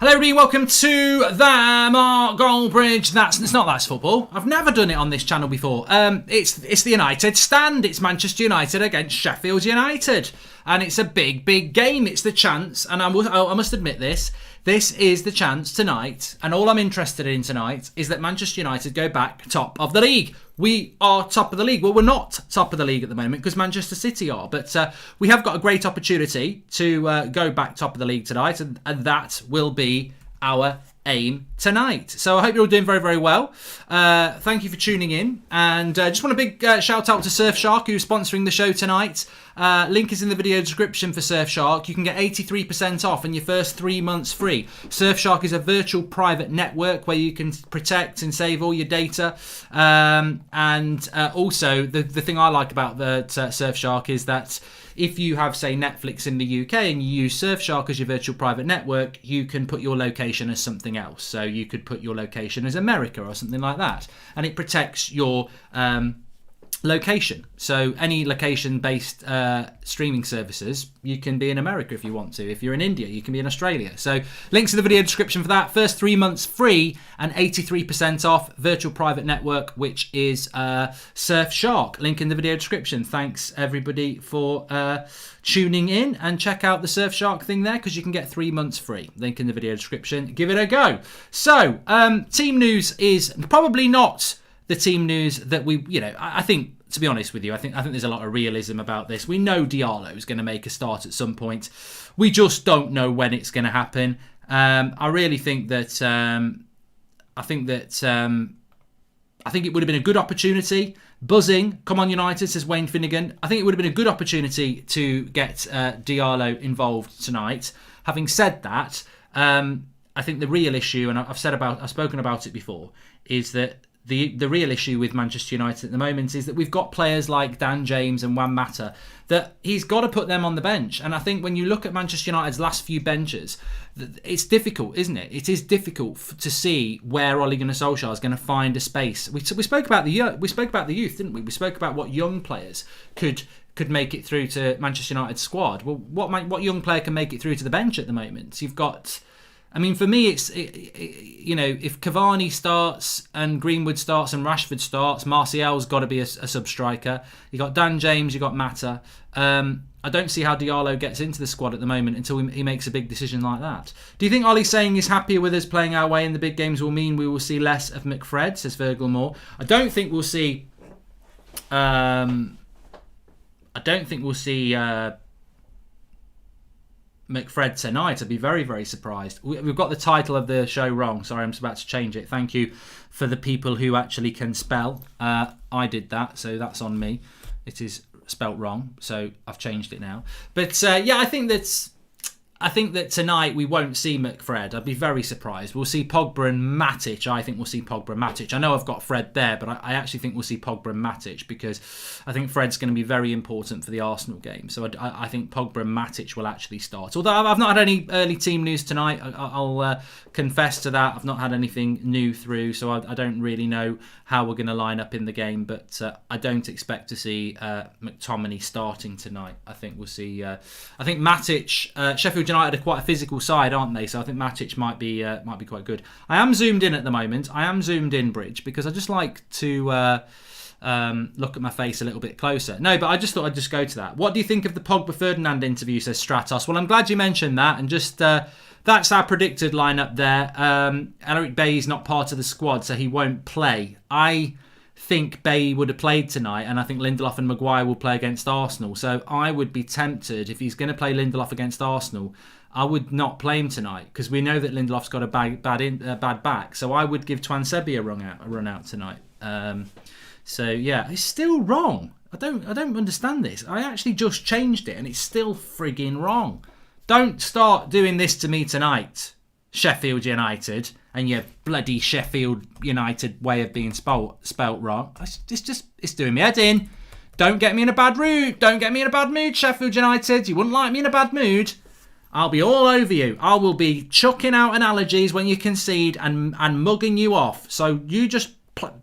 Hello everybody, welcome to the Mark Goldbridge. It's not That's Football. I've never done it on this channel before. It's the United stand. It's Manchester United against Sheffield United. And it's a big game. It's the chance, and I must admit this is the chance tonight, and all I'm interested in tonight is that Manchester United go back top of the league. We are top of the league. Well, we're not top of the league at the moment because Manchester City are, but we have got a great opportunity to go back top of the league tonight, and that will be our aim tonight. So I hope you're all doing very well. Thank you for tuning in, and just want a big shout out to Surfshark, who's sponsoring the show tonight. Link is in the video description for Surfshark. You can get 83% off and your first 3 months free. Surfshark is a virtual private network where you can protect and save all your data, and also the thing I like about the Surfshark is that if you have, say, Netflix in the UK and you use Surfshark as your virtual private network, you can put your location as something else. So you could put your location as America or something like that. And it protects your location. So any location-based streaming services, you can be in America if you want to. If you're in India, you can be in Australia. So links in the video description for that. First 3 months free and 83% off. Virtual private network, which is Surfshark. Link in the video description. Thanks everybody for tuning in, and check out the Surfshark thing there because you can get 3 months free. Link in the video description. Give it a go. So team news is probably not the team news that I think, to be honest with you, I think there's a lot of realism about this. We know Diallo is going to make a start at some point. We just don't know when it's going to happen. I really think that I think it would have been a good opportunity. Buzzing, come on United, says Wayne Finnegan. I think it would have been a good opportunity to get Diallo involved tonight. Having said that, I think the real issue, and I've spoken about it before, is that the real issue with Manchester United at the moment is that we've got players like Dan James and Juan Mata that he's got to put them on the bench. And I think when you look at Manchester United's last few benches, it's difficult, isn't it? It is difficult to see where Ole Gunnar Solskjaer is going to find a space. We spoke about the youth, didn't we? We spoke about what young players could make it through to Manchester United's squad. Well, what young player can make it through to the bench at the moment? You've got, I mean, for me, it's if Cavani starts and Greenwood starts and Rashford starts, Martial's got to be a sub-striker. You got Dan James, you got Mata. I don't see how Diallo gets into the squad at the moment until he makes a big decision like that. Do you think Ollie's saying he's happier with us playing our way in the big games will mean we will see less of McFred? Says Virgil Moore. I don't think we'll see. McFred tonight. I'd be very surprised. We've got the title of the show wrong. Sorry, I'm just about to change it. Thank you for the people who actually can spell. I did that, so that's on me. It is spelt wrong, so I've changed it now. But I think that tonight we won't see McFred. I'd be very surprised. We'll see Pogba and Matic. I think we'll see Pogba and Matic. I know I've got Fred there, but I actually think we'll see Pogba and Matic because I think Fred's going to be very important for the Arsenal game. So I think Pogba and Matic will actually start. Although I've not had any early team news tonight. I'll confess to that. I've not had anything new through, so I don't really know how we're going to line up in the game. But I don't expect to see McTominay starting tonight. I think we'll see. I think Matic, Sheffield United are quite a physical side, aren't they? So I think Matic might be quite good. I am zoomed in at the moment. I am zoomed in, Bridge, because I just like to look at my face a little bit closer. No, but I just thought I'd just go to that. What do you think of the Pogba Ferdinand interview, says Stratos? Well, I'm glad you mentioned that, and just that's our predicted lineup there. Eric Bailly's not part of the squad, so he won't play. I think Bailly would have played tonight, and I think Lindelof and Maguire will play against Arsenal. So I would be tempted, if he's going to play Lindelof against Arsenal, I would not play him tonight because we know that Lindelof's got a bad back. So I would give Twansebe a run out tonight. So yeah, it's still wrong. I don't understand this. I actually just changed it, and it's still frigging wrong. Don't start doing this to me tonight, Sheffield United, and your bloody Sheffield United way of being spelt wrong. It's doing me head in. Don't get me in a bad mood. Don't get me in a bad mood, Sheffield United. You wouldn't like me in a bad mood. I'll be all over you. I will be chucking out analogies when you concede and mugging you off. So you just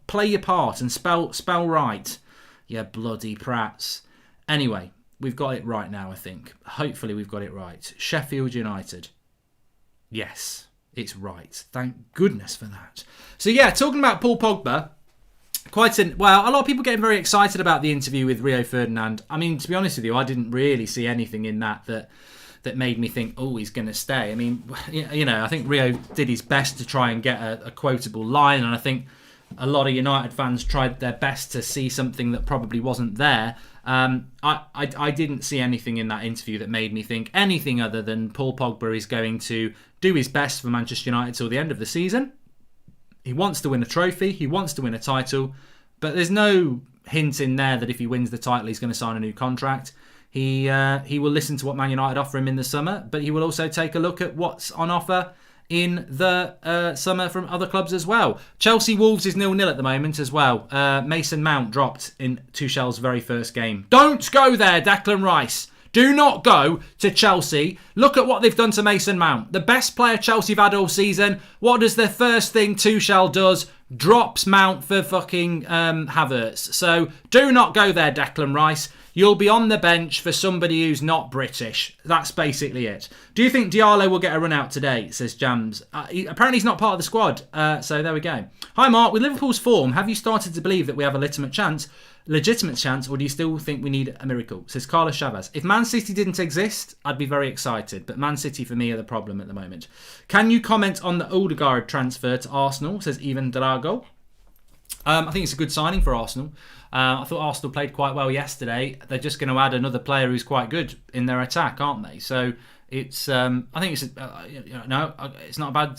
play your part and spell right. You bloody prats. Anyway, we've got it right now, I think. Hopefully we've got it right. Sheffield United. Yes. it's right. Thank goodness for that. So yeah, talking about Paul Pogba, a lot of people getting very excited about the interview with Rio Ferdinand. I mean, to be honest with you, I didn't really see anything in that made me think, oh, he's going to stay. I mean, I think Rio did his best to try and get a quotable line, and I think a lot of United fans tried their best to see something that probably wasn't there. I didn't see anything in that interview that made me think anything other than Paul Pogba is going to do his best for Manchester United till the end of the season. He wants to win a trophy. He wants to win a title. But there's no hint in there that if he wins the title, he's going to sign a new contract. He will listen to what Man United offer him in the summer, but he will also take a look at what's on offer in the summer from other clubs as well. Chelsea Wolves is 0-0 at the moment as well. Mason Mount dropped in Tuchel's very first game. Don't go there, Declan Rice. Do not go to Chelsea. Look at what they've done to Mason Mount. The best player Chelsea have had all season. What does the first thing Tuchel does? Drops Mount for fucking Havertz. So do not go there, Declan Rice. You'll be on the bench for somebody who's not British. That's basically it. Do you think Diallo will get a run out today? Says Jams. Apparently he's not part of the squad. So there we go. Hi Mark, with Liverpool's form, have you started to believe that we have a legitimate chance, or do you still think we need a miracle? Says Carlos Chavez. If Man City didn't exist, I'd be very excited. But Man City for me are the problem at the moment. Can you comment on the Odegaard transfer to Arsenal? Says Ivan Drago. I think it's a good signing for Arsenal. I thought Arsenal played quite well yesterday. They're just going to add another player who's quite good in their attack, aren't they? So it's. I think it's. It's not bad.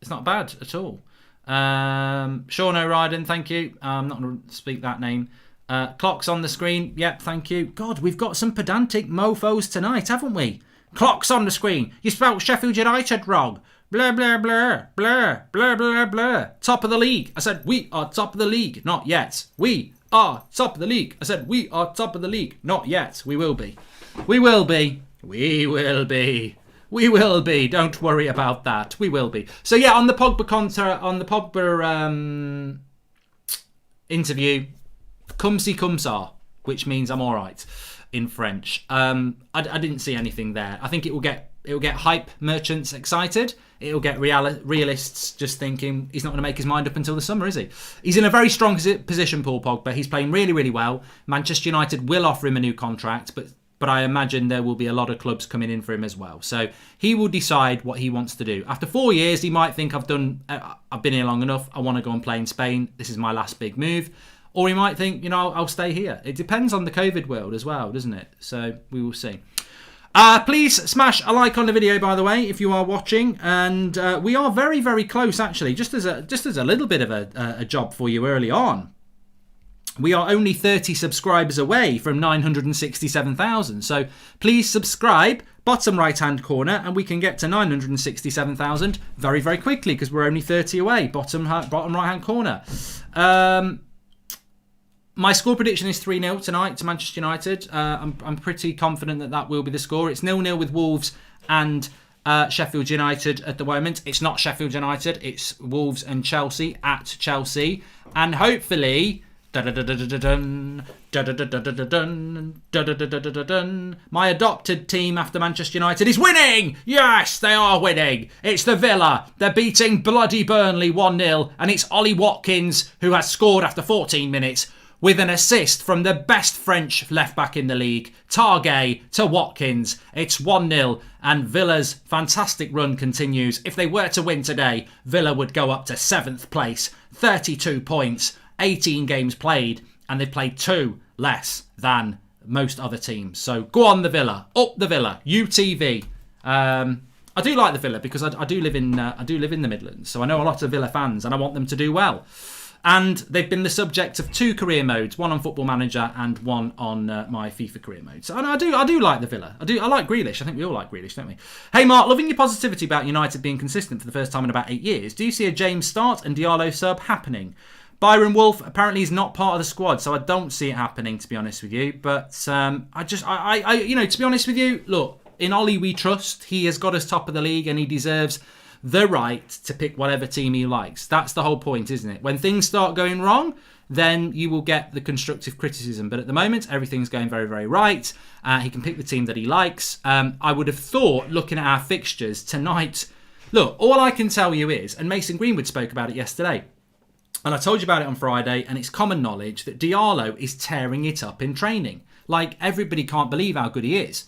It's not bad at all. Sean O'Riordan, thank you. I'm not going to speak that name. Clocks on the screen. Yep, thank you. God, we've got some pedantic mofos tonight, haven't we? Clocks on the screen. You spelled Sheffield United wrong. Blah, blah, blah, blah, blah, blah, blah. Top of the league. I said, we are top of the league. Not yet. We are top of the league. I said, we are top of the league. Not yet. We will be. We will be. We will be. We will be. Don't worry about that. We will be. So yeah, on the Pogba interview, comme si comme ça, which means I'm all right in French. I didn't see anything there. I think it will get hype merchants excited. It'll get realists just thinking he's not going to make his mind up until the summer, is he? He's in a very strong position, Paul Pogba. He's playing really, really well. Manchester United will offer him a new contract, but I imagine there will be a lot of clubs coming in for him as well. So he will decide what he wants to do. After 4 years, he might think I've been here long enough. I want to go and play in Spain. This is my last big move. Or he might think, I'll stay here. It depends on the COVID world as well, doesn't it? So we will see. Please smash a like on the video, by the way, if you are watching. And we are very, very close, actually. Just as a little bit of a job for you early on. We are only 30 subscribers away from 967,000. So please subscribe, bottom right-hand corner, and we can get to 967,000 very, very quickly because we're only 30 away, bottom right-hand corner. My score prediction is 3-0 tonight to Manchester United. I'm pretty confident that will be the score. It's 0-0 with Wolves and Sheffield United at the moment. It's not Sheffield United. It's Wolves and Chelsea at Chelsea. And hopefully... my adopted team after Manchester United is winning! Yes, they are winning! It's the Villa. They're beating bloody Burnley 1-0. And it's Ollie Watkins who has scored after 14 minutes. With an assist from the best French left-back in the league, Targay to Watkins. It's 1-0 and Villa's fantastic run continues. If they were to win today, Villa would go up to 7th place, 32 points, 18 games played, and they played 2 less than most other teams. So go on the Villa, up the Villa, UTV. I do like the Villa because I do live in the Midlands, so I know a lot of Villa fans and I want them to do well. And they've been the subject of 2 career modes, one on Football Manager and one on my FIFA career mode. So and I do like the Villa. I like Grealish. I think we all like Grealish, don't we? Hey Mark, loving your positivity about United being consistent for the first time in about 8 years. Do you see a James start and Diallo sub happening? Byron Wolf apparently is not part of the squad, so I don't see it happening, to be honest with you. But to be honest with you, look, in Ollie we trust. He has got us top of the league and he deserves the right to pick whatever team he likes. That's the whole point, isn't it? When things start going wrong, then you will get the constructive criticism. But at the moment, everything's going very, very right. He can pick the team that he likes. I would have thought, looking at our fixtures tonight, look, all I can tell you is, and Mason Greenwood spoke about it yesterday, and I told you about it on Friday, and it's common knowledge that Diallo is tearing it up in training. Like, everybody can't believe how good he is.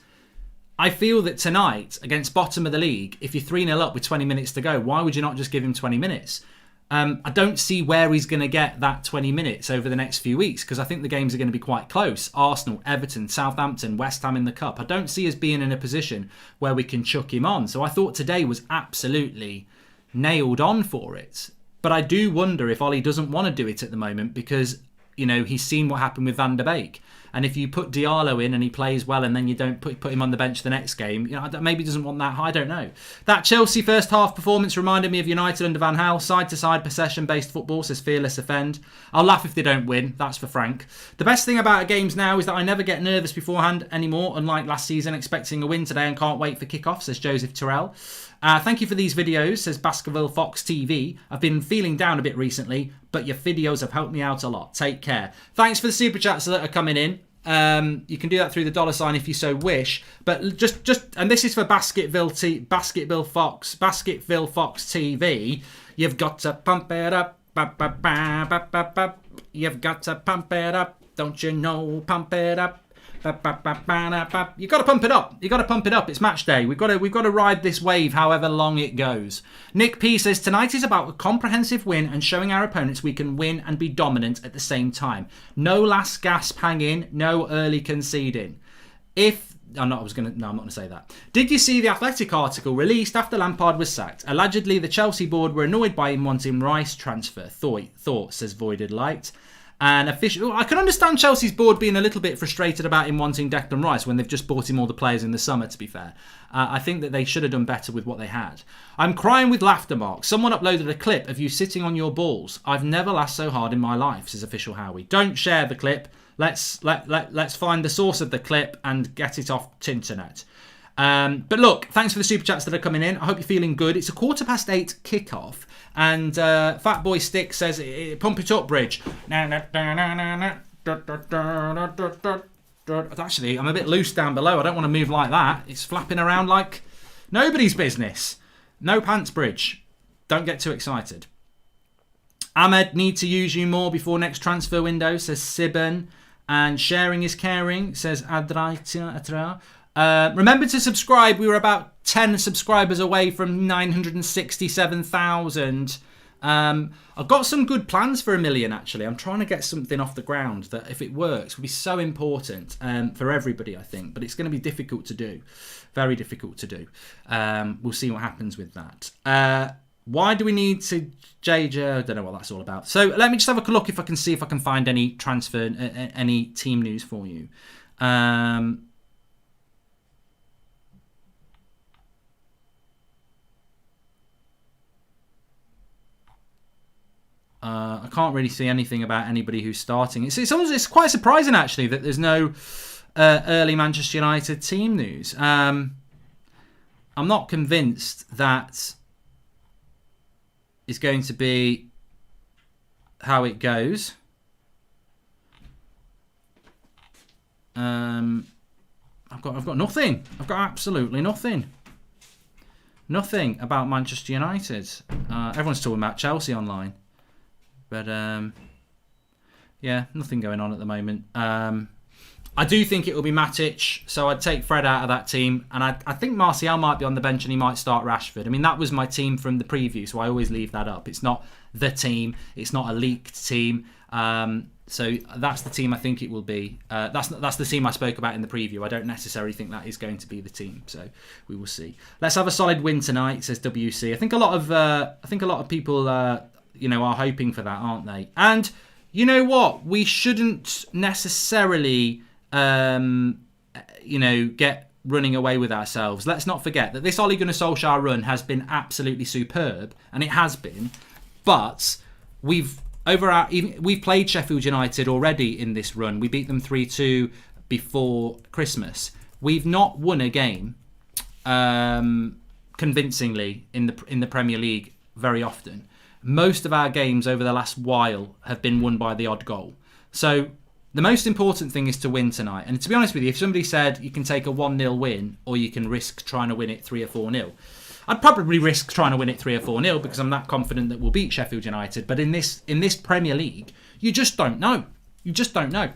I feel that tonight, against bottom of the league, if you're 3-0 up with 20 minutes to go, why would you not just give him 20 minutes? I don't see where he's going to get that 20 minutes over the next few weeks, because I think the games are going to be quite close. Arsenal, Everton, Southampton, West Ham in the Cup. I don't see us being in a position where we can chuck him on. So I thought today was absolutely nailed on for it. But I do wonder if Ollie doesn't want to do it at the moment because, you know, he's seen what happened with Van der Beek. And if you put Diallo in and he plays well and then you don't put him on the bench the next game, you know, maybe he doesn't want that. I don't know. That Chelsea first half performance reminded me of United under Van Gaal. Side-to-side possession-based football, says Fearless Offend. I'll laugh if they don't win. That's for Frank. The best thing about games now is that I never get nervous beforehand anymore, unlike last season, expecting a win today and can't wait for kickoff, says Joseph Terrell. Thank you for these videos, says Baskerville Fox TV. I've been feeling down a bit recently, but your videos have helped me out a lot. Take care. Thanks for the super chats that are coming in. You can do that through the $ if you so wish. But just and this is for Basketville Fox TV. You've got to pump it up. You've got to pump it up. Don't you know? Pump it up. You got to pump it up. You got to pump it up. It's match day. We've got to ride this wave, however long it goes. Nick P says tonight is about a comprehensive win and showing our opponents we can win and be dominant at the same time. No last gasp hanging. No early conceding. I'm not going to say that. Did you see the Athletic article released after Lampard was sacked? Allegedly, the Chelsea board were annoyed by him wanting Rice transfer. Thought says Voided Light. And I can understand Chelsea's board being a little bit frustrated about him wanting Declan Rice when they've just bought him all the players in the summer, to be fair. I think that they should have done better with what they had. I'm crying with laughter marks. Someone uploaded a clip of you sitting on your balls. I've never laughed so hard in my life, says Official Howie. Don't share the clip. Let's find the source of the clip and get it off Tinternet. But look, thanks for the super chats that are coming in. I hope you're feeling good. It's a 8:15 kickoff. And Fat Boy Stick says, pump it up, Bridge. Actually, I'm a bit loose down below. I don't want to move like that. It's flapping around like nobody's business. No pants, Bridge. Don't get too excited. Ahmed, need to use you more before next transfer window, says Sibben. And sharing is caring, says Adraita. Remember to subscribe. We were about 10 subscribers away from 967,000. I've got some good plans for 1 million, actually. I'm trying to get something off the ground that, if it works, will be so important for everybody, I think. But it's going to be difficult to do. Very difficult to do. We'll see what happens with that. Why do we need to JJ? I don't know what that's all about. So let me just have a look if I can see if I can find any transfer, any team news for you. I can't really see anything about anybody who's starting. It's quite surprising, actually, that there's no early Manchester United team news. I'm not convinced that is going to be how it goes. I've got nothing. I've got absolutely nothing. Nothing about Manchester United. Everyone's talking about Chelsea online. But, yeah, nothing going on at the moment. I do think it will be Matic, so I'd take Fred out of that team. And I think Martial might be on the bench and he might start Rashford. I mean, that was my team from the preview, so I always leave that up. It's not the team. It's not a leaked team. So that's the team I think it will be. That's the team I spoke about in the preview. I don't necessarily think that is going to be the team. So we will see. Let's have a solid win tonight, says WC. I think a lot of people are hoping for that, aren't they? And you know what? We shouldn't necessarily, get running away with ourselves. Let's not forget that this Ole Gunnar Solskjaer run has been absolutely superb, and it has been. But we've played Sheffield United already in this run. We beat them 3-2 before Christmas. We've not won a game convincingly in the Premier League very often. most of our games over the last while have been won by the odd goal. So the most important thing is to win tonight. And to be honest with you, if somebody said you can take a 1-0 win or you can risk trying to win it 3 or 4-0, I'd probably risk trying to win it 3 or 4-0 because I'm that confident that we'll beat Sheffield United. But in this Premier League, you just don't know. You just don't know.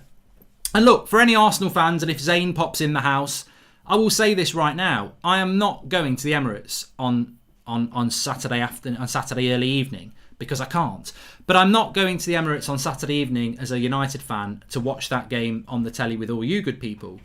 And look, for any Arsenal fans, and if Zayn pops in the house, I will say this right now. I am not going to the Emirates on Saturday early evening because I can't. But I'm not going to the Emirates on Saturday evening as a United fan to watch that game on the telly with all you good people,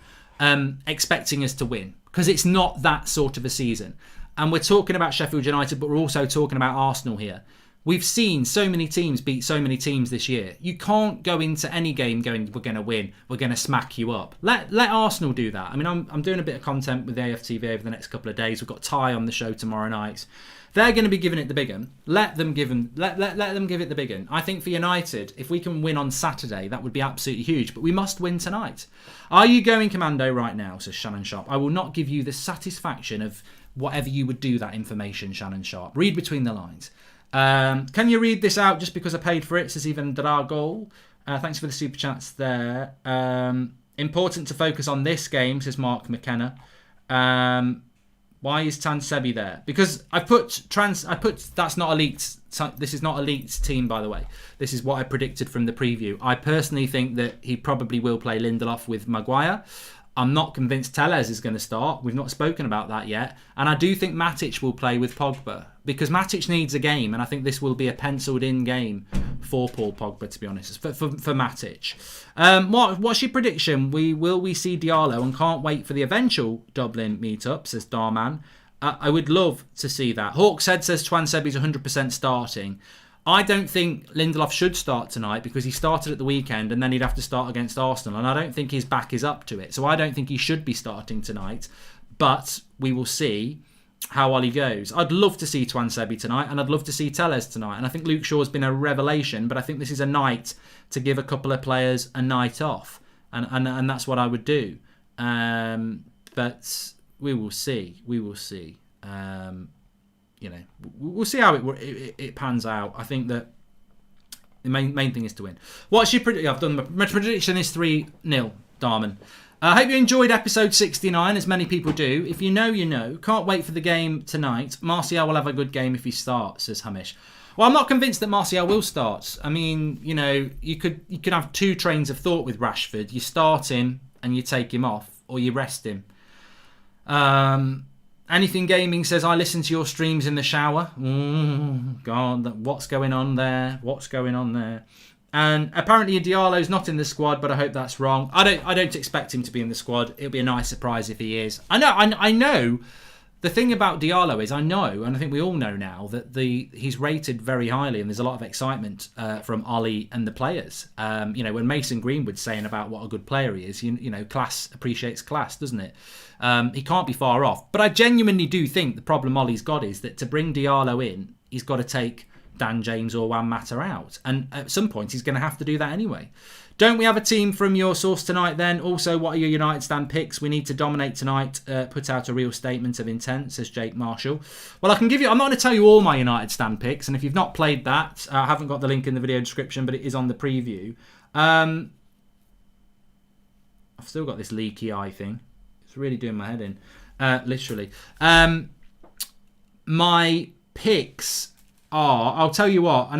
expecting us to win, because it's not that sort of a season. And we're talking about Sheffield United, but we're also talking about Arsenal here. We've seen so many teams beat so many teams this year. You can't go into any game going, we're going to win, we're going to smack you up. Let Arsenal do that. I mean, I'm doing a bit of content with AFTV over the next couple of days. We've got Ty on the show tomorrow night. They're going to be giving it the big un. Let them give it the big un. I think for United, if we can win on Saturday, that would be absolutely huge. But we must win tonight. Are you going commando right now, says Shannon Sharp? I will not give you the satisfaction of whatever you would do that information, Shannon Sharp. Read between the lines. Can you read this out just because I paid for it, says even Dargol. Thanks for the super chats there. Important to focus on this game, says Mark McKenna. Why is Tansebi there? Because I put that's not a leaked. This is not a leaked team, by the way. This is what I predicted from the preview. I personally think that he probably will play Lindelof with Maguire. I'm not convinced Telles is going to start. We've not spoken about that yet. And I do think Matic will play with Pogba, because Matic needs a game, and I think this will be a penciled-in game for Paul Pogba, to be honest, for Matic. What's your prediction? Will we see Diallo, and can't wait for the eventual Dublin meetup, says Darman. I would love to see that. Hawkshead says Twansebi's 100% starting. I don't think Lindelof should start tonight because he started at the weekend and then he'd have to start against Arsenal, and I don't think his back is up to it. So I don't think he should be starting tonight, but we will see how Ollie goes. I'd love to see Twansebi tonight, and I'd love to see Telles tonight, and I think Luke Shaw's been a revelation, but I think this is a night to give a couple of players a night off, and that's what I would do. But we will see. We'll see how it pans out. I think that the main thing is to win. What's your prediction? I've done my prediction is 3-0, Darman. I hope you enjoyed episode 69, as many people do. If you know, you know. Can't wait for the game tonight. Martial will have a good game if he starts, says Hamish. Well, I'm not convinced that Martial will start. I mean, you could have two trains of thought with Rashford. You start him and you take him off, or you rest him. Anything Gaming says, I listen to your streams in the shower. God, what's going on there? And apparently Diallo's not in the squad, but I hope that's wrong. I don't expect him to be in the squad. It'll be a nice surprise if he is. I know. The thing about Diallo is, I know, and I think we all know now, that he's rated very highly, and there's a lot of excitement from Ollie and the players. When Mason Greenwood's saying about what a good player he is, class appreciates class, doesn't it? He can't be far off. But I genuinely do think the problem Ollie's got is that to bring Diallo in, he's got to take Dan James or Juan Mata out. And at some point, he's going to have to do that anyway. Don't we have a team from your source tonight then? Also, what are your United stand picks? We need to dominate tonight. Put out a real statement of intent, says Jake Marshall. Well, I'm not going to tell you all my United stand picks. And if you've not played that, I haven't got the link in the video description, but it is on the preview. I've still got this leaky eye thing. It's really doing my head in. Literally. My picks are, I'll tell you what, I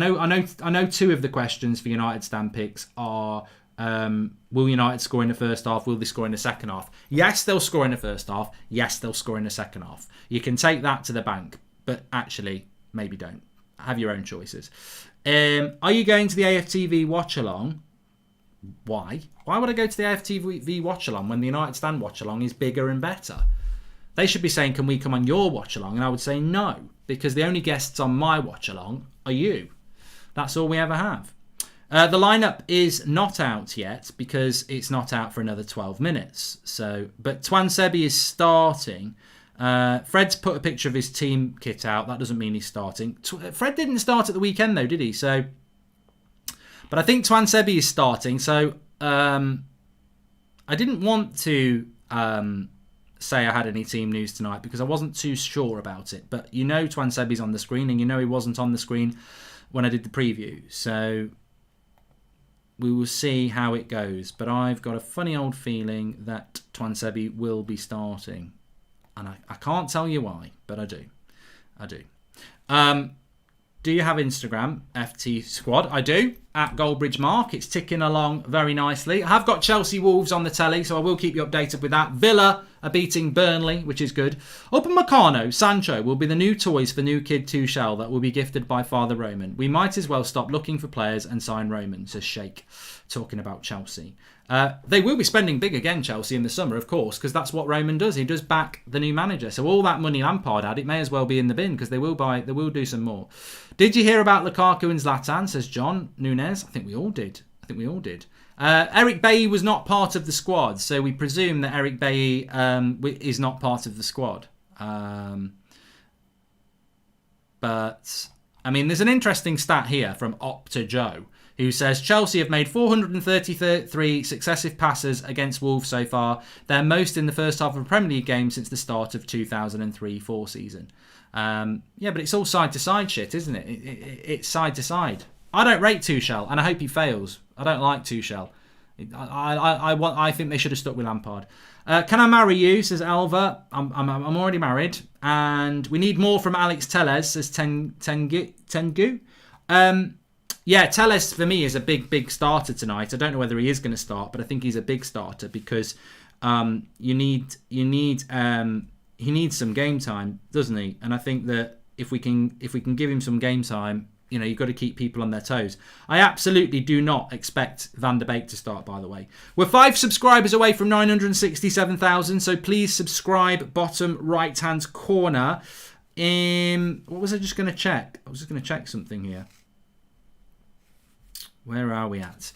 know two of the questions for United stand picks are, will United score in the first half? Will they score in the second half? Yes, they'll score in the first half. Yes, they'll score in the second half. You can take that to the bank, but actually, maybe don't. Have your own choices. Are you going to the AFTV watch along? Why? Why would I go to the AFTV watch along when the United stand watch along is bigger and better? They should be saying, can we come on your watch along? And I would say no, because the only guests on my watch along are you. That's all we ever have. The lineup is not out yet because it's not out for another 12 minutes. But Twansebi is starting. Fred's put a picture of his team kit out. That doesn't mean he's starting. Fred didn't start at the weekend though, did he? But I think Twansebi is starting. So I didn't want to say I had any team news tonight because I wasn't too sure about it. But Twansebi's on the screen, and he wasn't on the screen when I did the preview. So we will see how it goes. But I've got a funny old feeling that Tuanzebe will be starting. And I can't tell you why, but I do. I do. Do you have Instagram, FT Squad? I do, at Goldbridge Mark. It's ticking along very nicely. I have got Chelsea Wolves on the telly, so I will keep you updated with that. Villa are beating Burnley, which is good. Upamecano, Sancho will be the new toys for new kid Tuchel that will be gifted by Father Roman. We might as well stop looking for players and sign Roman, says Sheikh, talking about Chelsea. They will be spending big again, Chelsea, in the summer, of course, because that's what Roman does. He does back the new manager. So all that money Lampard had, it may as well be in the bin, because they will do some more. Did you hear about Lukaku and Zlatan, says John Nunes? I think we all did. Eric Bailly was not part of the squad, so we presume that Eric Bailly is not part of the squad. But, I mean, there's an interesting stat here from Opta Joe, who says Chelsea have made 433 successive passes against Wolves so far. Their most in the first half of a Premier League game since the start of 2003-04 season. Yeah, but it's all side-to-side shit, isn't it? It's side-to-side. I don't rate Tuchel, and I hope he fails. I don't like Tuchel. I think they should have stuck with Lampard. Can I marry you, says Alva. I'm already married. And we need more from Alex Telles, says Tengu. Yeah, Telles for me is a big starter tonight. I don't know whether he is going to start, but I think he's a big starter because he needs some game time, doesn't he? And I think that if we can give him some game time, you know, you've got to keep people on their toes. I absolutely do not expect Van der Beek to start, by the way. We're 5 subscribers away from 967,000, so please subscribe, bottom right-hand corner. What was I just going to check? I was just going to check something here. Where are we at?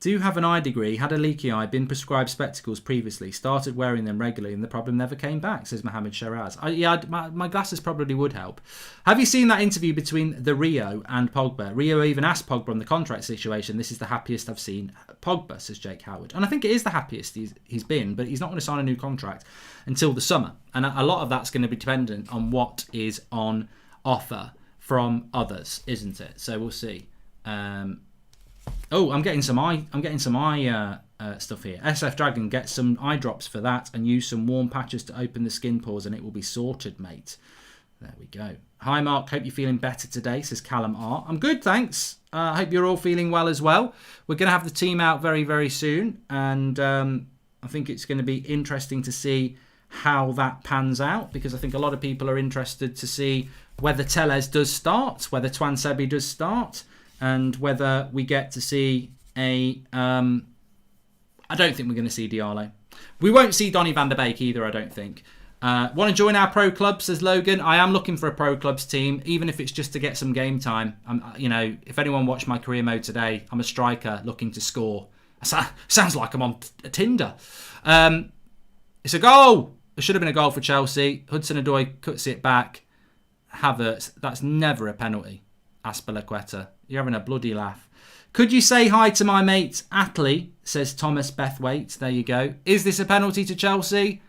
Do have an eye degree, had a leaky eye, been prescribed spectacles previously, started wearing them regularly and the problem never came back, says Mohammed Shiraz. My glasses probably would help. Have you seen that interview between the Rio and Pogba? Rio even asked Pogba on the contract situation, this is the happiest I've seen Pogba, says Jake Howard. And I think it is the happiest he's been, but he's not going to sign a new contract until the summer. And a lot of that's going to be dependent on what is on offer from others, isn't it? So we'll see. I'm getting some eye stuff here. SF Dragon, get some eye drops for that and use some warm patches to open the skin pores and it will be sorted, mate. There we go. Hi Mark, hope you're feeling better today, says Callum R. I'm good, thanks. I hope you're all feeling well as well. We're going to have the team out very, very soon, and I think it's going to be interesting to see how that pans out, because I think a lot of people are interested to see whether Telles does start, whether Tuanzebe does start, and whether we get to see I don't think we're going to see Diallo. We won't see Donny van der Beek either, I don't think. Want to join our pro club, says Logan. I am looking for a pro clubs team, even if it's just to get some game time. If anyone watched my career mode today, I'm a striker looking to score. Sounds like I'm on Tinder. It's a goal. It should have been a goal for Chelsea. Hudson-Odoi cuts it back. Havertz, that's never a penalty. Aspilicueta, you're having a bloody laugh. Could you say hi to my mate Atley, says Thomas Bethwaite. There you go. Is this a penalty to Chelsea?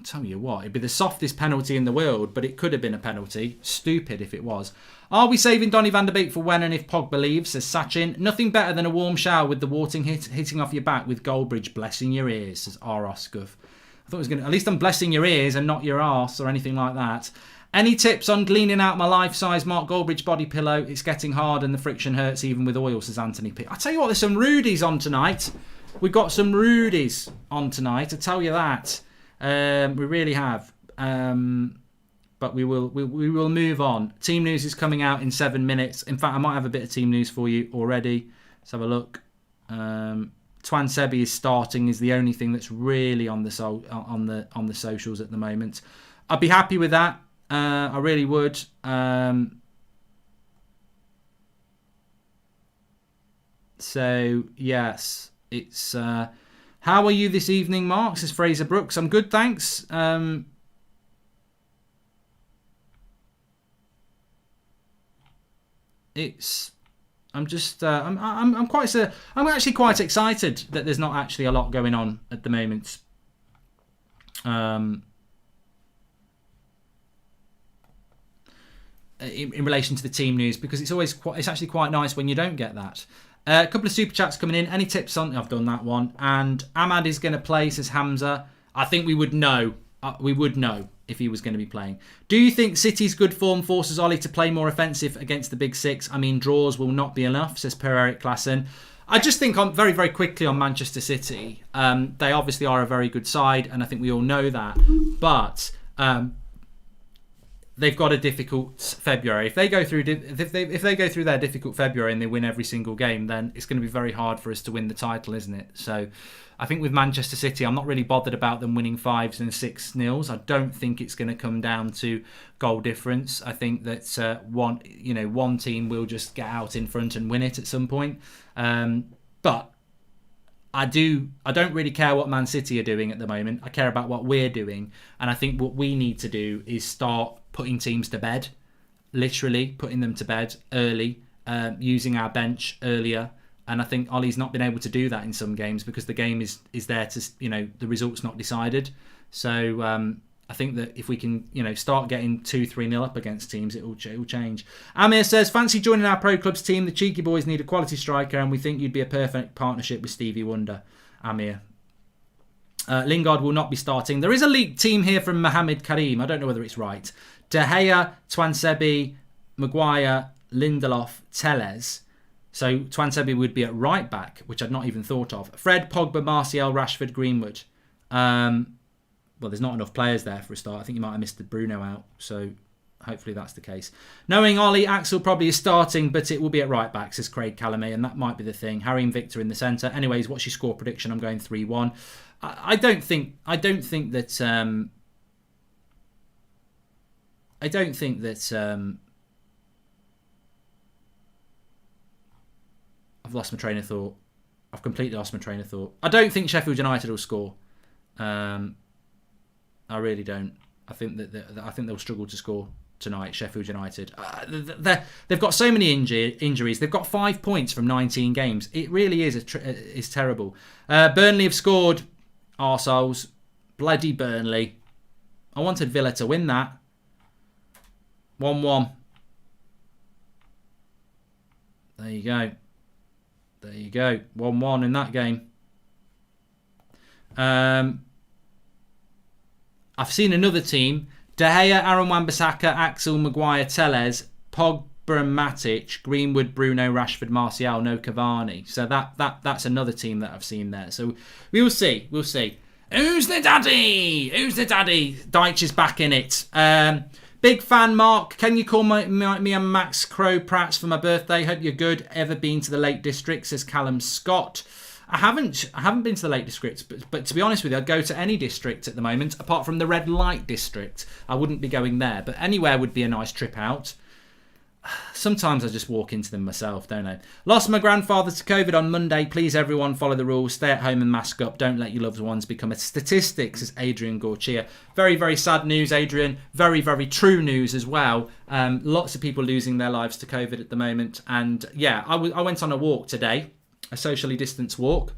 Tell you what, it'd be the softest penalty in the world, but it could have been a penalty. Stupid if it was. Are we saving Donny van der Beek for when and if Pogba leaves, says Sachin. Nothing better than a warm shower with the water hitting off your back with Goldbridge blessing your ears, says R.R. Scuff. I thought it was going to... At least I'm blessing your ears and not your arse or anything like that. Any tips on cleaning out my life-size Mark Goldbridge body pillow? It's getting hard and the friction hurts even with oil, says Anthony P. I tell you what, there's some Rudies on tonight. We've got some Rudies on tonight, I tell you that. We really have. But we will move on. Team news is coming out in 7 minutes. In fact, I might have a bit of team news for you already. Let's have a look. Tuanzebe is starting is the only thing that's really on the socials at the moment. I'd be happy with that. I really would. So yes, it's. How are you this evening, Mark? Says Fraser Brooks. I'm good, thanks. I'm actually quite excited that there's not actually a lot going on at the moment. In relation to the team news, because it's actually quite nice when you don't get that. A couple of super chats coming in. Any tips on? I've done that one. And Ahmad is going to play, says Hamza. I think we would know. We would know if he was going to be playing. Do you think City's good form forces Ollie to play more offensive against the big six? I mean, draws will not be enough, says Per Eric Klassen. I just think very, very quickly on Manchester City. They obviously are a very good side, and I think we all know that. But they've got a difficult February. If they go through their difficult February and they win every single game, then it's going to be very hard for us to win the title, isn't it? So I think with Manchester City, I'm not really bothered about them winning 5s and 6-0. I don't think it's going to come down to goal difference. I think that one team will just get out in front and win it at some point. But I don't really care what Man City are doing at the moment. I care about what we're doing. And I think what we need to do is start putting teams to bed, literally putting them to bed early, using our bench earlier. And I think Ollie's not been able to do that in some games because the game is there to, the result's not decided. So I think that if we can, start getting 2-3-0 up against teams, it will change. Amir says, fancy joining our pro clubs team. The cheeky boys need a quality striker and we think you'd be a perfect partnership with Stevie Wonder. Amir. Lingard will not be starting. There is a league team here from Mohamed Karim. I don't know whether it's right. De Gea, Twansebi, Maguire, Lindelof, Telles. So Twansebi would be at right back, which I'd not even thought of. Fred, Pogba, Martial, Rashford, Greenwood. Well, there's not enough players there for a start. I think you might have missed the Bruno out. So hopefully that's the case. Knowing Ollie, Axel probably is starting, but it will be at right back, says Craig Calamay, and that might be the thing. Harry and Victor in the centre. Anyways, what's your score prediction? I'm going 3-1. I don't think that I've lost my train of thought. I've completely lost my train of thought. I don't think Sheffield United will score. I really don't. I think that they'll struggle to score tonight. Sheffield United. They've got so many injuries. They've got 5 points from 19 games. It really is terrible. Burnley have scored. Arseholes. Bloody Burnley. I wanted Villa to win that. 1-1. There you go. 1-1 in that game. I've seen another team. De Gea, Aaron Wan-Bissaka, Axel, Maguire, Telles, Pogba and Matic, Greenwood, Bruno, Rashford, Martial, no Cavani. So that's another team that I've seen there. So we will see. We'll see. Who's the daddy? Deitch is back in it. Big fan, Mark. Can you call me and Max Crow Prats for my birthday? Hope you're good. Ever been to the Lake District? Says Callum Scott. I haven't been to the Lake District, but to be honest with you, I'd go to any district at the moment, apart from the Red Light District. I wouldn't be going there, but anywhere would be a nice trip out. Sometimes I just walk into them myself, don't I? Lost my grandfather to COVID on Monday. Please, everyone, follow the rules. Stay at home and mask up. Don't let your loved ones become a statistic, says Adrian Gorchia. Very, very sad news, Adrian. Very, very true news as well. Lots of people losing their lives to COVID at the moment. And yeah, I went on a walk today, a socially distanced walk.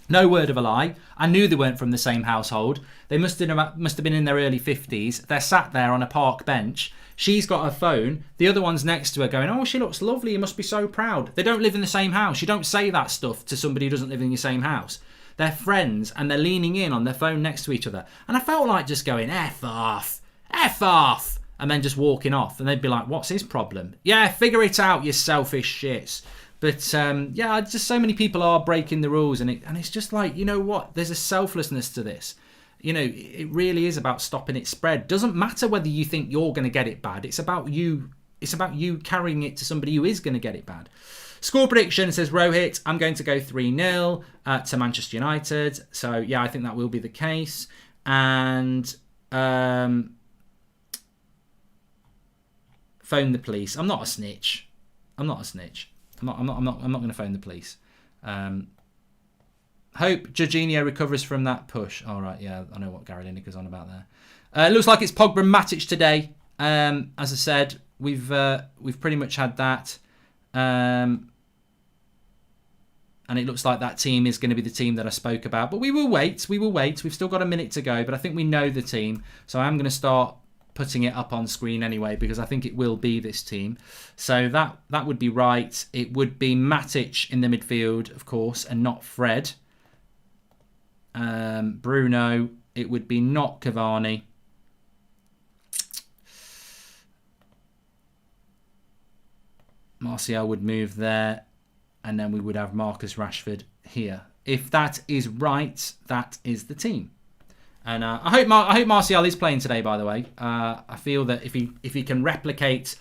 No word of a lie. I knew they weren't from the same household. They must have been in their early 50s. They're sat there on a park bench. She's got her phone. The other one's next to her going, oh, she looks lovely. You must be so proud. They don't live in the same house. You don't say that stuff to somebody who doesn't live in your same house. They're friends and they're leaning in on their phone next to each other. And I felt like just going, F off. And then just walking off. And they'd be like, what's his problem? Yeah, figure it out, you selfish shits. But yeah, just so many people are breaking the rules. And it's just like, you know what? There's a selflessness to this. You know, it really is about stopping it spread. Doesn't matter whether you think you're going to get it bad. It's about you. It's about you carrying it to somebody who is going to get it bad. Score prediction, says Rohit. I'm going to go 3-0 to Manchester United. So, yeah, I think that will be the case. And phone the police. I'm not a snitch. I'm not going to phone the police. Hope Jorginho recovers from that push. All right, yeah, I know what Gary Lineker's on about there. It looks like it's Pogba and Matic today. As I said, we've pretty much had that. And it looks like that team is going to be the team that I spoke about. But we will wait. We've still got a minute to go. But I think we know the team. So I am going to start putting it up on screen anyway, because I think it will be this team. So that would be right. It would be Matic in the midfield, of course, and not Fred. Bruno. It would be not Cavani. Martial would move there. And then we would have Marcus Rashford here. If that is right, that is the team. And I hope Martial is playing today, by the way. I feel that if he can replicate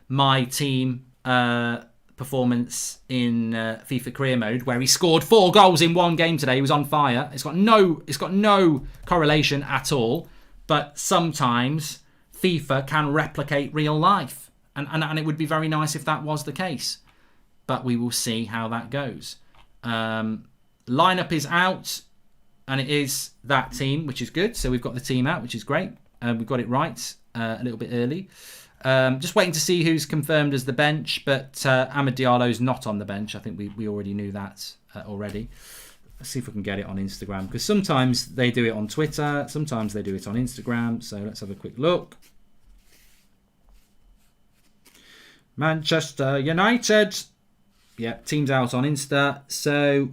my team performance in FIFA career mode, where he scored 4 goals in one game today, he was on fire. It's got no correlation at all. But sometimes FIFA can replicate real life, and it would be very nice if that was the case. But we will see how that goes. Lineup is out, and it is that team, which is good. So we've got the team out, which is great. We've got it right a little bit early. Just waiting to see who's confirmed as the bench, but Amad Diallo's not on the bench. I think we already knew that already. Let's see if we can get it on Instagram, because sometimes they do it on Twitter, sometimes they do it on Instagram. So let's have a quick look. Manchester United. Yeah, team's out on Insta. So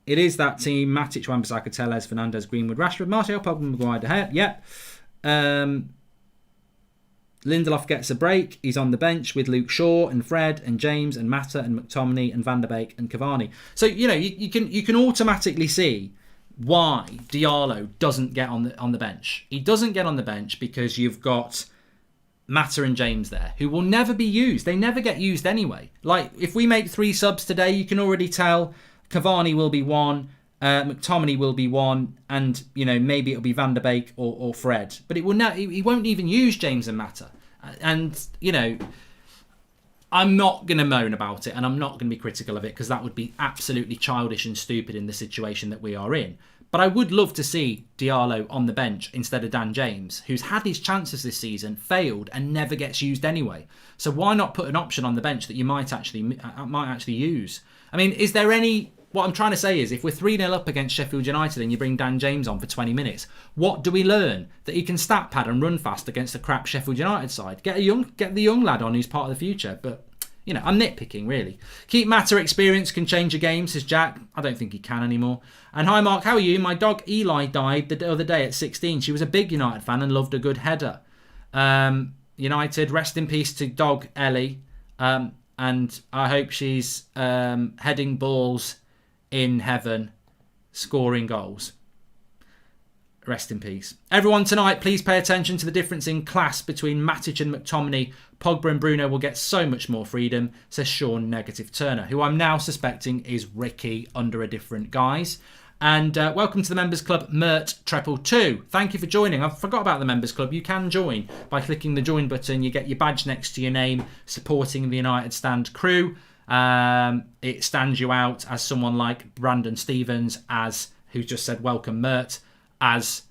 it is that team. Matic, Wan-Bissaka, Telles, Fernandes, Greenwood, Rashford, Martial, Pogba, Maguire, De Gea. Yep. Lindelof gets a break. He's on the bench with Luke Shaw and Fred and James and Mata and McTominay and Van der Beek and Cavani. So, you can automatically see why Diallo doesn't get on the bench. He doesn't get on the bench because you've got Mata and James there, who will never be used. They never get used anyway. Like, if we make 3 subs today, you can already tell Cavani will be 1, McTominay will be 1, and, maybe it'll be Van der Beek or Fred. But he won't even use James and Mata. And, I'm not going to moan about it, and I'm not going to be critical of it, because that would be absolutely childish and stupid in the situation that we are in. But I would love to see Diallo on the bench instead of Dan James, who's had his chances this season, failed, and never gets used anyway. So why not put an option on the bench that you might actually use? I mean, is there any... What I'm trying to say is, if we're 3-0 up against Sheffield United and you bring Dan James on for 20 minutes, what do we learn? That he can stat pad and run fast against a crap Sheffield United side. Get the young lad on who's part of the future. But, I'm nitpicking, really. Keep Mata experience can change a game, says Jack. I don't think he can anymore. And hi, Mark, how are you? My dog Eli died the other day at 16. She was a big United fan and loved a good header. United, rest in peace to dog Ellie. And I hope she's heading balls in heaven, scoring goals. Rest in peace. Everyone tonight, please pay attention to the difference in class between Matic and McTominay. Pogba and Bruno will get so much more freedom, says Sean Negative Turner, who I'm now suspecting is Ricky under a different guise. And welcome to the Members Club, Mert Treble 2. Thank you for joining. I forgot about the Members Club. You can join by clicking the join button. You get your badge next to your name, supporting the United Stand crew. It stands you out as someone like Brandon Stevens, who just said welcome Mert, as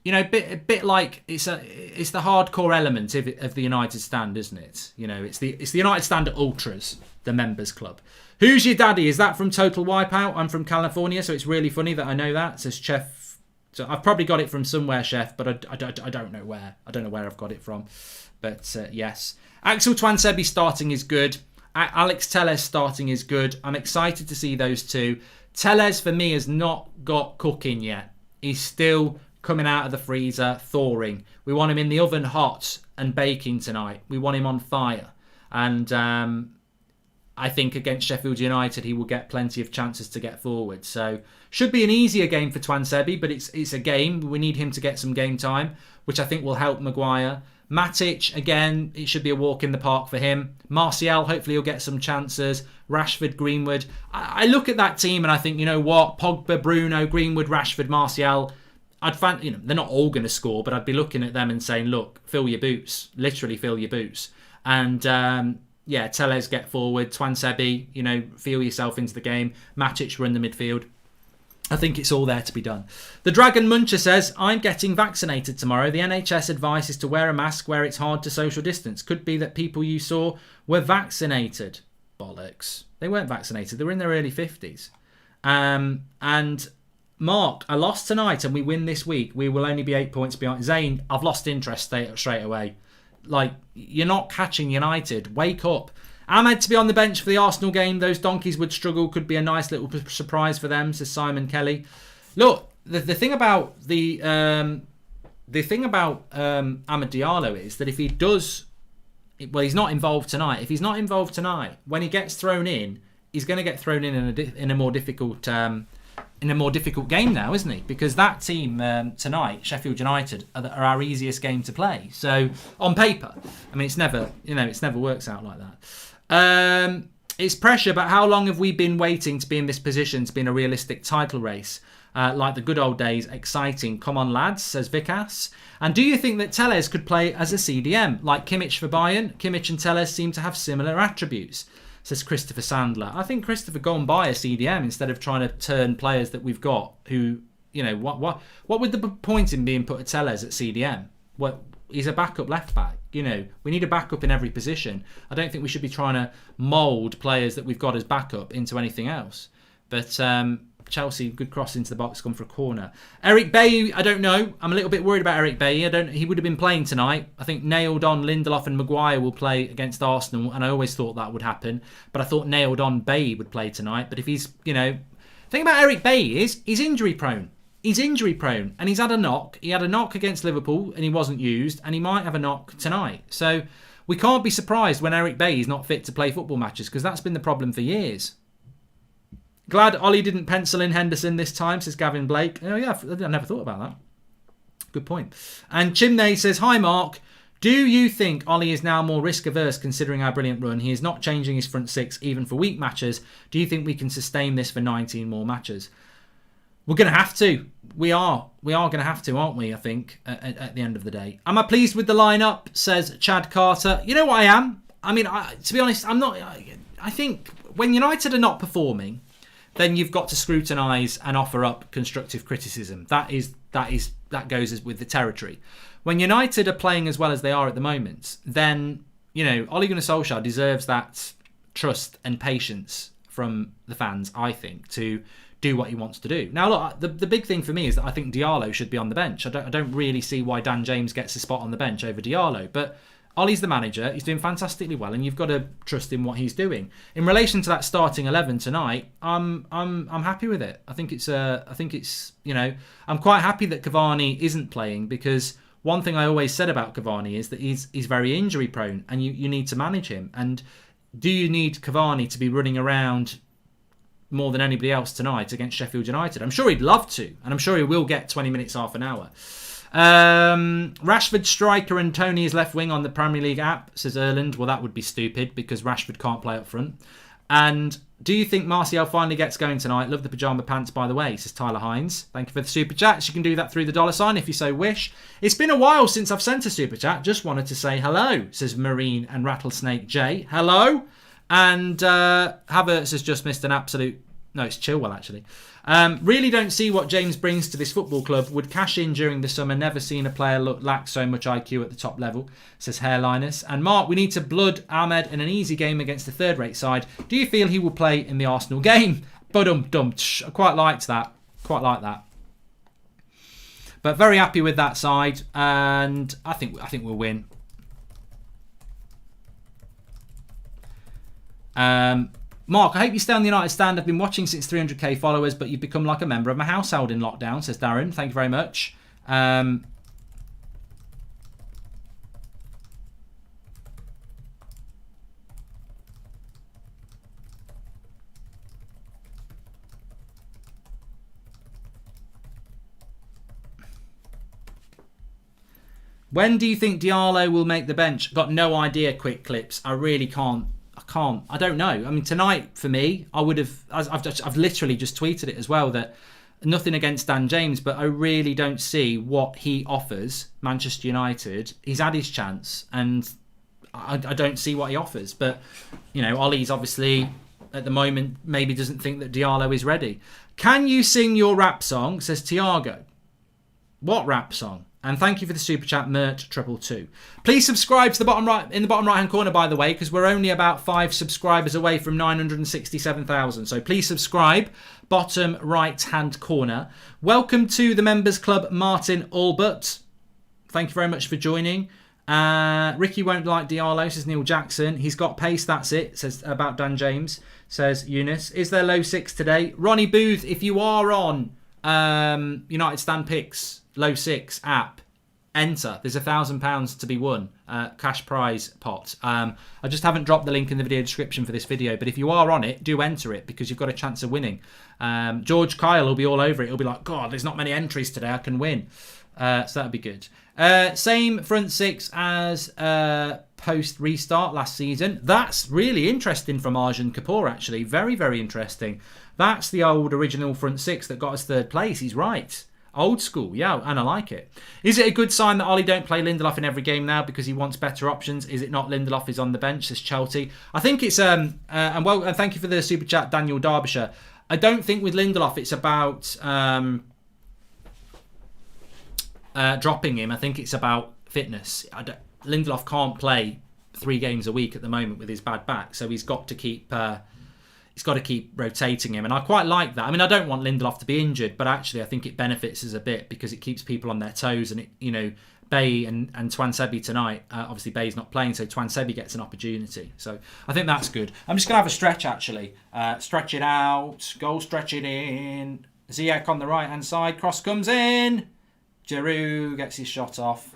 a bit like it's the hardcore element of the United Stand, isn't it? It's the United Stand Ultras, the Members Club. Who's your daddy? Is that from Total Wipeout? I'm from California, so it's really funny that I know that, says Chef. So I've probably got it from somewhere, Chef, but I don't know where. I don't know where I've got it from. But yes, Axel Twansebi starting is good. Alex Telles starting is good. I'm excited to see those two. Telles, for me, has not got cooking yet. He's still coming out of the freezer, thawing. We want him in the oven hot and baking tonight. We want him on fire. And I think against Sheffield United, he will get plenty of chances to get forward. So, should be an easier game for Twansebi, but it's a game. We need him to get some game time, which I think will help Maguire. Matic, again, it should be a walk in the park for him. Martial, hopefully he'll get some chances. Rashford, Greenwood. I look at that team and I think, you know what? Pogba, Bruno, Greenwood, Rashford, Martial. They're not all going to score, but I'd be looking at them and saying, look, fill your boots. Literally fill your boots. And, Telles get forward. Twansebi, feel yourself into the game. Matic run the midfield. I think it's all there to be done. The Dragon Muncher says, I'm getting vaccinated tomorrow. The NHS advice is to wear a mask where it's hard to social distance. Could be that people you saw were vaccinated. Bollocks. They weren't vaccinated. They were in their early 50s. And Mark, I lost tonight and we win this week. We will only be 8 points behind. Zane, I've lost interest straight away. Like, you're not catching United. Wake up. Ahmed to be on the bench for the Arsenal game. Those donkeys would struggle. Could be a nice little surprise for them, says Simon Kelly. Look, the thing about Amad Diallo is that if he does, well, he's not involved tonight. If he's not involved tonight, when he gets thrown in, he's going to get thrown in a more difficult game now, isn't he? Because that team tonight, Sheffield United, are our easiest game to play. So on paper, I mean, it's never works out like that. It's pressure, but how long have we been waiting to be in this position to be in a realistic title race? Like the good old days, exciting. Come on, lads, says Vikas. And do you think that Telles could play as a CDM, like Kimmich for Bayern? Kimmich and Telles seem to have similar attributes, says Christopher Sandler. I think Christopher, go and buy a CDM instead of trying to turn players that we've got who, you know, what would the point in being put a Telles at CDM? What, he's a backup left back. You know, we need a backup in every position. I don't think we should be trying to mould players that we've got as backup into anything else. But Chelsea, good cross into the box, gone for a corner. Eric Bailly, I don't know. I'm a little bit worried about Eric Bailly. He would have been playing tonight. I think nailed on Lindelof and Maguire will play against Arsenal, and I always thought that would happen. But I thought nailed on Bailly would play tonight. But if he's, you know, the thing about Eric Bailly is he's injury prone. He's injury prone, and he's had a knock. He had a knock against Liverpool, and he wasn't used, and he might have a knock tonight. So we can't be surprised when Eric Bailly is not fit to play football matches, because that's been the problem for years. Glad Ollie didn't pencil in Henderson this time, says Gavin Blake. Oh yeah, I never thought about that. Good point. And Chimney says, hi Mark. Do you think Ollie is now more risk averse considering our brilliant run? He is not changing his front six even for weak matches. Do you think we can sustain this for 19 more matches? We're going to have to. We are going to have to, aren't we, I think, at the end of the day. Am I pleased with the lineup, says Chad Carter. You know what I am? I mean, to be honest, I'm not. I think when United are not performing, then you've got to scrutinise and offer up constructive criticism. That goes with the territory. When United are playing as well as they are at the moment, then, you know, Ole Gunnar Solskjaer deserves that trust and patience from the fans, I think, to do what he wants to do. Now, look, the big thing for me is that I think Diallo should be on the bench. I don't really see why Dan James gets a spot on the bench over Diallo, but Ollie's the manager. He's doing fantastically well, and you've got to trust in what he's doing. In relation to that starting 11 tonight, I'm happy with it. I think it's you know, I'm quite happy that Cavani isn't playing, because one thing I always said about Cavani is that he's very injury prone, and you need to manage him. And do you need Cavani to be running around more than anybody else tonight against Sheffield United? I'm sure he'd love to, and I'm sure he will get 20 minutes, half an hour. Rashford striker and Tony is left wing on the Premier League app, says Erland. Well, that would be stupid because Rashford can't play up front. And do you think Martial finally gets going tonight? Love the pyjama pants, by the way, says Tyler Hines. Thank you for the super chats. You can do that through the $ if you so wish. It's been a while since I've sent a super chat. Just wanted to say hello, says Marine and Rattlesnake J. Hello. And Havertz has just missed an absolute... No, it's Chilwell, actually. Really don't see what James brings to this football club. Would cash in during the summer. Never seen a player lack so much IQ at the top level, says Hairlinus. And Mark, we need to blood Ahmed in an easy game against a third-rate side. Do you feel he will play in the Arsenal game? But I quite liked that. Quite like that. But very happy with that side, and I think we'll win. Mark, I hope you stay on the United stand. I've been watching since 300k followers, but you've become like a member of my household in lockdown, says Darren. Thank you very much. When do you think Diallo will make the bench? Got no idea, quick clips. I really can't. I don't know. I mean, tonight for me, I would have. I've literally just tweeted it as well, that nothing against Dan James, but I really don't see what he offers Manchester United. He's had his chance, and I don't see what he offers. But you know, Ollie's obviously at the moment maybe doesn't think that Diallo is ready. Can you sing your rap song? Says Tiago. What rap song? And thank you for the super chat, Mert222. Please subscribe to the bottom right hand corner, by the way, because we're only about 5 subscribers away from 967,000. So please subscribe, bottom right hand corner. Welcome to the members club, Martin Albert. Thank you very much for joining. Ricky won't like Diallo, says Neil Jackson. He's got pace, that's it, says about Dan James, says Eunice. Is there low 6 today? Ronnie Booth, if you are on United Stand Picks low 6 app, enter. There's £1,000 to be won, cash prize pot. I just haven't dropped the link in the video description for this video, but if you are on it, do enter it because you've got a chance of winning. George Kyle will be all over it. He'll be like, God, there's not many entries today, I can win. So that'd be good. Same front 6 as post restart last season. That's really interesting from Arjun Kapoor, actually. Very, very interesting. That's the old original front 6 that got us 3rd place. He's right. Old school, yeah, and I like it. Is it a good sign that Ollie don't play Lindelof in every game now because he wants better options? Is it not Lindelof is on the bench, says Chelsea? I think it's and thank you for the super chat, Daniel Derbyshire. I don't think with Lindelof it's about dropping him. I think it's about fitness. Lindelof can't play 3 games a week at the moment with his bad back, so he's got to keep rotating him, and I quite like that. I mean, I don't want Lindelof to be injured, but actually I think it benefits us a bit because it keeps people on their toes, and Bay and Twansebi tonight, obviously Bay's not playing, so Twansebi gets an opportunity, so I think that's good. I'm just going to have a stretch, actually. Stretch it out, goal stretch it in. Ziyech on the right hand side, cross comes in, Giroud gets his shot off.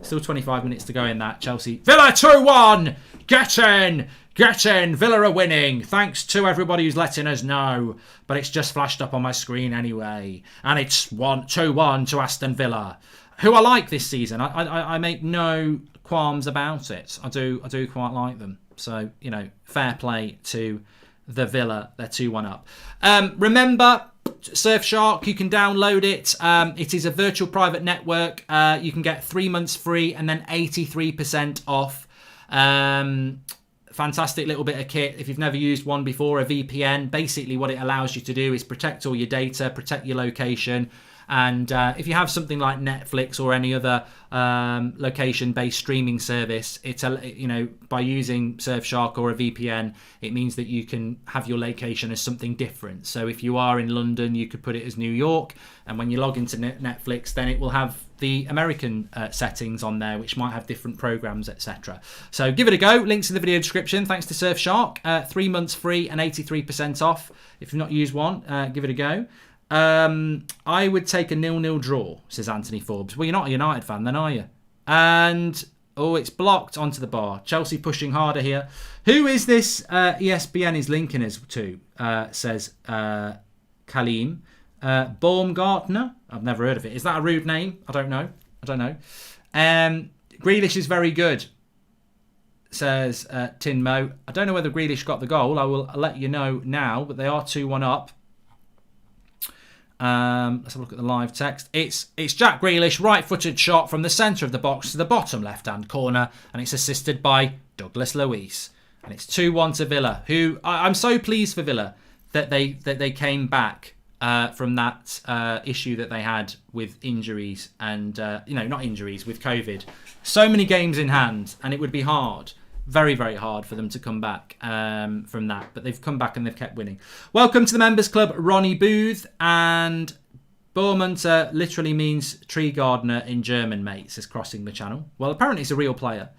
Still 25 minutes to go in that. Chelsea. Villa 2-1! Get in! Villa are winning. Thanks to everybody who's letting us know. But it's just flashed up on my screen anyway. And it's 2-1 to Aston Villa, who I like this season. I make no qualms about it. I do quite like them. So, fair play to the Villa. They're 2-1 up. Remember, Surfshark, you can download it. It is a virtual private network. You can get 3 months free and then 83% off. Fantastic little bit of kit. If you've never used one before, a VPN, basically what it allows you to do is protect all your data, protect your location. And if you have something like Netflix or any other location-based streaming service, by using Surfshark or a VPN, it means that you can have your location as something different. So if you are in London, you could put it as New York, and when you log into Netflix, then it will have the American settings on there, which might have different programs, etc. So give it a go. Links in the video description. Thanks to Surfshark. 3 months free and 83% off. If you've not used one, give it a go. I would take a 0-0 draw, says Anthony Forbes. Well, you're not a United fan then, are you? And, it's blocked onto the bar. Chelsea pushing harder here. Who is this ESPN is linking us to, says Kaleem. Baumgartner? I've never heard of it. Is that a rude name? I don't know. Grealish is very good, says Tin Mo. I don't know whether Grealish got the goal. I'll let you know now, but they are 2-1 up. Let's have a look at the live text. It's Jack Grealish, right-footed shot from the centre of the box to the bottom left-hand corner, and it's assisted by Douglas Luiz. And it's 2-1 to Villa, who I'm so pleased for Villa that they came back from that issue that they had with injuries and not injuries, with COVID. So many games in hand, and it would be hard. Very, very hard for them to come back from that. But they've come back and they've kept winning. Welcome to the members club, Ronnie Booth. And Bormunter literally means tree gardener in German, mate, says Crossing the Channel. Well, apparently he's a real player.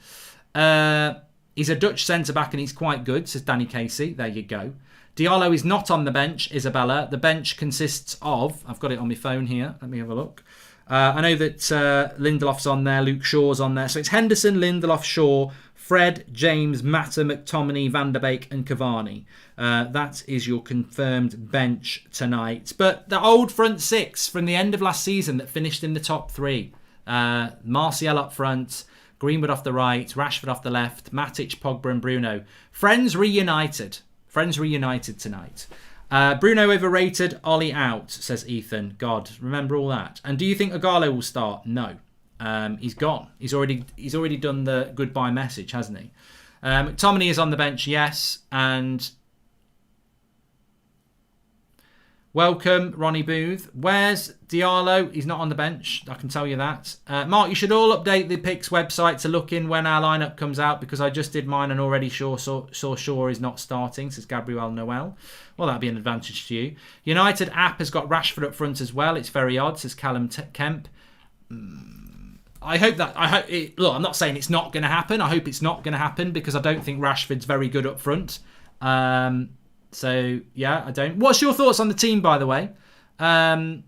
He's a Dutch centre-back and he's quite good, says Danny Casey. There you go. Diallo is not on the bench, Isabella. The bench consists of... I've got it on my phone here. Let me have a look. I know that Lindelof's on there. Luke Shaw's on there. So it's Henderson, Lindelof, Shaw... Fred, James, Mata, McTominay, Van der Beek and Cavani. That is your confirmed bench tonight. But the old front 6 from the end of last season that finished in the top 3. Martial up front, Greenwood off the right, Rashford off the left, Matic, Pogba and Bruno. Friends reunited tonight. Bruno overrated, Ollie out, says Ethan. God, remember all that. And do you think Agallo will start? No. He's gone. He's already done the goodbye message, hasn't he? McTominay is on the bench, yes. And Welcome, Ronnie Booth. Where's Diallo? He's not on the bench, I can tell you that. Mark, you should all update the Picks website to look in when our lineup comes out, because I just did mine and already saw Shaw is not starting, says Gabriel Noel. Well, that'd be an advantage to you. United app has got Rashford up front as well. It's very odd, says Callum Kemp. I hope that... Look, I'm not saying it's not going to happen. I hope it's not going to happen, because I don't think Rashford's very good up front. So, yeah, I don't. What's your thoughts on the team, by the way? I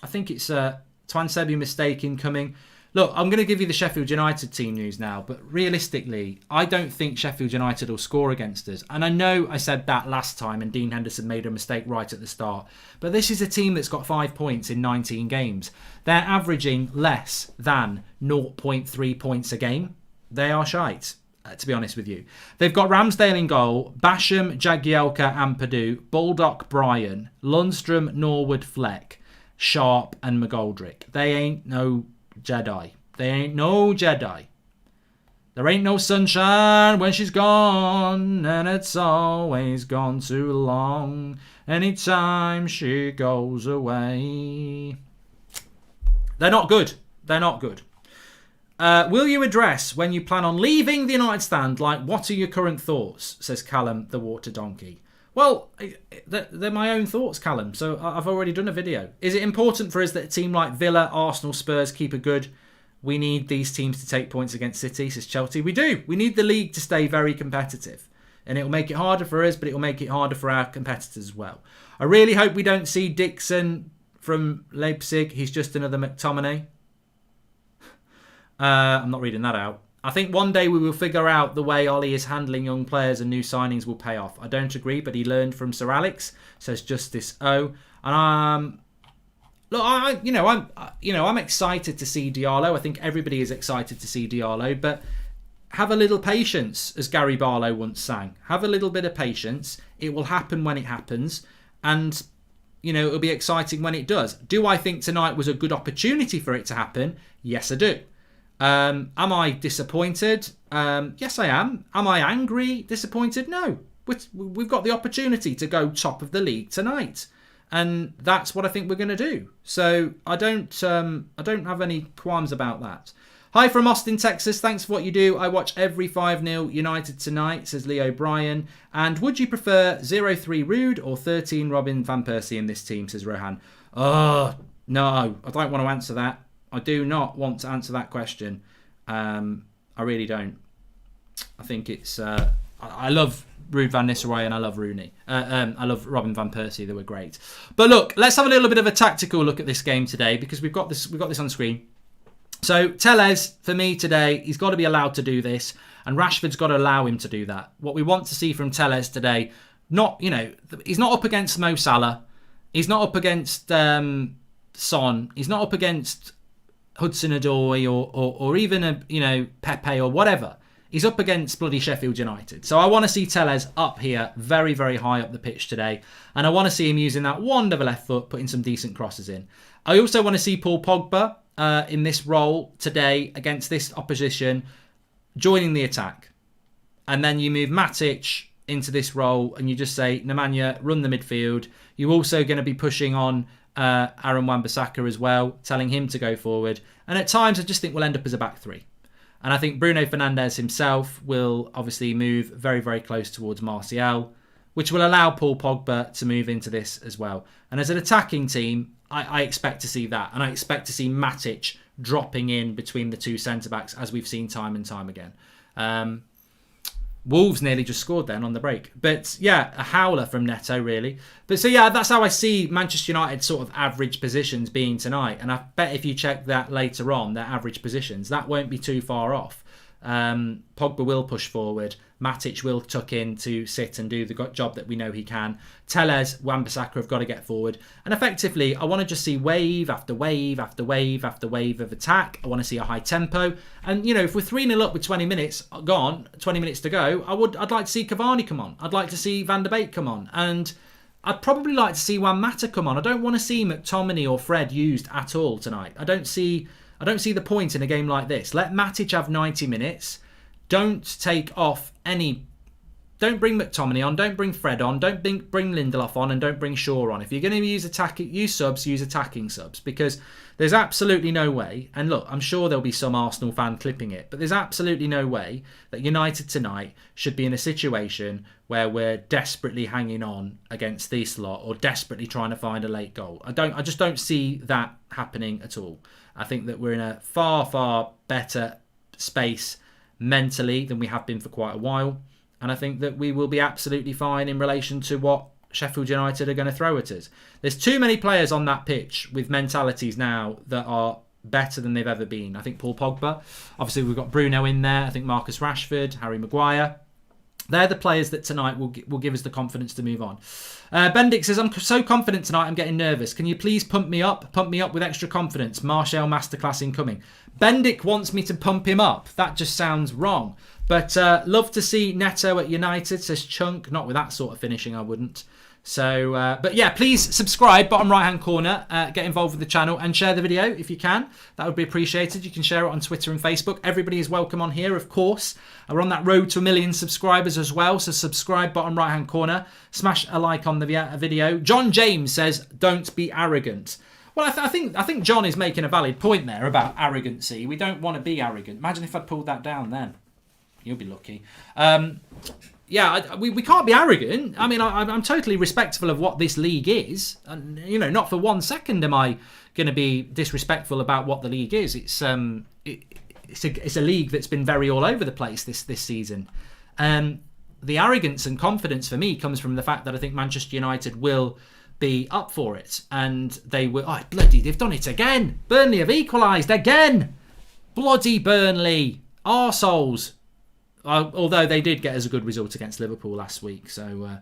think it's Twan Sebi mistake incoming. Look, I'm going to give you the Sheffield United team news now, but realistically, I don't think Sheffield United will score against us. And I know I said that last time, and Dean Henderson made a mistake right at the start. But this is a team that's got 5 points in 19 games. They're averaging less than 0.3 points a game. They are shite, to be honest with you. They've got Ramsdale in goal, Basham, Jagielka, Ampadu, Baldock, Bryan, Lundstrom, Norwood, Fleck, Sharp, and McGoldrick. They ain't no Jedi. They ain't no Jedi. There ain't no sunshine when she's gone, and it's always gone too long. Anytime she goes away. They're not good. They're not good. Will you address when you plan on leaving the United stand? Like, what are your current thoughts? Says Callum, the water donkey. Well, they're my own thoughts, Callum. So I've already done a video. Is it important for us that a team like Villa, Arsenal, Spurs keep a good... We need these teams to take points against City, says Chelsea. We do. We need the league to stay very competitive. And it'll make it harder for us, but it'll make it harder for our competitors as well. I really hope we don't see Dixon from Leipzig. He's just another McTominay. I'm not reading that out. I think one day we will figure out the way Ollie is handling young players and new signings will pay off. I don't agree, but he learned from Sir Alex, says Justice O. And look, I'm excited to see Diallo. I think everybody is excited to see Diallo, but have a little patience, as Gary Barlow once sang. Have a little bit of patience. It will happen when it happens, and it'll be exciting when it does. Do I think tonight was a good opportunity for it to happen? Yes, I do. Am I disappointed? Yes, I am. Am I angry? Disappointed? No. We've got the opportunity to go top of the league tonight, and that's what I think we're going to do. So I don't have any qualms about that. Hi from Austin, Texas. Thanks for what you do. I watch every 5-0 United tonight, says Leo Bryan. And would you prefer 0-3 Rude or 13 Robin van Persie in this team, says Rohan. Oh, no, I don't want to answer that. I do not want to answer that question. I really don't. I think it's... I love Ruud van Nistelrooy and I love Rooney. I love Robin van Persie. They were great. But look, let's have a little bit of a tactical look at this game today, because we've got this on screen. So Tellez, for me today, he's got to be allowed to do this, and Rashford's got to allow him to do that. What we want to see from Tellez today, he's not up against Mo Salah. He's not up against Son. He's not up against Hudson-Odoi or even Pepe or whatever. He's up against bloody Sheffield United. So I want to see Tellez up here, very, very high up the pitch today. And I want to see him using that wonderful left foot, putting some decent crosses in. I also want to see Paul Pogba in this role today against this opposition, joining the attack. And then you move Matic into this role and you just say, Nemanja, run the midfield. You're also going to be pushing on Aaron Wan-Bissaka as well, telling him to go forward. And at times I just think we'll end up as a back three. And I think Bruno Fernandes himself will obviously move very, very close towards Martial, which will allow Paul Pogba to move into this as well. And as an attacking team, I expect to see that. And I expect to see Matic dropping in between the two centre-backs, as we've seen time and time again. Wolves nearly just scored then on the break. But yeah, a howler from Neto, really. But so yeah, that's how I see Manchester United sort of average positions being tonight. And I bet if you check that later on, their average positions, that won't be too far off. Pogba will push forward. Matic will tuck in to sit and do the job that we know he can. Tellez, Wan-Bissaka have got to get forward. And effectively, I want to just see wave after wave after wave after wave of attack. I want to see a high tempo. And, if we're 3-0 up with 20 minutes gone, 20 minutes to go, I'd like to see Cavani come on. I'd like to see Van der Beek come on. And I'd probably like to see Juan Mata come on. I don't want to see McTominay or Fred used at all tonight. I don't see the point in a game like this. Let Matic have 90 minutes. Don't take off any Don't bring McTominay on. Don't bring Fred on. Don't bring Lindelof on, and don't bring Shaw on. If you're going to use subs, use attacking subs, because there's absolutely no way. And look, I'm sure there'll be some Arsenal fan clipping it, but there's absolutely no way that United tonight should be in a situation where we're desperately hanging on against this lot or desperately trying to find a late goal. I just don't see that happening at all. I think that we're in a far, far better space mentally than we have been for quite a while. And I think that we will be absolutely fine in relation to what Sheffield United are going to throw at us. There's too many players on that pitch with mentalities now that are better than they've ever been. I think Paul Pogba. Obviously, we've got Bruno in there. I think Marcus Rashford, Harry Maguire. They're the players that tonight will give us the confidence to move on. Bendick says, I'm so confident tonight, I'm getting nervous. Can you please pump me up? Pump me up with extra confidence. Martial masterclass incoming. Bendick wants me to pump him up. That just sounds wrong. But love to see Neto at United, says Chunk. Not with that sort of finishing, I wouldn't. So, but yeah, please subscribe, bottom right-hand corner. Get involved with the channel and share the video if you can. That would be appreciated. You can share it on Twitter and Facebook. Everybody is welcome on here, of course. We're on that road to 1 million subscribers as well. So subscribe, bottom right-hand corner. Smash a like on the video. John James says, don't be arrogant. Well, I think John is making a valid point there about arrogancy. We don't want to be arrogant. Imagine if I'd pulled that down then. You'll be lucky. We can't be arrogant. I mean, I'm totally respectful of what this league is. And, you know, not for 1 second am I going to be disrespectful about what the league is. It's a league that's been very all over the place this season. The arrogance and confidence for me comes from the fact that I think Manchester United will be up for it. And they will... Oh, bloody, they've done it again. Burnley have equalised again. Bloody Burnley. Arseholes. Although they did get us a good result against Liverpool last week. So,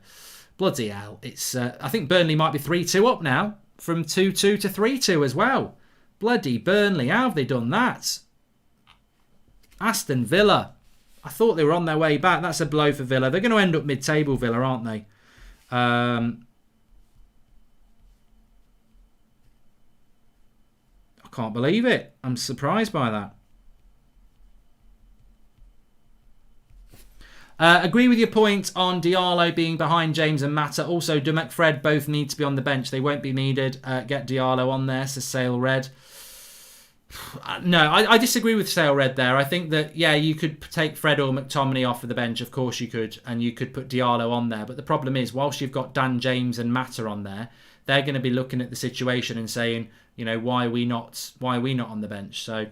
bloody hell. It's. I think Burnley might be 3-2 up now. From 2-2 to 3-2 as well. Bloody Burnley. How have they done that? Aston Villa. I thought they were on their way back. That's a blow for Villa. They're going to end up mid-table, Villa, aren't they? I can't believe it. I'm surprised by that. Agree with your point on Diallo being behind James and Mata. Also, Dumek Fred both need to be on the bench. They won't be needed. Get Diallo on there, says Sale Red. No, I disagree with Sale Red there. I think that, yeah, you could take Fred or McTominay off of the bench. Of course you could. And you could put Diallo on there. But the problem is, whilst you've got Dan James and Mata on there, they're going to be looking at the situation and saying, you know, why are we not on the bench? So...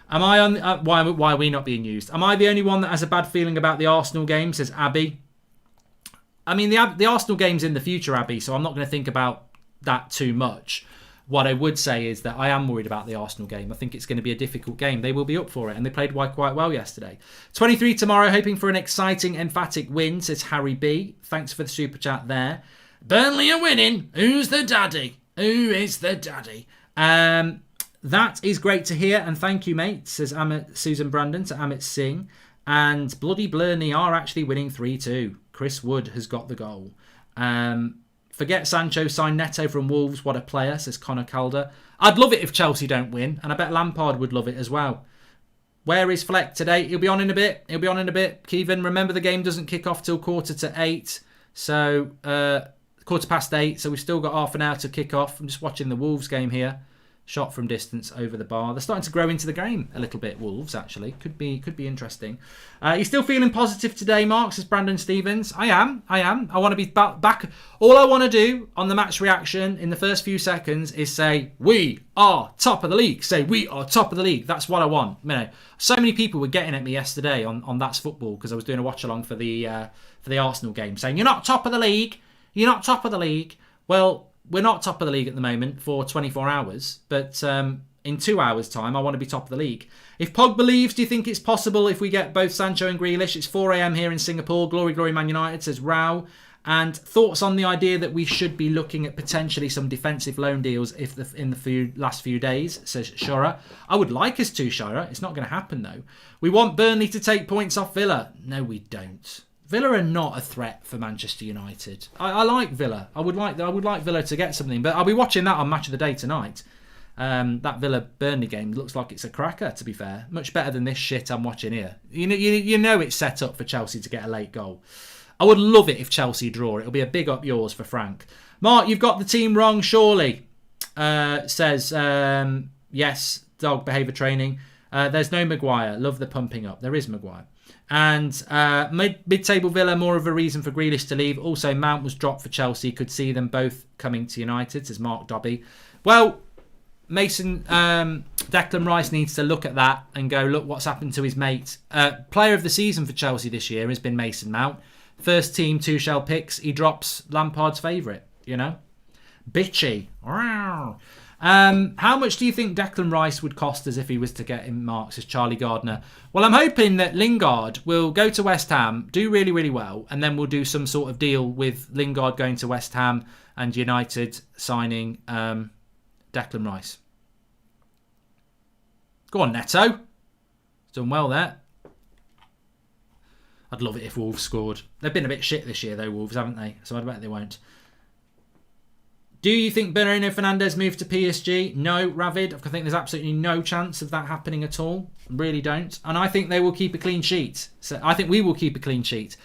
Am I on? Why are we not being used? Am I the only one that has a bad feeling about the Arsenal game? Says Abby. I mean, the Arsenal game's in the future, Abby, so I'm not going to think about that too much. What I would say is that I am worried about the Arsenal game. I think it's going to be a difficult game. They will be up for it, and they played quite well yesterday. 23 tomorrow, hoping for an exciting, emphatic win, says Harry B. Thanks for the super chat there. Burnley are winning. Who's the daddy? Who is the daddy? That is great to hear, and thank you, mate, says Susan Brandon to Amit Singh. And bloody Burnley are actually winning 3-2. Chris Wood has got the goal. Forget Sancho, sign Neto from Wolves. What a player, says Connor Calder. I'd love it if Chelsea don't win, and I bet Lampard would love it as well. Where is Fleck today? He'll be on in a bit. Kevin, remember the game doesn't kick off till 7:45. So, 8:15. So we've still got half an hour to kick off. I'm just watching the Wolves game here. Shot from distance over the bar. They're starting to grow into the game a little bit, Wolves, actually. Could be interesting. You still feeling positive today, Mark? Says Brandon Stevens. I am. I want to be back. All I want to do on the match reaction in the first few seconds is say, we are top of the league. Say, we are top of the league. That's what I want. You know, so many people were getting at me yesterday on That's Football because I was doing a watch-along for the Arsenal game, saying, you're not top of the league. You're not top of the league. Well... We're not top of the league at the moment for 24 hours, but in 2 hours' time, I want to be top of the league. If Pogba leaves, do you think it's possible if we get both Sancho and Grealish? It's 4 a.m. here in Singapore. Glory, glory, Man United, says Rao. And thoughts on the idea that we should be looking at potentially some defensive loan deals in the last few days, says Shora. I would like us to, Shora. It's not going to happen, though. We want Burnley to take points off Villa. No, we don't. Villa are not a threat for Manchester United. I like Villa. I would like Villa to get something, but I'll be watching that on Match of the Day tonight. That Villa-Burnley game looks like it's a cracker, to be fair. Much better than this shit I'm watching here. You know it's set up for Chelsea to get a late goal. I would love it if Chelsea draw. It'll be a big up yours for Frank. Mark, you've got the team wrong, surely. Says, yes, dog behaviour training. There's no Maguire. Love the pumping up. There is Maguire. And mid-table Villa, more of a reason for Grealish to leave. Also, Mount was dropped for Chelsea. Could see them both coming to United, says Mark Dobby. Well, Declan Rice needs to look at that and go, look what's happened to his mate. Player of the season for Chelsea this year has been Mason Mount. First team Tuchel picks. He drops Lampard's favourite, Bitchy. How much do you think Declan Rice would cost us if he was to get in marks, says Charlie Gardner? Well, I'm hoping that Lingard will go to West Ham, do really, really well, and then we'll do some sort of deal with Lingard going to West Ham and United signing Declan Rice. Go on, Neto. Done well there. I'd love it if Wolves scored. They've been a bit shit this year, though, Wolves, haven't they? So I bet they won't. Do you think Bruno Fernandes moved to PSG? No, Ravid. I think there's absolutely no chance of that happening at all. Really don't. And I think they will keep a clean sheet. So I think we will keep a clean sheet.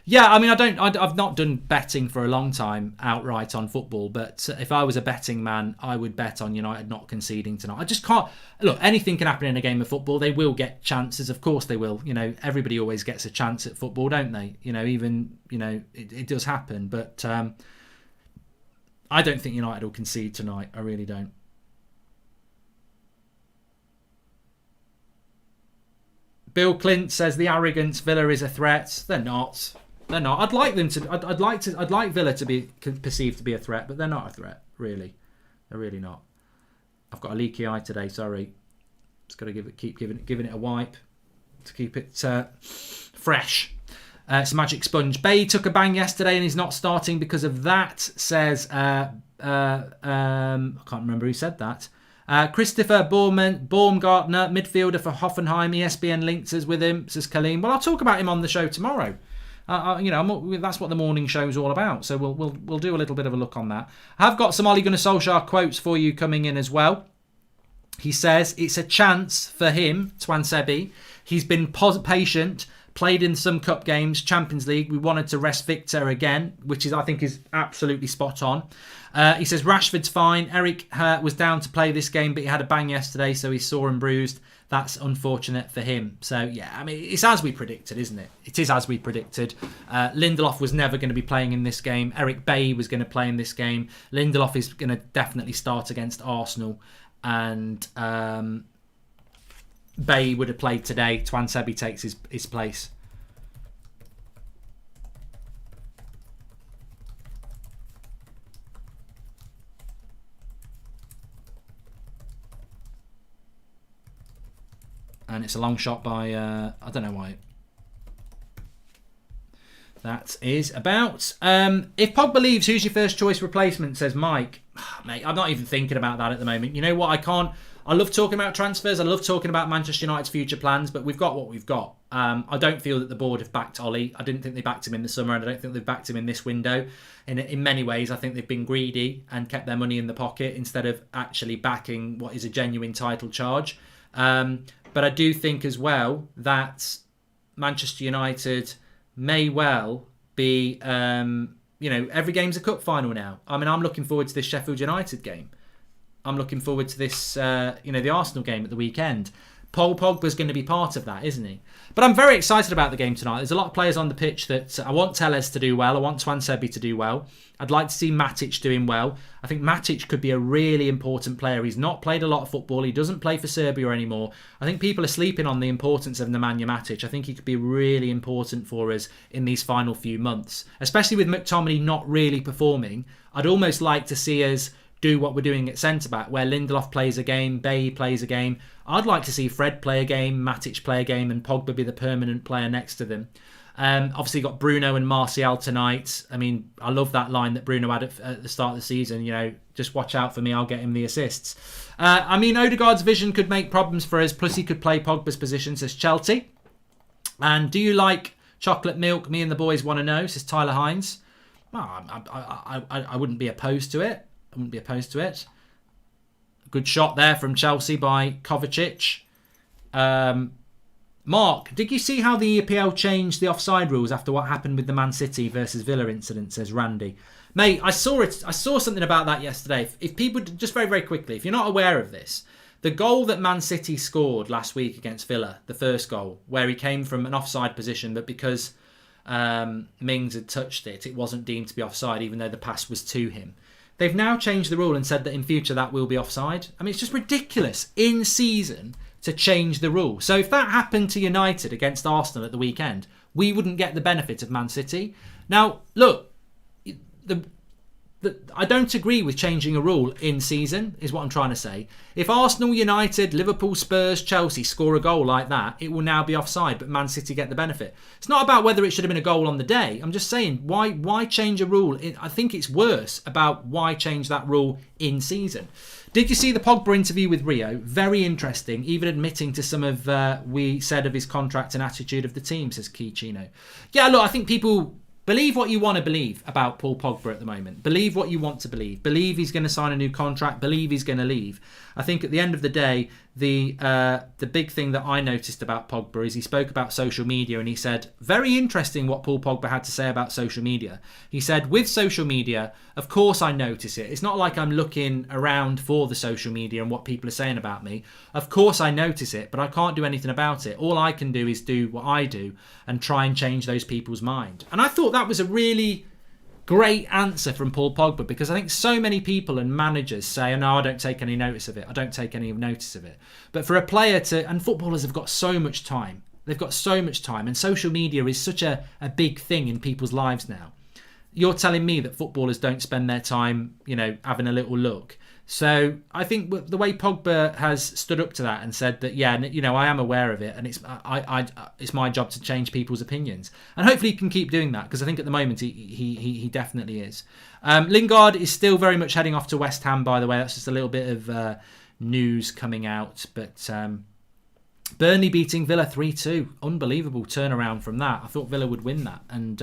Yeah, I mean, I've not done betting for a long time outright on football, but if I was a betting man, I would bet on United not conceding tonight. I just can't. Look, anything can happen in a game of football. They will get chances. Of course they will. Everybody always gets a chance at football, don't they? It does happen. But I don't think United will concede tonight. I really don't. Bill Clint says the arrogance Villa is a threat. They're not. They're not. I'd like them to. I'd like Villa to be perceived to be a threat, but they're not a threat. Really, they're really not. I've got a leaky eye today. Sorry. Just got to keep giving it a wipe to keep it fresh. It's a magic sponge. Bay took a bang yesterday and he's not starting because of that. Says I can't remember who said that. Christopher Baumgartner, midfielder for Hoffenheim. ESPN linked us with him, says Kaleem. Well, I'll talk about him on the show tomorrow. That's what the morning show is all about. So we'll do a little bit of a look on that. I've got some Ole Gunnar Solskjaer quotes for you coming in as well. He says it's a chance for him, Twansebi. He's been patient, played in some cup games, Champions League. We wanted to rest Victor again, which I think is absolutely spot on. He says Rashford's fine. Eric was down to play this game, but he had a bang yesterday, so he's sore and bruised. That's unfortunate for him. So, yeah, I mean, it's as we predicted, isn't it? It is as we predicted. Lindelof was never going to be playing in this game. Eric Bailly was going to play in this game. Lindelof is going to definitely start against Arsenal. And Bailly would have played today. Twansebi takes his place. And it's a long shot by, I don't know why. That is about. If Pogba leaves, who's your first choice replacement, says Mike. Mate, I'm not even thinking about that at the moment. You know what, I love talking about transfers. I love talking about Manchester United's future plans, but we've got what we've got. I don't feel that the board have backed Ollie. I didn't think they backed him in the summer, and I don't think they've backed him in this window. In many ways, I think they've been greedy and kept their money in the pocket instead of actually backing what is a genuine title charge. But I do think as well that Manchester United may well be, every game's a cup final now. I mean, I'm looking forward to this Sheffield United game. I'm looking forward to this, the Arsenal game at the weekend. Paul Pogba's going to be part of that, isn't he? But I'm very excited about the game tonight. There's a lot of players on the pitch that I want Telles to do well. I want Twansebi to do well. I'd like to see Matic doing well. I think Matic could be a really important player. He's not played a lot of football. He doesn't play for Serbia anymore. I think people are sleeping on the importance of Nemanja Matic. I think he could be really important for us in these final few months, especially with McTominay not really performing. I'd almost like to see us do what we're doing at centre-back, where Lindelof plays a game, Bailly plays a game. I'd like to see Fred play a game, Matic play a game, and Pogba be the permanent player next to them. Obviously, got Bruno and Martial tonight. I mean, I love that line that Bruno had at the start of the season. Just watch out for me, I'll get him the assists. Odegaard's vision could make problems for us, plus he could play Pogba's position, says Chelsea. And do you like chocolate milk? Me and the boys want to know, says Tyler Hines. Well, I wouldn't be opposed to it. Good shot there from Chelsea by Kovacic. Mark, did you see how the EPL changed the offside rules after what happened with the Man City versus Villa incident, says Randy. Mate, I saw something about that yesterday. If people, just very, very quickly, if you're not aware of this, the goal that Man City scored last week against Villa, the first goal, where he came from an offside position, but because Mings had touched it, it wasn't deemed to be offside, even though the pass was to him. They've now changed the rule and said that in future that will be offside. I mean, it's just ridiculous in season to change the rule. So if that happened to United against Arsenal at the weekend, we wouldn't get the benefit of Man City. Now, look, I don't agree with changing a rule in season, is what I'm trying to say. If Arsenal, United, Liverpool, Spurs, Chelsea score a goal like that, it will now be offside, but Man City get the benefit. It's not about whether it should have been a goal on the day. I'm just saying, why change a rule? I think it's worse about why change that rule in season. Did you see the Pogba interview with Rio? Very interesting, even admitting to some of we said of his contract and attitude of the team, says Keichino. Yeah, look, I think people... Believe what you want to believe about Paul Pogba at the moment. Believe what you want to believe. Believe he's going to sign a new contract. Believe he's going to leave. I think at the end of the day, the big thing that I noticed about Pogba is he spoke about social media and he said, very interesting what Paul Pogba had to say about social media. He said, with social media, of course I notice it. It's not like I'm looking around for the social media and what people are saying about me. Of course I notice it, but I can't do anything about it. All I can do is do what I do and try and change those people's mind. And I thought that was a really great answer from Paul Pogba, because I think so many people and managers say, oh, no, I don't take any notice of it. I don't take any notice of it. But for a player to, and footballers have got so much time. They've got so much time, and social media is such a big thing in people's lives now. You're telling me that footballers don't spend their time, having a little look. So I think the way Pogba has stood up to that and said that, yeah, I am aware of it, and it's my job to change people's opinions, and hopefully he can keep doing that, because I think at the moment he definitely is. Lingard is still very much heading off to West Ham, by the way. That's just a little bit of news coming out, but Burnley beating Villa 3-2, unbelievable turnaround from that. I thought Villa would win that, and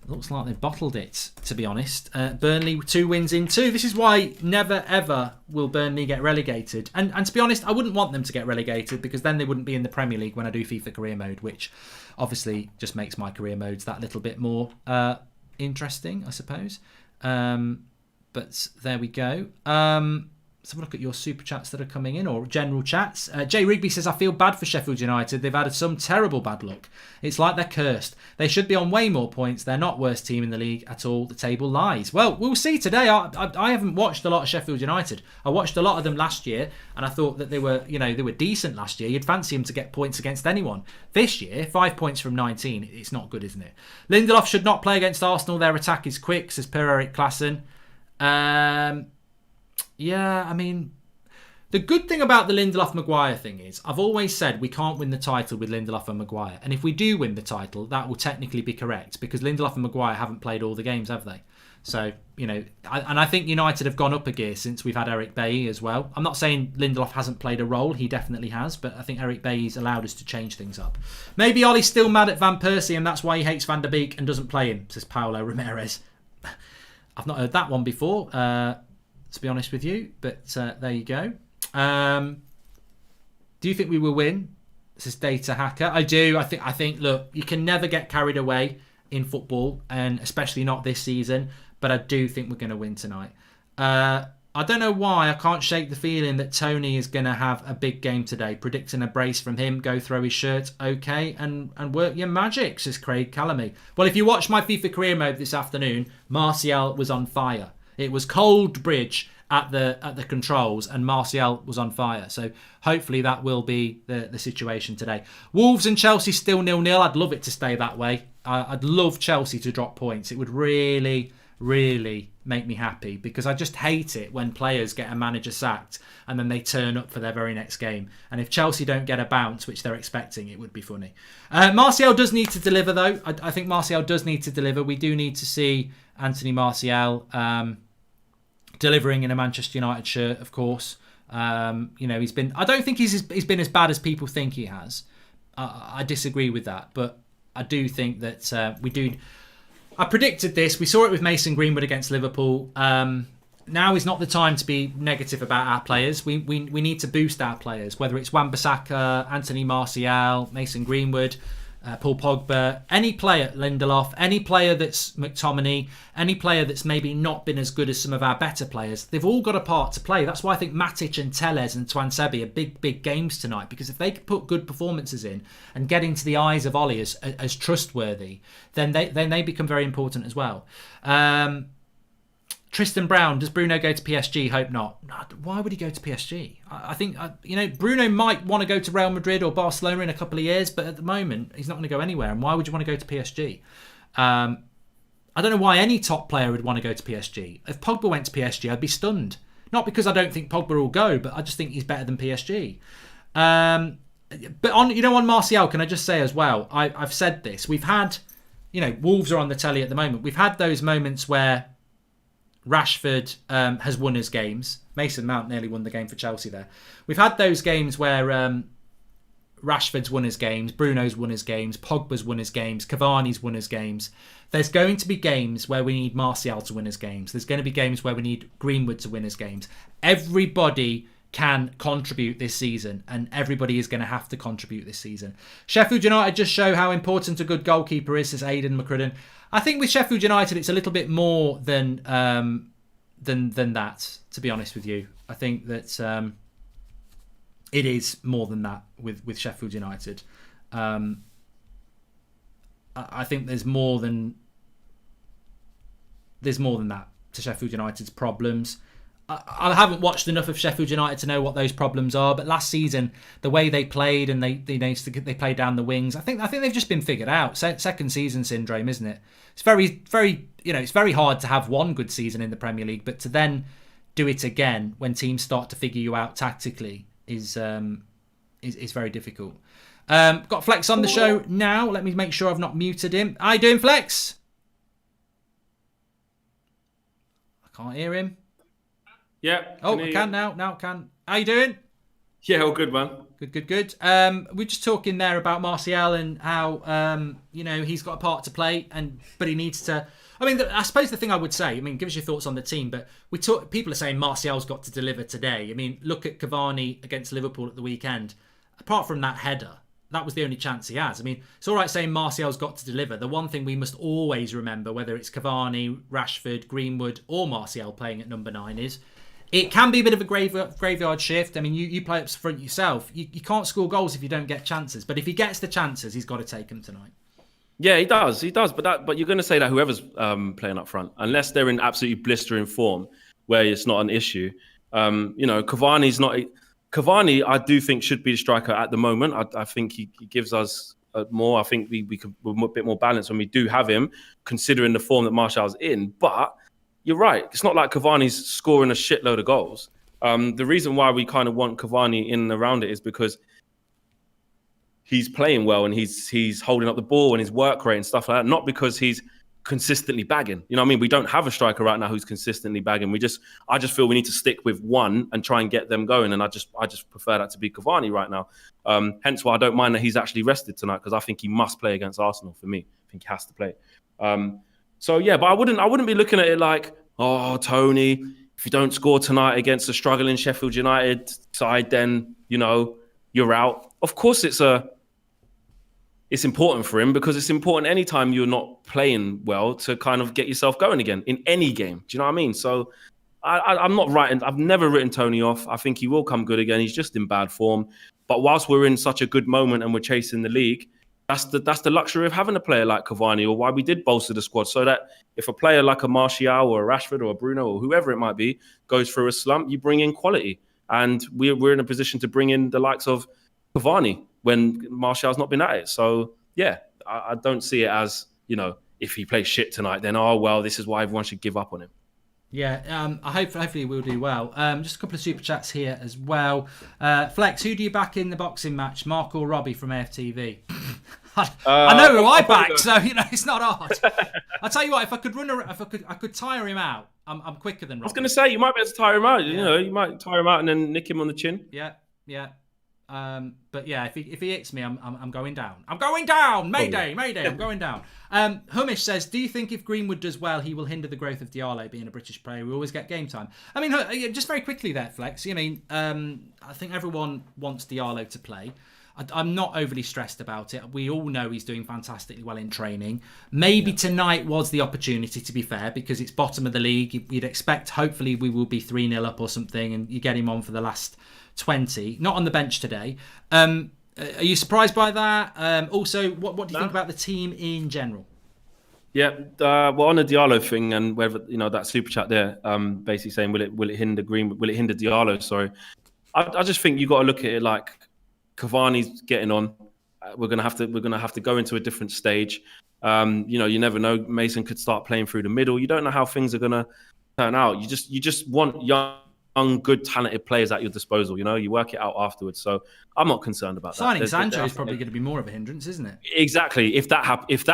looks like they've bottled it, to be honest. Burnley 2 wins in 2. This is why never ever will Burnley get relegated. And to be honest, I wouldn't want them to get relegated, because then they wouldn't be in the Premier League when I do FIFA career mode, which obviously just makes my career modes that little bit more interesting, I suppose. But there we go. Let's have a look at your super chats that are coming in, or general chats. Jay Rigby says, I feel bad for Sheffield United. They've had some terrible bad luck. It's like they're cursed. They should be on way more points. They're not worst team in the league at all. The table lies. Well, we'll see today. I haven't watched a lot of Sheffield United. I watched a lot of them last year, and I thought that they were decent last year. You'd fancy them to get points against anyone. This year, 5 points from 19. It's not good, isn't it? Lindelof should not play against Arsenal. Their attack is quick, says Per-Erik Klassen. Yeah, I mean, the good thing about the Lindelof-Maguire thing is I've always said we can't win the title with Lindelof and Maguire. And if we do win the title, that will technically be correct, because Lindelof and Maguire haven't played all the games, have they? So, I think United have gone up a gear since we've had Eric Bailly as well. I'm not saying Lindelof hasn't played a role. He definitely has. But I think Eric Bailly's allowed us to change things up. Maybe Ollie's still mad at Van Persie and that's why he hates Van der Beek and doesn't play him, says Paulo Ramirez. I've not heard that one before. To be honest with you, but there you go. Do you think we will win? This is Data Hacker. I do. I think. Look, you can never get carried away in football, and especially not this season. But I do think we're going to win tonight. I don't know why I can't shake the feeling that Tony is going to have a big game today. Predicting a brace from him. Go throw his shirt. Okay, and work your magic, says Craig Calamy. Well, if you watch my FIFA career mode this afternoon, Martial was on fire. It was Goldbridge at the controls, and Martial was on fire. So hopefully that will be the situation today. Wolves and Chelsea still 0-0. I'd love it to stay that way. I'd love Chelsea to drop points. It would really, really make me happy, because I just hate it when players get a manager sacked and then they turn up for their very next game. And if Chelsea don't get a bounce, which they're expecting, it would be funny. Martial does need to deliver, though. I think Martial does need to deliver. We do need to see Anthony Martial delivering in a Manchester United shirt, of course. He's been. I don't think he's been as bad as people think he has. I disagree with that, but I do think that we do. I predicted this. We saw it with Mason Greenwood against Liverpool. now is not the time to be negative about our players. We need to boost our players, whether it's Wan-Bissaka, Anthony Martial, Mason Greenwood, Paul Pogba, any player, Lindelof, any player that's McTominay, any player that's maybe not been as good as some of our better players. They've all got a part to play. That's why I think Matic and Telles and Tuanzebe are big games tonight, because if they can put good performances in and get into the eyes of Ollie as trustworthy, then they become very important as well. Tristan Brown, does Bruno go to PSG? Hope not. Why would he go to PSG? I think, Bruno might want to go to Real Madrid or Barcelona in a couple of years, but at the moment, he's not going to go anywhere. And why would you want to go to PSG? I don't know why any top player would want to go to PSG. If Pogba went to PSG, I'd be stunned. Not because I don't think Pogba will go, but I just think he's better than PSG. But on Martial, can I just say as well, I've said this. We've had, Wolves are on the telly at the moment. We've had those moments where Rashford has won his games. Mason Mount nearly won the game for Chelsea there. We've had those games where Rashford's won his games, Bruno's won his games, Pogba's won his games, Cavani's won his games. There's going to be games where we need Martial to win his games. There's going to be games where we need Greenwood to win his games. Everybody can contribute this season, and everybody is going to have to contribute this season. Sheffield United just show how important a good goalkeeper is, says Aidan McCrudden. I think with Sheffield United, it's a little bit more than that, to be honest with you. I think that it is more than that with Sheffield United. I think there's more than that to Sheffield United's problems. I haven't watched enough of Sheffield United to know what those problems are, but last season the way they played and they played down the wings, I think they've just been figured out. Second season syndrome, isn't it? It's very it's very hard to have one good season in the Premier League, but to then do it again when teams start to figure you out tactically is very difficult. Got Flex on the show now. Let me make sure I've not muted him. How you doing, Flex? I can't hear him. Yeah. I can now. Now I can. How you doing? Yeah, all good, man. Good. We're just talking there about Martial and how he's got a part to play, but he needs to. I mean, I suppose the thing I would say. I mean, give us your thoughts on the team. But people are saying Martial's got to deliver today. I mean, look at Cavani against Liverpool at the weekend. Apart from that header, that was the only chance he has. I mean, it's all right saying Martial's got to deliver. The one thing we must always remember, whether it's Cavani, Rashford, Greenwood, or Martial playing at number 9, is it can be a bit of a graveyard shift. I mean, you play up front yourself. You can't score goals if you don't get chances. But if he gets the chances, he's got to take them tonight. Yeah, he does. But you're going to say that whoever's playing up front, unless they're in absolutely blistering form, where it's not an issue. Cavani's not. Cavani, I do think, should be the striker at the moment. I think he gives us more. I think we're a bit more balanced when we do have him, considering the form that Martial's in. But you're right. It's not like Cavani's scoring a shitload of goals. The reason why we kind of want Cavani in and around it is because he's playing well and he's holding up the ball and his work rate and stuff like that. Not because he's consistently bagging. You know what I mean? We don't have a striker right now who's consistently bagging. I just feel we need to stick with one and try and get them going. And I just prefer that to be Cavani right now. Hence why I don't mind that he's actually rested tonight, because I think he must play against Arsenal for me. I think he has to play. So yeah, but I wouldn't be looking at it like, oh, Tony, if you don't score tonight against a struggling Sheffield United side, then you're out. Of course, it's important for him, because it's important anytime you're not playing well to kind of get yourself going again in any game. Do you know what I mean? So I'm not writing. I've never written Tony off. I think he will come good again. He's just in bad form. But whilst we're in such a good moment and we're chasing the league, that's the luxury of having a player like Cavani, or why we did bolster the squad, so that if a player like a Martial or a Rashford or a Bruno or whoever it might be goes through a slump, you bring in quality. And we're in a position to bring in the likes of Cavani when Martial's not been at it. So, yeah, I don't see it as, if he plays shit tonight, then, this is why everyone should give up on him. Yeah, hopefully we'll do well. Just a couple of super chats here as well. Flex, who do you back in the boxing match, Mark or Robbie from AFTV? I know who I back, so it's not hard. I'll tell you what, if I could tire him out. I'm quicker than Robbie. I was going to say, you might be able to tire him out. Yeah. You might tire him out and then nick him on the chin. Yeah. But yeah, if he hits me, I'm going down. I'm going down. Mayday, mayday. I'm going down. Humish says, do you think if Greenwood does well, he will hinder the growth of Diallo being a British player? We always get game time. I mean, just very quickly there, Flex. I mean, I think everyone wants Diallo to play. I'm not overly stressed about it. We all know he's doing fantastically well in training. Maybe tonight was the opportunity, to be fair, because it's bottom of the league. You'd expect, hopefully, we will be 3-0 up or something, and you get him on for the last 20. Not on the bench today. Are you surprised by that? Also, what do you think about the team in general? Yeah, well, on the Diallo thing, and whether that super chat there, basically saying will it hinder Diallo? Sorry, I just think you got to look at it like Cavani's getting on. We're gonna have to go into a different stage. You never know. Mason could start playing through the middle. You don't know how things are gonna turn out. You just want young, good, talented players at your disposal. You work it out afterwards. So I'm not concerned about Signing that. Sancho is probably going to be more of a hindrance, isn't it? Exactly. If that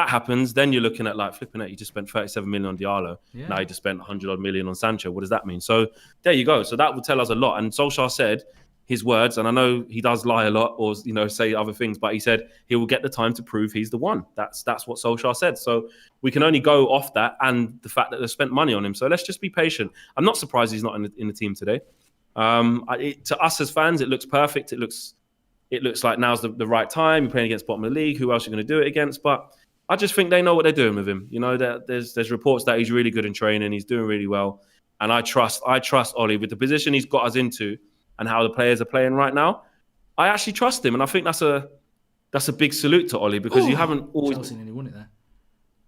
happens, then you're looking at like flipping it. You just spent 37 million on Diallo. Yeah. Now you just spent 100 million on Sancho. What does that mean? So there you go. So that will tell us a lot. And Solskjaer said his words, and I know he does lie a lot or say other things, but he said he will get the time to prove he's the one. That's what Solskjaer said. So we can only go off that and the fact that they've spent money on him. So let's just be patient. I'm not surprised he's not in the team today. To us as fans, it looks perfect. It looks like now's the right time. You're playing against bottom of the league. Who else are you going to do it against? But I just think they know what they're doing with him. There's reports that he's really good in training. He's doing really well, and I trust Ollie with the position he's got us into and how the players are playing right now. I actually trust him, and I think that's a big salute to Ollie because you haven't always. Chelsea nearly won it there.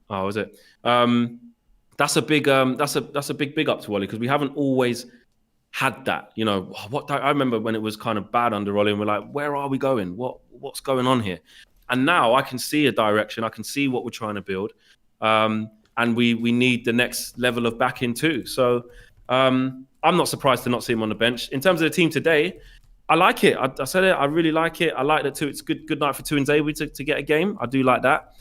Oh, is it? That's a big big up to Ollie because we haven't always had that. I remember when it was kind of bad under Ollie, and we're like, where are we going? What's going on here? And now I can see a direction. I can see what we're trying to build, and we need the next level of backing too. So. I'm not surprised to not see him on the bench. In terms of the team today, I like it. I said it. I really like it. I like that too. It's good night for Tuanzebe to get a game. I do like that.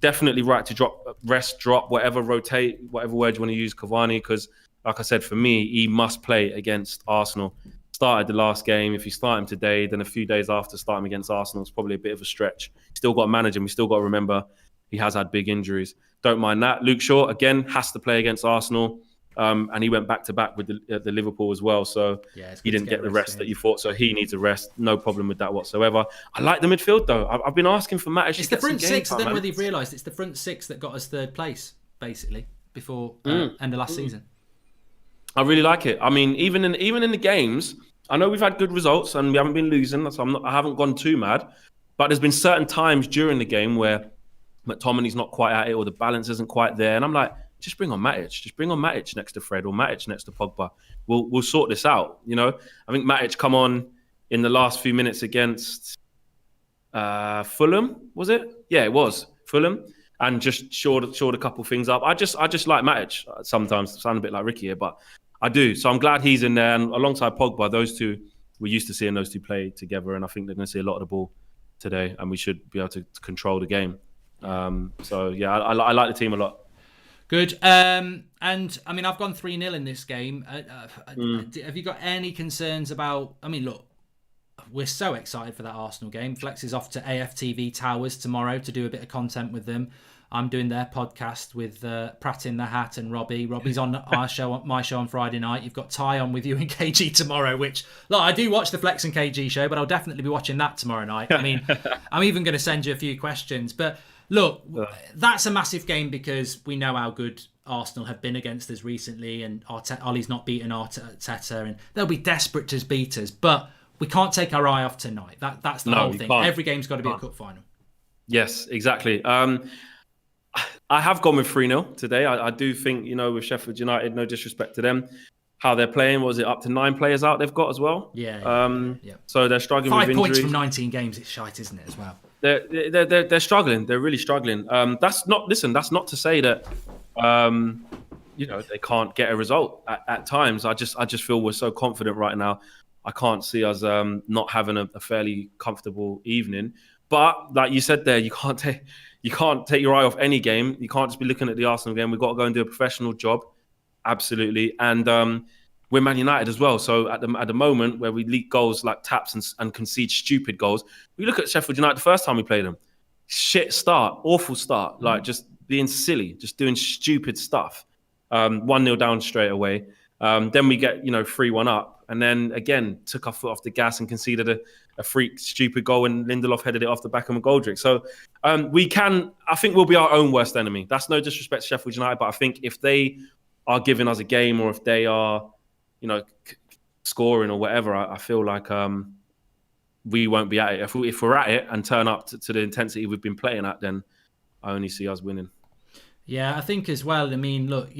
Definitely right to drop, whatever, rotate, whatever word you want to use, Cavani, because like I said, for me, he must play against Arsenal. Started the last game. If you start him today, then a few days after start him against Arsenal, it's probably a bit of a stretch. Still got to manage him. We still got to remember he has had big injuries. Don't mind that. Luke Shaw, again, has to play against Arsenal. And he went back-to-back with the Liverpool as well. So he didn't get the rest that you thought. So he needs a rest. No problem with that whatsoever. I like the midfield, though. I've been asking for Matt. It's the front six. I don't know whether you've realised. It's the front six that got us third place, basically, before end of last season. I really like it. I mean, even in the games, I know we've had good results and we haven't been losing. So I haven't gone too mad. But there's been certain times during the game where McTominay's not quite at it or the balance isn't quite there. And I'm like, just bring on Matic. Just bring on Matic next to Fred or Matic next to Pogba. We'll sort this out. I think Matic come on in the last few minutes against Fulham. Was it? Yeah, it was Fulham, and just shored a couple things up. I just like Matic. Sometimes I sound a bit like Ricky here, but I do. So I'm glad he's in there, and alongside Pogba, those two, we're used to seeing those two play together, and I think they're going to see a lot of the ball today, and we should be able to control the game. So yeah, I like the team a lot. Good. And I mean, I've gone 3-0 in this game. Have you got any concerns about... I mean, look, we're so excited for that Arsenal game. Flex is off to AFTV Towers tomorrow to do a bit of content with them. I'm doing their podcast with Pratt in the Hat and Robbie. Robbie's on my show on Friday night. You've got Ty on with you and KG tomorrow, which, look, I do watch the Flex and KG show, but I'll definitely be watching that tomorrow night. I mean, I'm even going to send you a few questions, but... Look, that's a massive game because we know how good Arsenal have been against us recently, and Ollie's not beaten Arteta, and they'll be desperate to beat us. But we can't take our eye off tonight. That's the whole thing. Every game's got to be a cup final. Yes, exactly. I have gone with 3-0 today. I do think, with Sheffield United, no disrespect to them, how they're playing. Was it up to 9 players out they've got as well? Yeah. So they're struggling with injuries. 5 points from 19 games. It's shite, isn't it, as well? They're struggling. They're really struggling. That's not to say that they can't get a result at times. I just feel we're so confident right now. I can't see us not having a fairly comfortable evening. But like you said there, you can't take your eye off any game. You can't just be looking at the Arsenal game. We've got to go and do a professional job. Absolutely. And we're Man United as well. So at the moment where we leak goals like taps and concede stupid goals, we look at Sheffield United the first time we played them. Shit start, awful start, like just being silly, just doing stupid stuff. 1-0 down straight away. Then we get 3-1 up, and then again took our foot off the gas and conceded a freak stupid goal when Lindelof headed it off the back of Goldbridge. So I think we'll be our own worst enemy. That's no disrespect to Sheffield United, but I think if they are giving us a game, or if they are scoring or whatever, I feel like we won't be at it. If we're at it and turn up to the intensity we've been playing at, then I only see us winning. Yeah, I think as well. I mean, look,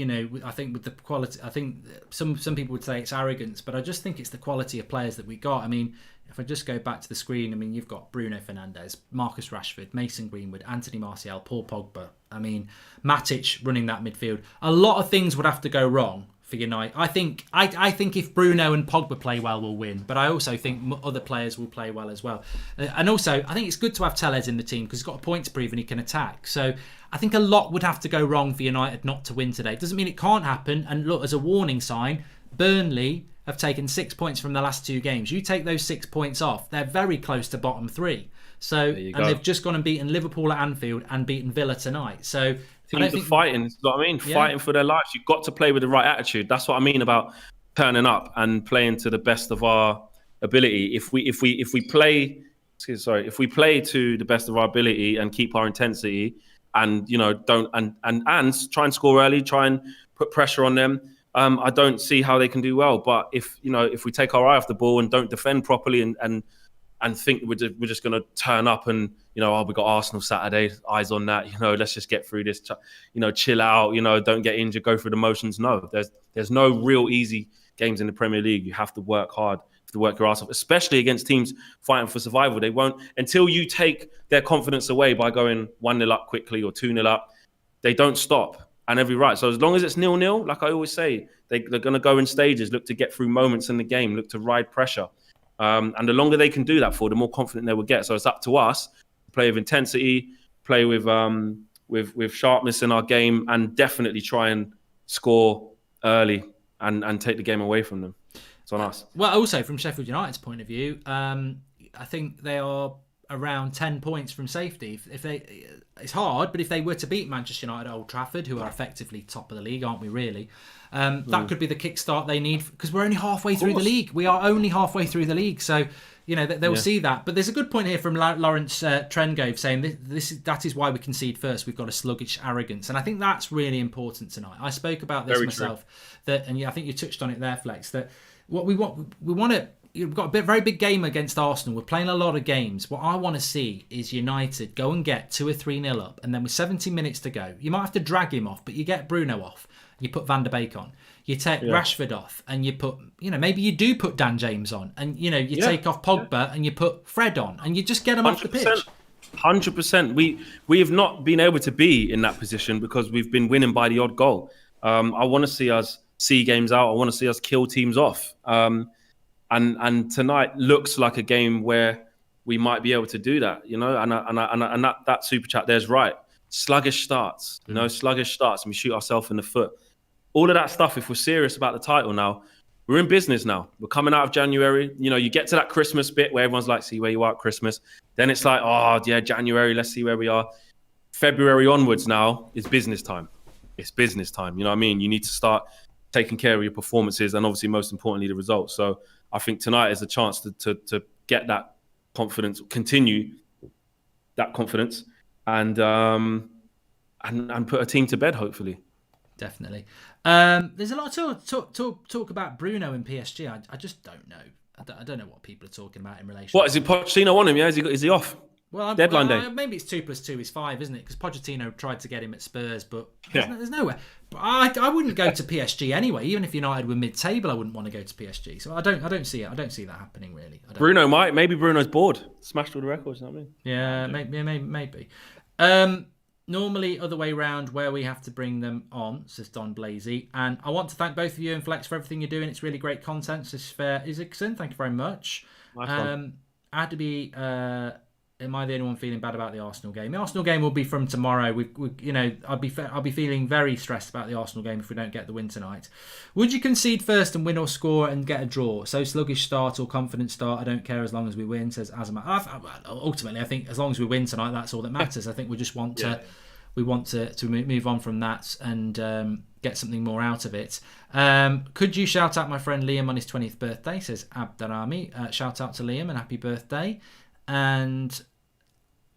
I think with the quality, I think some people would say it's arrogance, but I just think it's the quality of players that we got. I mean, if I just go back to the screen, I mean, you've got Bruno Fernandes, Marcus Rashford, Mason Greenwood, Anthony Martial, Paul Pogba. I mean, Matic running that midfield. A lot of things would have to go wrong for United. I think if Bruno and Pogba play well, we'll win. But I also think other players will play well as well. And also, I think it's good to have Tellez in the team because he's got a point to prove and he can attack. So I think a lot would have to go wrong for United not to win today. Doesn't mean it can't happen. And look, as a warning sign, Burnley have taken 6 points from the last 2 games. You take those 6 points off, they're very close to bottom 3. So, and they've just gone and beaten Liverpool at Anfield and beaten Villa tonight. So teams are fighting. You know what I mean? Yeah. Fighting for their lives. You've got to play with the right attitude. That's what I mean about turning up and playing to the best of our ability. If we play to the best of our ability and keep our intensity, and don't and try and score early, try and put pressure on them. I don't see how they can do well. But if we take our eye off the ball and don't defend properly and think we're just going to turn up and we got Arsenal Saturday, eyes on that, let's just get through this, chill out, don't get injured, go through the motions. No, there's no real easy games in the Premier League. You have to work hard, you have to work your ass off, especially against teams fighting for survival. They won't, until you take their confidence away by going 1-0 up quickly or 2-0 up, they don't stop. And every right. So as long as it's 0-0, like I always say, they're going to go in stages, look to get through moments in the game, look to ride pressure. And the longer they can do that for, the more confident they will get. So it's up to us to play with intensity, play with sharpness in our game, and definitely try and score early and take the game away from them. It's on us. Well, also from Sheffield United's point of view, I think they are around 10 points from safety. It's hard, but if they were to beat Manchester United at Old Trafford, who are effectively top of the league, aren't we really? That could be the kickstart they need, because we're only halfway through the league. We are only halfway through the league, so they'll see that. But there's a good point here from Lawrence Trengove saying that is why we concede first. We've got a sluggish arrogance, and I think that's really important tonight. I spoke about this myself, and I think you touched on it there, Flex. That what we want to. We've got a very big game against Arsenal. We're playing a lot of games. What I want to see is United go and get 2 or 3-0 up, and then with 70 minutes to go, you might have to drag him off, but you get Bruno off. You put Van der Beek on. You take Rashford off, and you put, maybe you do put Dan James on, and you take off Pogba and you put Fred on, and you just get them off the pitch. 100%. We have not been able to be in that position because we've been winning by the odd goal. I want to see us see games out. I want to see us kill teams off. And tonight looks like a game where we might be able to do that, and that super chat there's right. Sluggish starts, sluggish starts, and we shoot ourselves in the foot. All of that stuff, if we're serious about the title now, we're in business now. We're coming out of January. You get to that Christmas bit where everyone's like, see where you are at Christmas. Then it's like, oh, yeah, January, let's see where we are. February onwards now is business time. It's business time. You know what I mean? You need to start taking care of your performances and obviously, most importantly, the results. So I think tonight is a chance to get that confidence, continue that confidence, and put a team to bed, hopefully. Definitely. There's a lot of talk about Bruno in PSG. I just don't know. I don't know what people are talking about in relation. What is it? Pochettino on him? Yeah, is he off? Well, deadline day. Maybe it's 2 + 2 is 5, isn't it? Because Pochettino tried to get him at Spurs, but there's nowhere. But I wouldn't go to PSG anyway. Even if United were mid-table, I wouldn't want to go to PSG. So I don't see it. I don't see that happening really. Bruno might. Maybe Bruno's bored. Smashed all the records. You know what I mean? Yeah, maybe. Normally, other way round, where we have to bring them on, says Don Blazy. And I want to thank both of you and Flex for everything you're doing. It's really great content. Says Fair Isaacson. Thank you very much. Nice one. I had to be am I the only one feeling bad about the Arsenal game? The Arsenal game will be from tomorrow. I'll be feeling very stressed about the Arsenal game if we don't get the win tonight. Would you concede first and win or score and get a draw? So sluggish start or confident start, I don't care as long as we win, says Azama. Ultimately, I think as long as we win tonight, that's all that matters. I think we just want to move on from that and get something more out of it. Could you shout out my friend Liam on his 20th birthday, says Abdarami. Shout out to Liam and happy birthday. And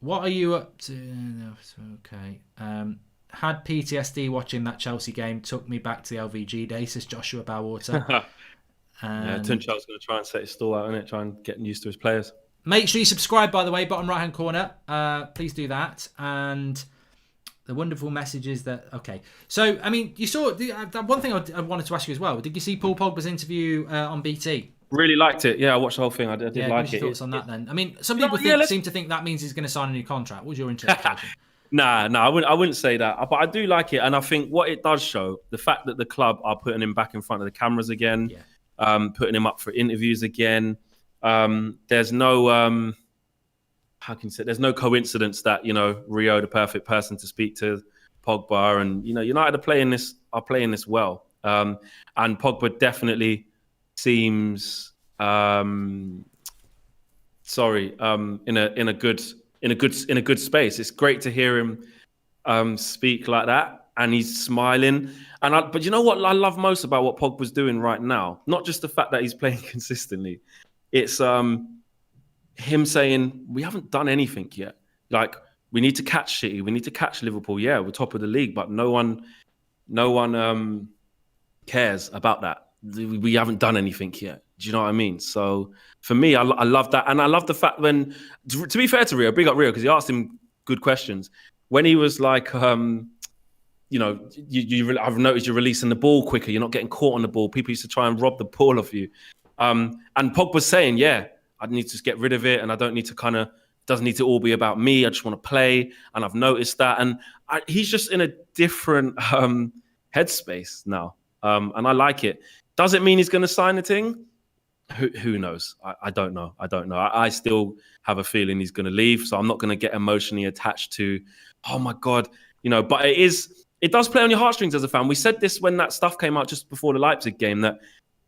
what are you up to? Okay. Had PTSD watching that Chelsea game. Took me back to the LVG days, says Joshua Bowater. Tunchel's going to try and set his stall out, innit? Try and get used to his players. Make sure you subscribe, by the way, bottom right-hand corner. Please do that. And the wonderful messages that... Okay. So, I mean, you saw... one thing I wanted to ask you as well. Did you see Paul Pogba's interview on BT? Really liked it. Yeah, I watched the whole thing. I did like it. Thoughts on that then? I mean, some people seem to think that means he's going to sign a new contract. What's your interpretation? Nah, I wouldn't say that. But I do like it. And I think what it does show, the fact that the club are putting him back in front of the cameras again, putting him up for interviews again. There's no... how can you say? There's no coincidence that, Rio, the perfect person to speak to Pogba, and, United are playing this well. And Pogba definitely seems in a good space. It's great to hear him speak like that, and he's smiling. But you know what I love most about what Pogba's doing right now? Not just the fact that he's playing consistently. It's him saying we haven't done anything yet. Like, we need to catch City, we need to catch Liverpool. Yeah, we're top of the league, but no one cares about that. We haven't done anything yet. Do you know what I mean? So for me, I love that. And I love the fact when, to be fair to Rio, big up Rio, because he asked him good questions. When he was like, I've noticed you're releasing the ball quicker. You're not getting caught on the ball. People used to try and rob the ball off you. And Pogba's saying, I need to just get rid of it. And I don't need to doesn't need to all be about me. I just want to play. And I've noticed that. And he's just in a different headspace now. And I like it. Does it mean he's going to sign the thing? Who knows? I don't know. I still have a feeling he's going to leave. So I'm not going to get emotionally attached to, oh my God, but it does play on your heartstrings as a fan. We said this when that stuff came out just before the Leipzig game, that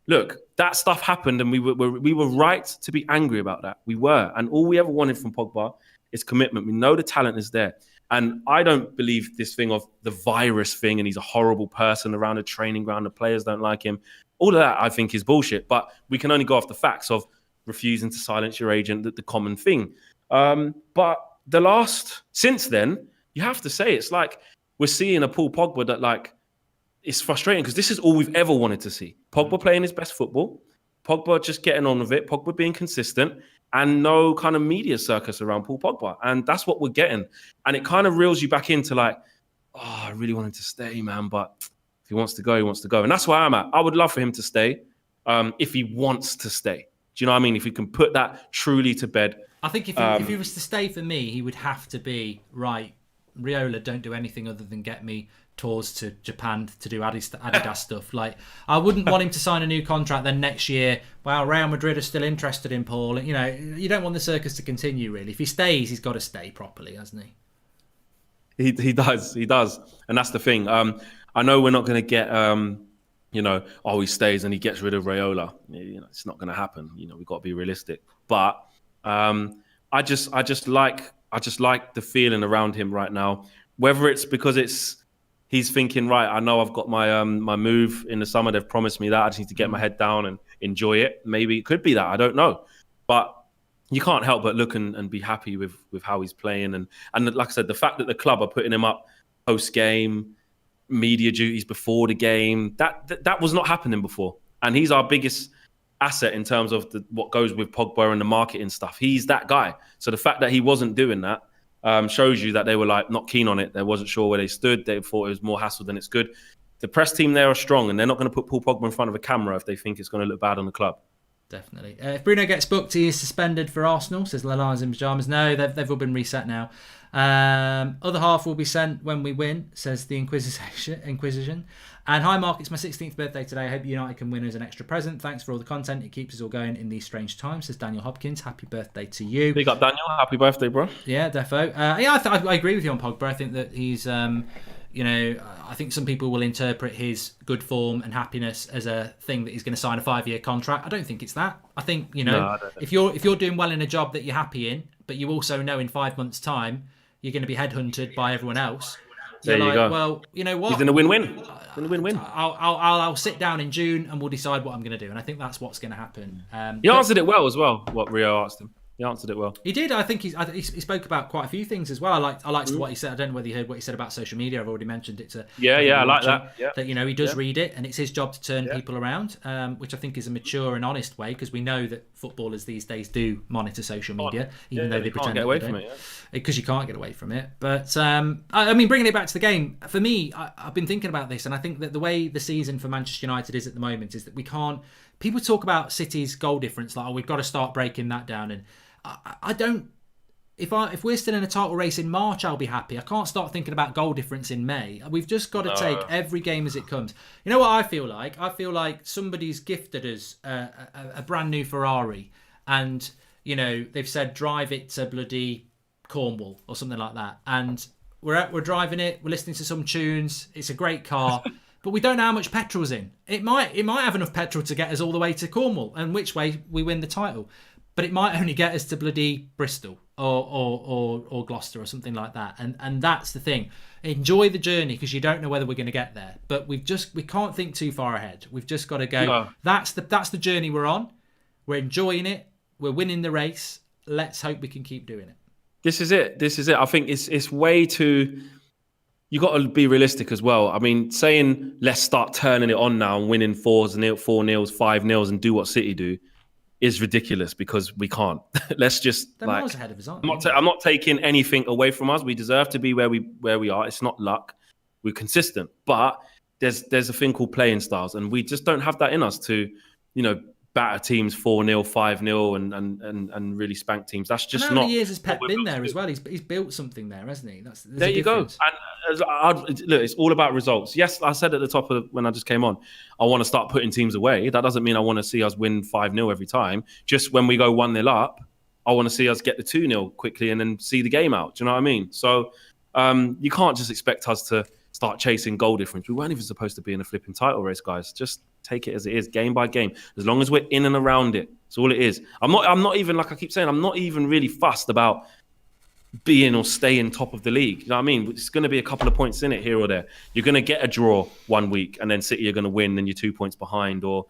look, that stuff happened and we were right to be angry about that. We were. And all we ever wanted from Pogba is commitment. We know the talent is there. And I don't believe this thing of the virus thing and he's a horrible person around a training ground, the players don't like him. All of that, I think, is bullshit. But we can only go off the facts of refusing to silence your agent, the common thing. But since then, you have to say it's like we're seeing a Paul Pogba that, like, it's frustrating because this is all we've ever wanted to see. Pogba playing his best football, Pogba just getting on with it, Pogba being consistent, and no kind of media circus around Paul Pogba. And that's what we're getting. And it kind of reels you back into like, oh, I really want him to stay, man, but if he wants to go, he wants to go. And that's where I'm at. I would love for him to stay if he wants to stay. Do you know what I mean? If we can put that truly to bed. I think if he was to stay for me, he would have to be, right, Riola, don't do anything other than get me tours to Japan to do Adidas stuff. Like, I wouldn't want him to sign a new contract, then next year, well, Real Madrid are still interested in Paul. You don't want the circus to continue, really. If he stays, he's got to stay properly, hasn't he? He does. And that's the thing. I know we're not going to get, he stays and he gets rid of Raiola. It's not going to happen. We've got to be realistic. But I just like the feeling around him right now. Whether it's because he's thinking, right, I know I've got my my move in the summer. They've promised me that. I just need to get my head down and enjoy it. Maybe it could be that. I don't know. But you can't help but look and be happy with how he's playing. And like I said, the fact that the club are putting him up post-game, media duties before the game, that was not happening before. And he's our biggest asset in terms of what goes with Pogba and the marketing stuff. He's that guy. So the fact that he wasn't doing that shows you that they were like not keen on it. They wasn't sure where they stood. They thought it was more hassle than it's good. The press team there are strong, and they're not going to put Paul Pogba in front of a camera if they think it's going to look bad on the club. Definitely. If Bruno gets booked, he is suspended for Arsenal, says the Lions in Pyjamas. No, they've all been reset now. Other half will be sent when we win, says the Inquisition. And hi, Mark, it's my 16th birthday today. I hope United can win as an extra present. Thanks for all the content. It keeps us all going in these strange times, says Daniel Hopkins. Happy birthday to you. Big up, Daniel. Happy birthday, bro. Yeah, defo. I agree with you on Pogba. I think that he's... I think some people will interpret his good form and happiness as a thing that he's going to sign a 5-year contract. I don't think it's that. I think, if you're doing well in a job that you're happy in, but you also know in 5 months' time you're going to be headhunted by everyone else. There you go. Well, you know what? He's in a win-win. In a win-win. I'll sit down in June and we'll decide what I'm going to do. And I think that's what's going to happen. He answered it well as well, what Rio asked him. He answered it well. He did. I think he spoke about quite a few things as well. I liked what he said. I don't know whether you heard what he said about social media. I've already mentioned it to. Yeah, I like that. Yeah. That he does read it, and it's his job to turn people around, which I think is a mature and honest way, because we know that footballers these days do monitor social media, even though they pretend get away from it. Because you can't get away from it. But I mean, bringing it back to the game, for me, I've been thinking about this, and I think that the way the season for Manchester United is at the moment is that we can't. People talk about City's goal difference, like, we've got to start breaking that down, and I don't. If we're still in a title race in March, I'll be happy. I can't start thinking about goal difference in May. We've just got to take every game as it comes. You know what I feel like? I feel like somebody's gifted us a brand new Ferrari, and they've said drive it to bloody Cornwall or something like that, and we're driving it. We're listening to some tunes. It's a great car. But we don't know how much petrol's in. It might have enough petrol to get us all the way to Cornwall, and which way we win the title. But it might only get us to bloody Bristol or Gloucester or something like that. And that's the thing. Enjoy the journey, because you don't know whether we're going to get there. But we can't think too far ahead. We've just got to go. No. That's the journey we're on. We're enjoying it. We're winning the race. Let's hope we can keep doing it. This is it. I think it's way too. You got to be realistic as well. I mean, saying let's start turning it on now and winning 4-0, 4-0, 5-0 and do what City do is ridiculous, because we can't. Let's just They're miles ahead of us, aren't they? I'm not taking anything away from us. We deserve to be where we are. It's not luck. We're consistent, but there's a thing called playing styles, and we just don't have that in us to, batter teams 4-0, 5-0, and really spank teams. That's just not. How many years has Pep been there as well? He's built something there, hasn't he? There you go. And look, it's all about results. Yes, I said at the top of when I just came on, I want to start putting teams away. That doesn't mean I want to see us win 5-0 every time. Just when we go 1-0 up, I want to see us get the 2-0 quickly and then see the game out. Do you know what I mean? So you can't just expect us to start chasing goal difference. We weren't even supposed to be in a flipping title race, guys. Just take it as it is, game by game. As long as we're in and around it, that's all it is. I'm not even, like I keep saying, I'm not even really fussed about being or staying top of the league. You know what I mean? It's going to be a couple of points in it here or there. You're going to get a draw one week, and then City are going to win, and you're 2 points behind. Or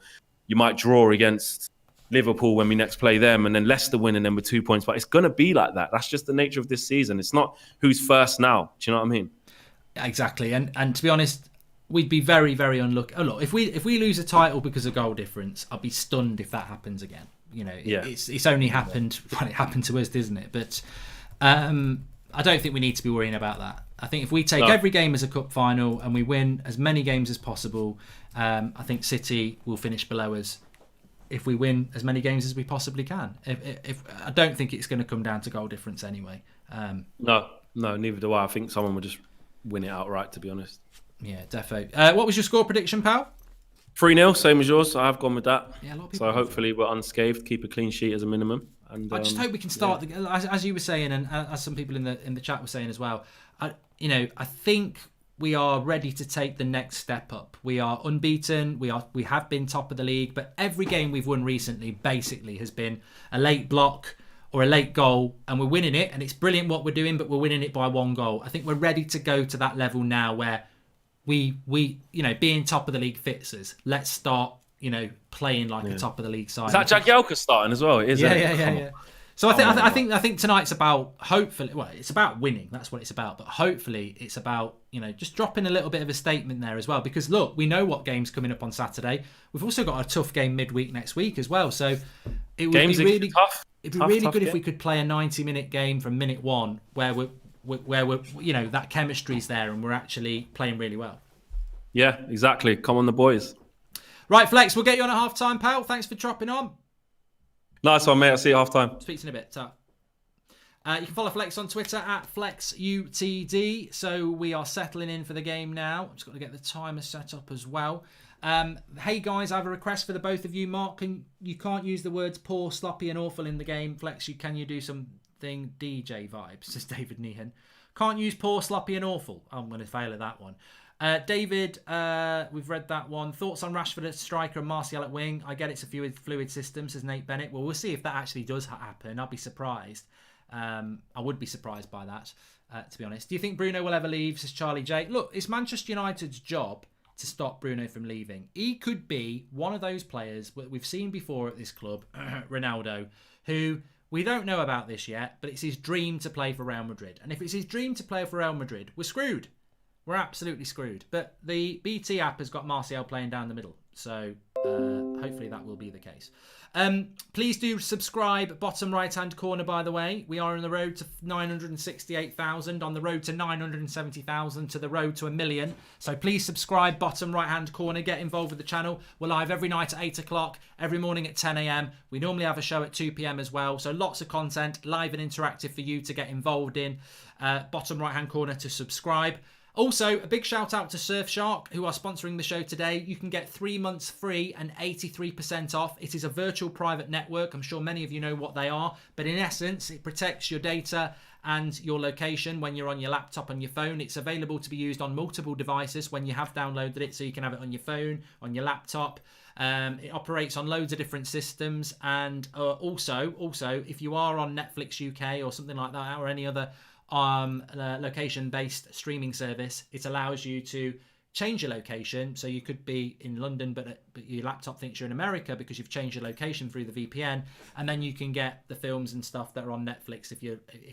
you might draw against Liverpool when we next play them, and then Leicester win, and then we're 2 points. But it's going to be like that. That's just the nature of this season. It's not who's first now. Do you know what I mean? Exactly. And to be honest, we'd be very, very unlucky. Oh, look, if we lose a title because of goal difference, I'd be stunned if that happens again. It's only happened when it happened to us, didn't it? But I don't think we need to be worrying about that. I think if we take every game as a cup final and we win as many games as possible, I think City will finish below us if we win as many games as we possibly can. If I don't think it's going to come down to goal difference anyway. No, neither do I. I think someone will just win it outright, to be honest. Yeah, defo. What was your score prediction, pal? 3-0, same as yours. So I've gone with that. Yeah, a lot of people. So hopefully we're unscathed, keep a clean sheet as a minimum. And I just hope we can start, as you were saying, and as some people in the chat were saying as well. I think we are ready to take the next step up. We are unbeaten. We have been top of the league, but every game we've won recently basically has been a late block or a late goal, and we're winning it, and it's brilliant what we're doing, but we're winning it by 1 goal. I think we're ready to go to that level now where we being top of the league fits us. Let's start, playing like a top of the league side. Is that Jagielka starting as well? It is. Yeah. So I think tonight's about, hopefully, well, it's about winning. That's what it's about. But hopefully it's about, just dropping a little bit of a statement there as well. Because look, we know what game's coming up on Saturday. We've also got a tough game midweek next week as well. So it would be really tough. It'd be really good if we could play a 90-minute game from minute 1 where we're that chemistry's there and we're actually playing really well. Yeah, exactly. Come on, the boys. Right, Flex, we'll get you on at half-time, pal. Thanks for dropping on. Nice one, mate. I'll see you half time. Speak to you in a bit. Ta. You can follow Flex on Twitter at FlexUTD. So we are settling in for the game now. Just got to get the timer set up as well. Hey guys, I have a request for the both of you. Mark, you can't use the words poor, sloppy and awful in the game. Flex, can you do something DJ vibes, says David Nehan. Can't use poor, sloppy and awful. I'm going to fail at that one. David, we've read that one. Thoughts on Rashford at striker and Martial at wing? I get it's a fluid system, says Nate Bennett. Well, we'll see if that actually does happen. I'll be surprised. I would be surprised by that, to be honest. Do you think Bruno will ever leave, says Charlie J? Look, it's Manchester United's job to stop Bruno from leaving. He could be one of those players that we've seen before at this club, Ronaldo, who we don't know about this yet, but it's his dream to play for Real Madrid. And if it's his dream to play for Real Madrid, we're screwed. We're absolutely screwed. But the BT app has got Martial playing down the middle. So hopefully that will be the case. Please do subscribe. Bottom right-hand corner, by the way. We are on the road to 968,000, on the road to 970,000, to the road to 1 million. So please subscribe. Bottom right-hand corner. Get involved with the channel. We're live every night at 8 o'clock, every morning at 10 a.m. We normally have a show at 2 p.m. as well. So lots of content, live and interactive for you to get involved in. Bottom right-hand corner to subscribe. Also, a big shout out to Surfshark, who are sponsoring the show today. You can get 3 months free and 83% off. It is a virtual private network. I'm sure many of you know what they are. But in essence, it protects your data and your location when you're on your laptop and your phone. It's available to be used on multiple devices when you have downloaded it. So you can have it on your phone, on your laptop. It operates on loads of different systems. And also, if you are on Netflix UK or something like that, or any other location-based streaming service, it allows you to change your location. So you could be in London, but your laptop thinks you're in America because you've changed your location through the VPN, and then you can get the films and stuff that are on Netflix if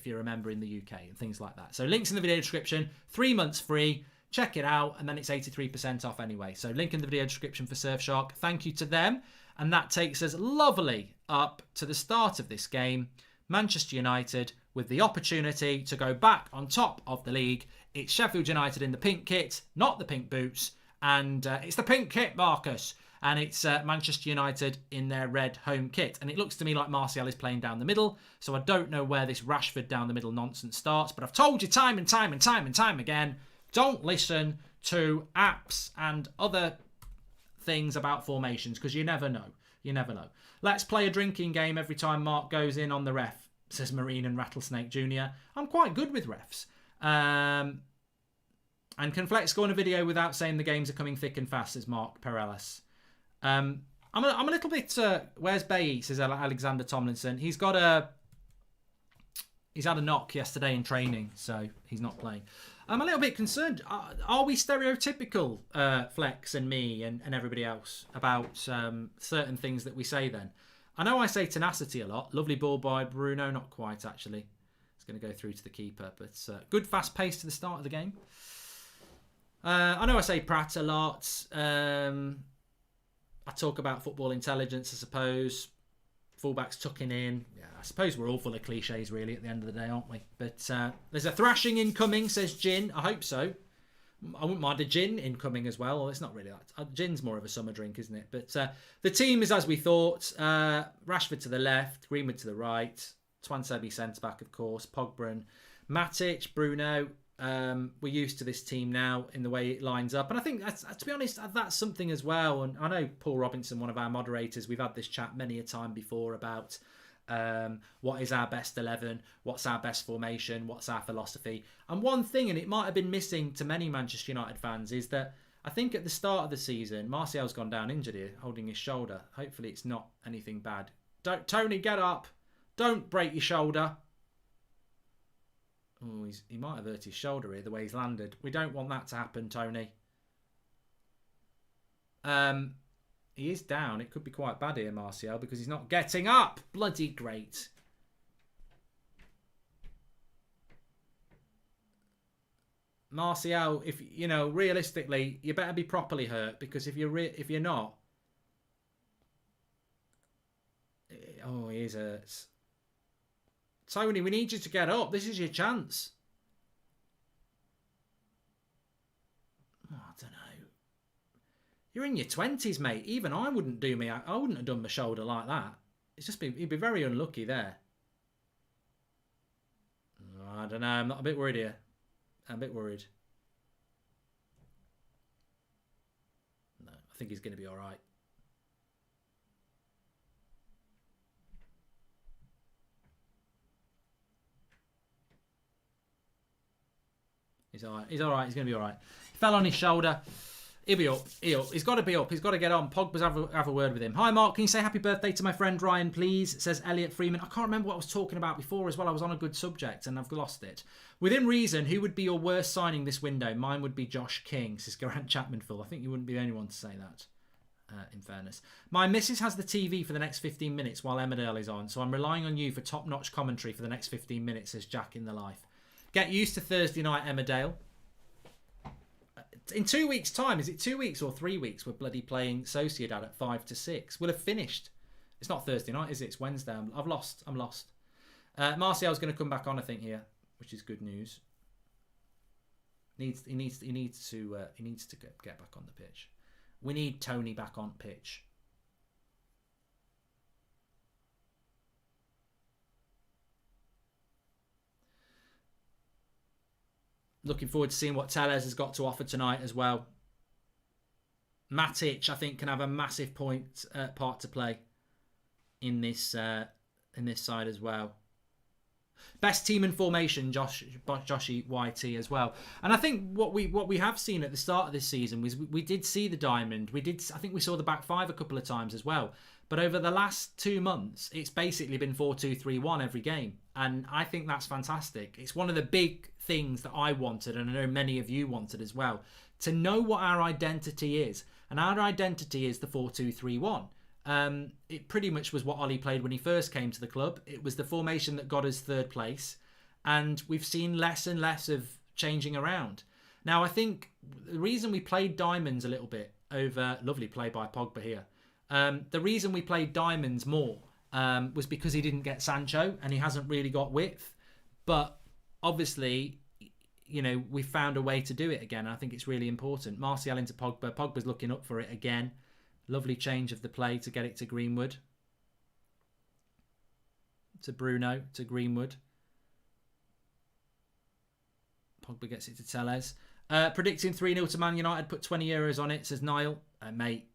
you're a member in the UK and things like that. So links in the video description. 3 months free. Check it out, and then it's 83% off anyway. So link in the video description for Surfshark. Thank you to them, and that takes us lovely up to the start of this game. Manchester United with the opportunity to go back on top of the league. It's Sheffield United in the pink kit, not the pink boots. And it's the pink kit, Marcus. And it's Manchester United in their red home kit. And it looks to me like Martial is playing down the middle. So I don't know where this Rashford down the middle nonsense starts. But I've told you time and time again, don't listen to apps and other things about formations, because you never know. You never know. Let's play a drinking game every time Mark goes in on the ref, says Marine and Rattlesnake Jr. I'm quite good with refs. And can Flex go on a video without saying the games are coming thick and fast, says Mark Perellis. I'm a little bit... where's Bailly, says Alexander Tomlinson. He's had a knock yesterday in training, so he's not playing. I'm a little bit concerned. Are we stereotypical, Flex and me and everybody else, about certain things that we say then? I know I say tenacity a lot. Lovely ball by Bruno. Not quite, actually. It's going to go through to the keeper. But good fast pace to the start of the game. I know I say Pratt a lot. I talk about football intelligence, I suppose. Fullbacks tucking in. Yeah, I suppose we're all full of cliches, really, at the end of the day, aren't we? But there's a thrashing incoming, says Gin. I hope so. I wouldn't mind a gin incoming as well. Well, it's not really that. Gin's more of a summer drink, isn't it? But the team is as we thought. Rashford to the left, Greenwood to the right. Twansebi centre-back, of course. Pogba and Matic, Bruno. We're used to this team now in the way it lines up. And I think, to be honest, that's something as well. And I know Paul Robinson, one of our moderators, we've had this chat many a time before about what is our best 11, what's our best formation, what's our philosophy. And one thing, and it might have been missing to many Manchester United fans, is that I think at the start of the season, Martial's gone down injured here, holding his shoulder. Hopefully it's not anything bad. Tony, get up. Don't break your shoulder. Oh, he might have hurt his shoulder here, the way he's landed. We don't want that to happen, Tony. He is down. It could be quite bad here, Martial, because he's not getting up. Bloody great. Martial, if you know, realistically, you better be properly hurt, because if you're not, oh, he is hurt. Tony, we need you to get up. This is your chance. Oh, I don't know. You're in your 20s, mate. Even I wouldn't have done my shoulder like that. he'd be very unlucky there. I don't know. I'm not a bit worried here. I'm a bit worried. No, I think he's going to be all right. He's all right. He's all right. He's going to be all right. He fell on his shoulder. He'll be up. He's got to be up. He's got to get on. Pogba's have a word with him. Hi, Mark. Can you say happy birthday to my friend Ryan, please? Says Elliot Freeman. I can't remember what I was talking about before as well. I was on a good subject and I've lost it. Within reason, who would be your worst signing this window? Mine would be Josh King, says Garant Chapmanful. I think you wouldn't be the only one to say that, in fairness. My missus has the TV for the next 15 minutes while Emmerdale is on, so I'm relying on you for top-notch commentary for the next 15 minutes, says Jack in the Life. Get used to Thursday night Emmerdale. In 2 weeks' time, is it 2 weeks or 3 weeks? We're bloody playing Sociedad at 5 to 6. We'll have finished. It's not Thursday night, is it? It's Wednesday. I'm lost. Martial's going to come back on, I think, here, which is good news. He needs to get back on the pitch. We need Tony back on pitch. Looking forward to seeing what Tellez has got to offer tonight as well. Matic, I think, can have a massive part to play in this side as well. Best team in formation, Joshy YT as well. And I think what we have seen at the start of this season was we did see the diamond. I think we saw the back five a couple of times as well. But over the last 2 months, it's basically been 4-2-3-1 every game. And I think that's fantastic. It's one of the big things that I wanted, and I know many of you wanted as well, to know what our identity is. And our identity is the 4-2-3-1. It pretty much was what Ollie played when he first came to the club. It was the formation that got us third place. And we've seen less and less of changing around. Now, I think the reason we played diamonds a little bit over... Lovely play by Pogba here. The reason we played diamonds more was because he didn't get Sancho and he hasn't really got width. But obviously, you know, we found a way to do it again. And I think it's really important. Martial into Pogba. Pogba's looking up for it again. Lovely change of the play to get it to Greenwood. To Bruno, to Greenwood. Pogba gets it to Tellez. Predicting 3-0 to Man United. Put €20 on it, says Niall. Mate,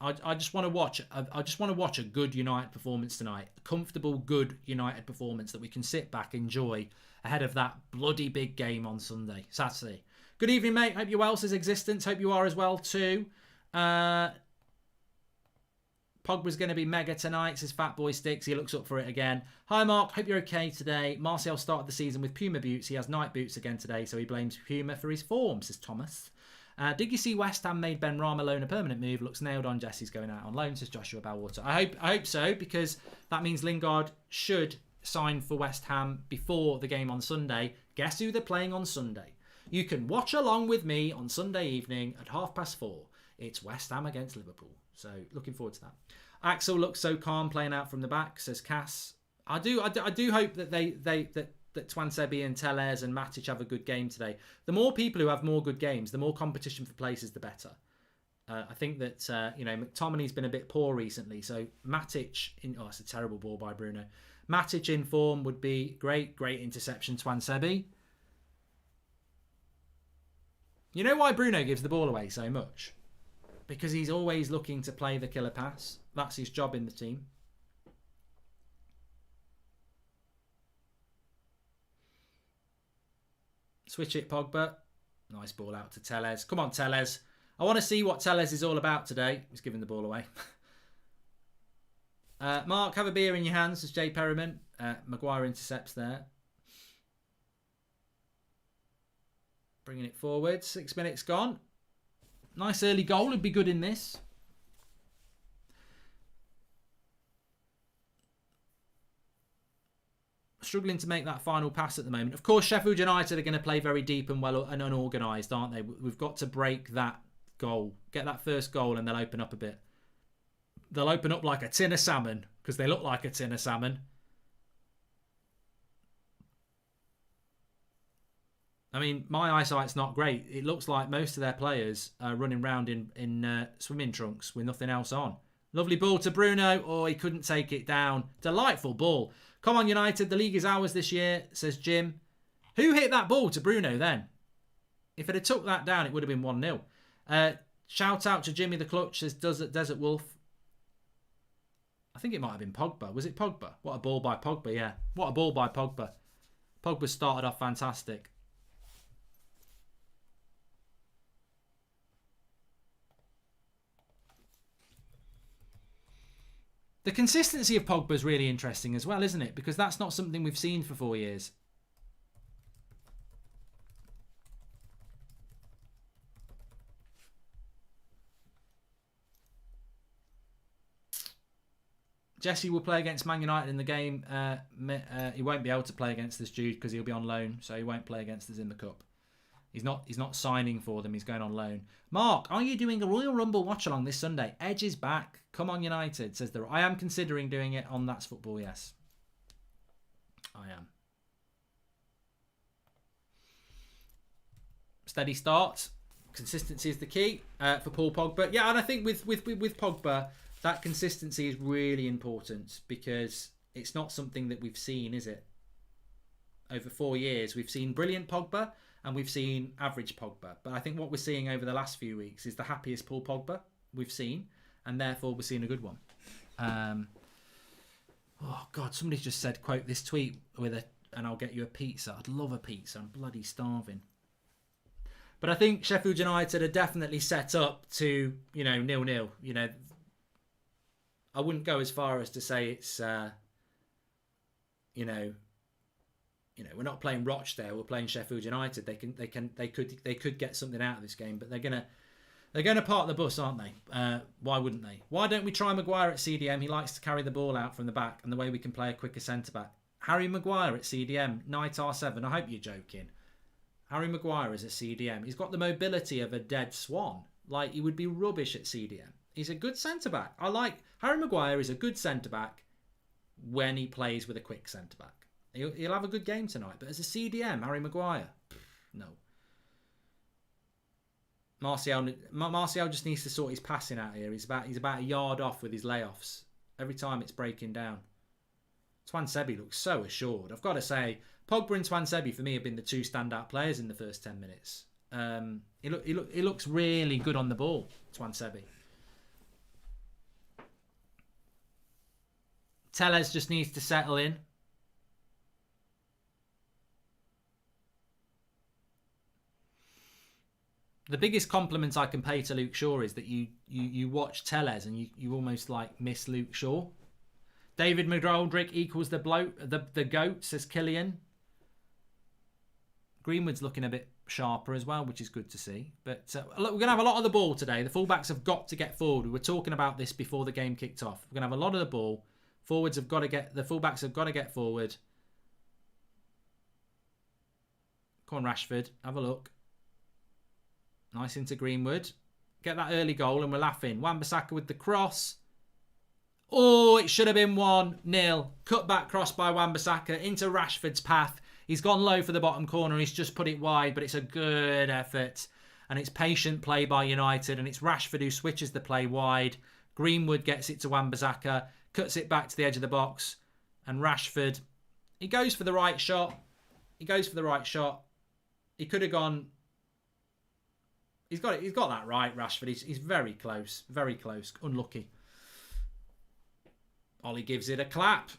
I just want to watch. I just want to watch a good United performance tonight. A comfortable, good United performance that we can sit back, enjoy ahead of that bloody big game on Saturday. Good evening, mate. Hope you're well, says Existence. Hope you are as well too. Pogba's going to be mega tonight, says Fat Boy Sticks. He looks up for it again. Hi, Mark. Hope you're okay today. Martial started the season with Puma boots. He has night boots again today, so he blames Puma for his form, says Thomas. Did you see West Ham made Ben Rama loan a permanent move? Looks nailed on. Jesse's going out on loan, says Joshua Bellwater. I hope so, because that means Lingard should sign for West Ham before the game on Sunday. Guess who they're playing on Sunday? You can watch along with me on Sunday evening at 4:30. It's West Ham against Liverpool. So looking forward to that. Axel looks so calm playing out from the back, says Cass. I do hope that that Twansebi and Tellez and Matic have a good game today. The more people who have more good games, the more competition for places, the better. I think that McTominay's been a bit poor recently, so Matic it's a terrible ball by Bruno. Matic in form would be great interception, Twansebi. You know why Bruno gives the ball away so much? Because he's always looking to play the killer pass. That's his job in the team. Switch it, Pogba. Nice ball out to Tellez. Come on, Tellez. I want to see what Tellez is all about today. He's giving the ball away. Mark, have a beer in your hands, says Jay Perriman. Maguire intercepts there. Bringing it forward. 6 minutes gone. Nice early goal would be good in this. Struggling to make that final pass at the moment. Of course, Sheffield United are going to play very deep and well and unorganised, aren't they? We've got to break that goal. Get that first goal and they'll open up a bit. They'll open up like a tin of salmon because they look like a tin of salmon. I mean, my eyesight's not great. It looks like most of their players are running around in swimming trunks with nothing else on. Lovely ball to Bruno. Oh, he couldn't take it down. Delightful ball. Come on, United. The league is ours this year, says Jim. Who hit that ball to Bruno then? If it had took that down, it would have been 1-0. Shout out to Jimmy the Clutch, says Desert Wolf. I think it might have been Pogba. Was it Pogba? What a ball by Pogba, yeah. What a ball by Pogba. Pogba started off fantastic. The consistency of Pogba is really interesting as well, isn't it? Because that's not something we've seen for 4 years. Jesse will play against Man United in the game. He won't be able to play against us, Jude, because he'll be on loan, so he won't play against us in the Cup. He's not signing for them. He's going on loan. Mark, are you doing a Royal Rumble watch-along this Sunday? Edge is back. Come on, United, says the... I am considering doing it on That's Football, yes. I am. Steady start. Consistency is the key for Paul Pogba. Yeah, and I think with Pogba, that consistency is really important because it's not something that we've seen, is it? Over 4 years, we've seen brilliant Pogba and we've seen average Pogba. But I think what we're seeing over the last few weeks is the happiest Paul Pogba we've seen, and therefore we're seeing a good one. Oh, God, somebody's just said, quote, this tweet and I'll get you a pizza. I'd love a pizza. I'm bloody starving. But I think Sheffield United are definitely set up to, 0-0. I wouldn't go as far as to say it's, we're not playing Rochdale. We're playing Sheffield United. They could get something out of this game, but they're gonna park the bus, aren't they? Why wouldn't they? Why don't we try Maguire at CDM? He likes to carry the ball out from the back, and the way we can play a quicker centre back. Harry Maguire at CDM, Night R7. I hope you're joking. Harry Maguire is a CDM. He's got the mobility of a dead swan. Like, he would be rubbish at CDM. He's a good centre-back. Harry Maguire is a good centre-back when he plays with a quick centre-back. He'll have a good game tonight. But as a CDM, Harry Maguire, no. Martial just needs to sort his passing out here. He's about a yard off with his layoffs. Every time it's breaking down. Twansebi looks so assured. I've got to say, Pogba and Twansebi for me have been the two standout players in the first 10 minutes. He looks really good on the ball, Twansebi. Tellez just needs to settle in. The biggest compliment I can pay to Luke Shaw is that you watch Tellez and you almost like miss Luke Shaw. David McGoldrick equals the GOAT, says Killian. Greenwood's looking a bit sharper as well, which is good to see. But look, we're going to have a lot of the ball today. The fullbacks have got to get forward. We were talking about this before the game kicked off. We're going to have a lot of the ball. The fullbacks have got to get forward. Come on, Rashford, have a look. Nice into Greenwood. Get that early goal and we're laughing. Wan-Bissaka with the cross. Oh, it should have been 1-0. Cut back cross by Wan-Bissaka into Rashford's path. He's gone low for the bottom corner. He's just put it wide, but it's a good effort. And it's patient play by United. And it's Rashford who switches the play wide. Greenwood gets it to Wan-Bissaka. Cuts it back to the edge of the box. And Rashford, he goes for the right shot. He could have gone... He's got that right, Rashford. He's very close. Very close. Unlucky. Ollie gives it a clap.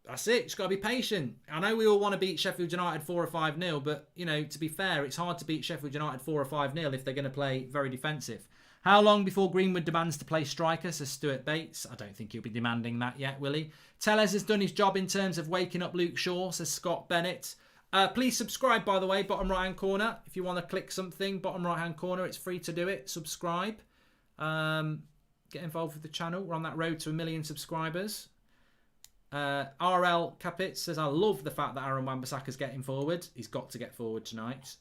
That's it. Just got to be patient. I know we all want to beat Sheffield United 4 or 5-0, but, to be fair, it's hard to beat Sheffield United 4 or 5-0 if they're going to play very defensive. How long before Greenwood demands to play striker, says Stuart Bates? I don't think he'll be demanding that yet, will he? Tellez has done his job in terms of waking up Luke Shaw, says Scott Bennett. Please subscribe, by the way, bottom right-hand corner. If you want to click something, bottom right-hand corner, it's free to do it. Subscribe. Get involved with the channel. We're on that road to 1 million subscribers. RL Capit says, I love the fact that Aaron Wan-Bissaka's getting forward. He's got to get forward tonight.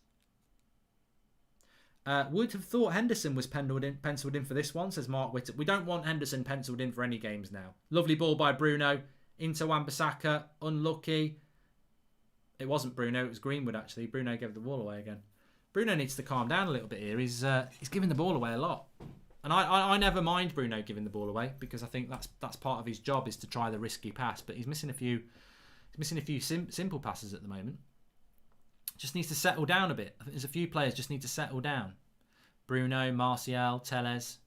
Would have thought Henderson was penciled in for this one, says Mark Witter. We don't want Henderson penciled in for any games now. Lovely ball by Bruno. Into Wan-Bissaka. Unlucky. It wasn't Bruno, it was Greenwood actually. Bruno gave the ball away again. Bruno needs to calm down a little bit here. He's giving the ball away a lot. And I never mind Bruno giving the ball away because I think that's part of his job is to try the risky pass. But he's missing a few simple passes at the moment. Just needs to settle down a bit. I think there's a few players just need to settle down. Bruno, Martial, Telles.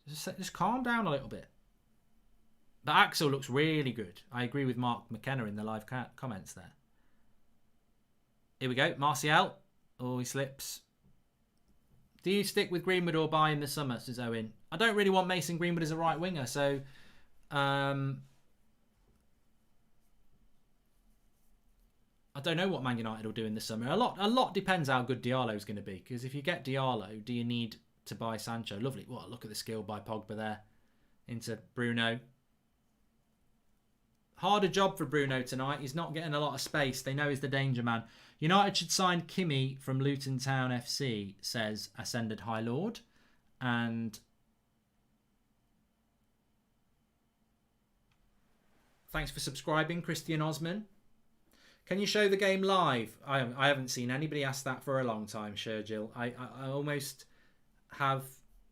Just calm down a little bit. But Axel looks really good. I agree with Mark McKenna in the live comments there. Here we go. Martial. Oh, he slips. Do you stick with Greenwood or buy in the summer, says Owen? I don't really want Mason Greenwood as a right winger, so... I don't know what Man United will do in the summer. A lot depends how good Diallo's going to be. Because if you get Diallo, do you need to buy Sancho? Lovely. Well, look at the skill by Pogba there. Into Bruno. Harder job for Bruno tonight. He's not getting a lot of space. They know he's the danger man. United should sign Kimi from Luton Town FC, says Ascended High Lord. And thanks for subscribing, Christian Osman. Can you show the game live? I haven't seen anybody ask that for a long time, Shergill. I almost have...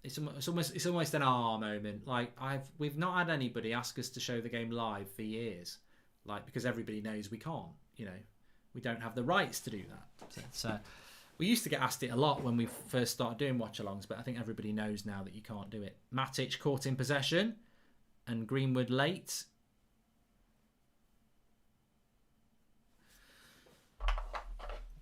It's almost an moment. Like we've not had anybody ask us to show the game live for years, like because everybody knows we can't. You know, we don't have the rights to do that. So we used to get asked it a lot when we first started doing watch-alongs, but I think everybody knows now that you can't do it. Matic caught in possession, and Greenwood late.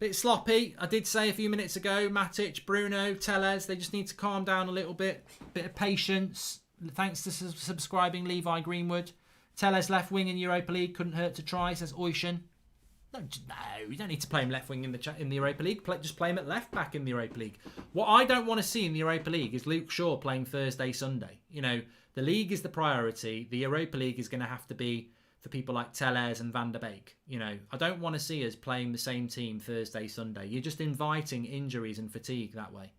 Bit sloppy. I did say a few minutes ago, Matic, Bruno, Telles, they just need to calm down a little bit. Bit of patience. Thanks to subscribing Levi Greenwood. Telles left wing in Europa League. Couldn't hurt to try, says Oishan. No, you don't need to play him left wing in the Europa League. Just play him at left back in the Europa League. What I don't want to see in the Europa League is Luke Shaw playing Thursday, Sunday. You know, the league is the priority. The Europa League is going to have to be for people like Telles and Van der Beek. You know, I don't want to see us playing the same team Thursday, Sunday. You're just inviting injuries and fatigue that way.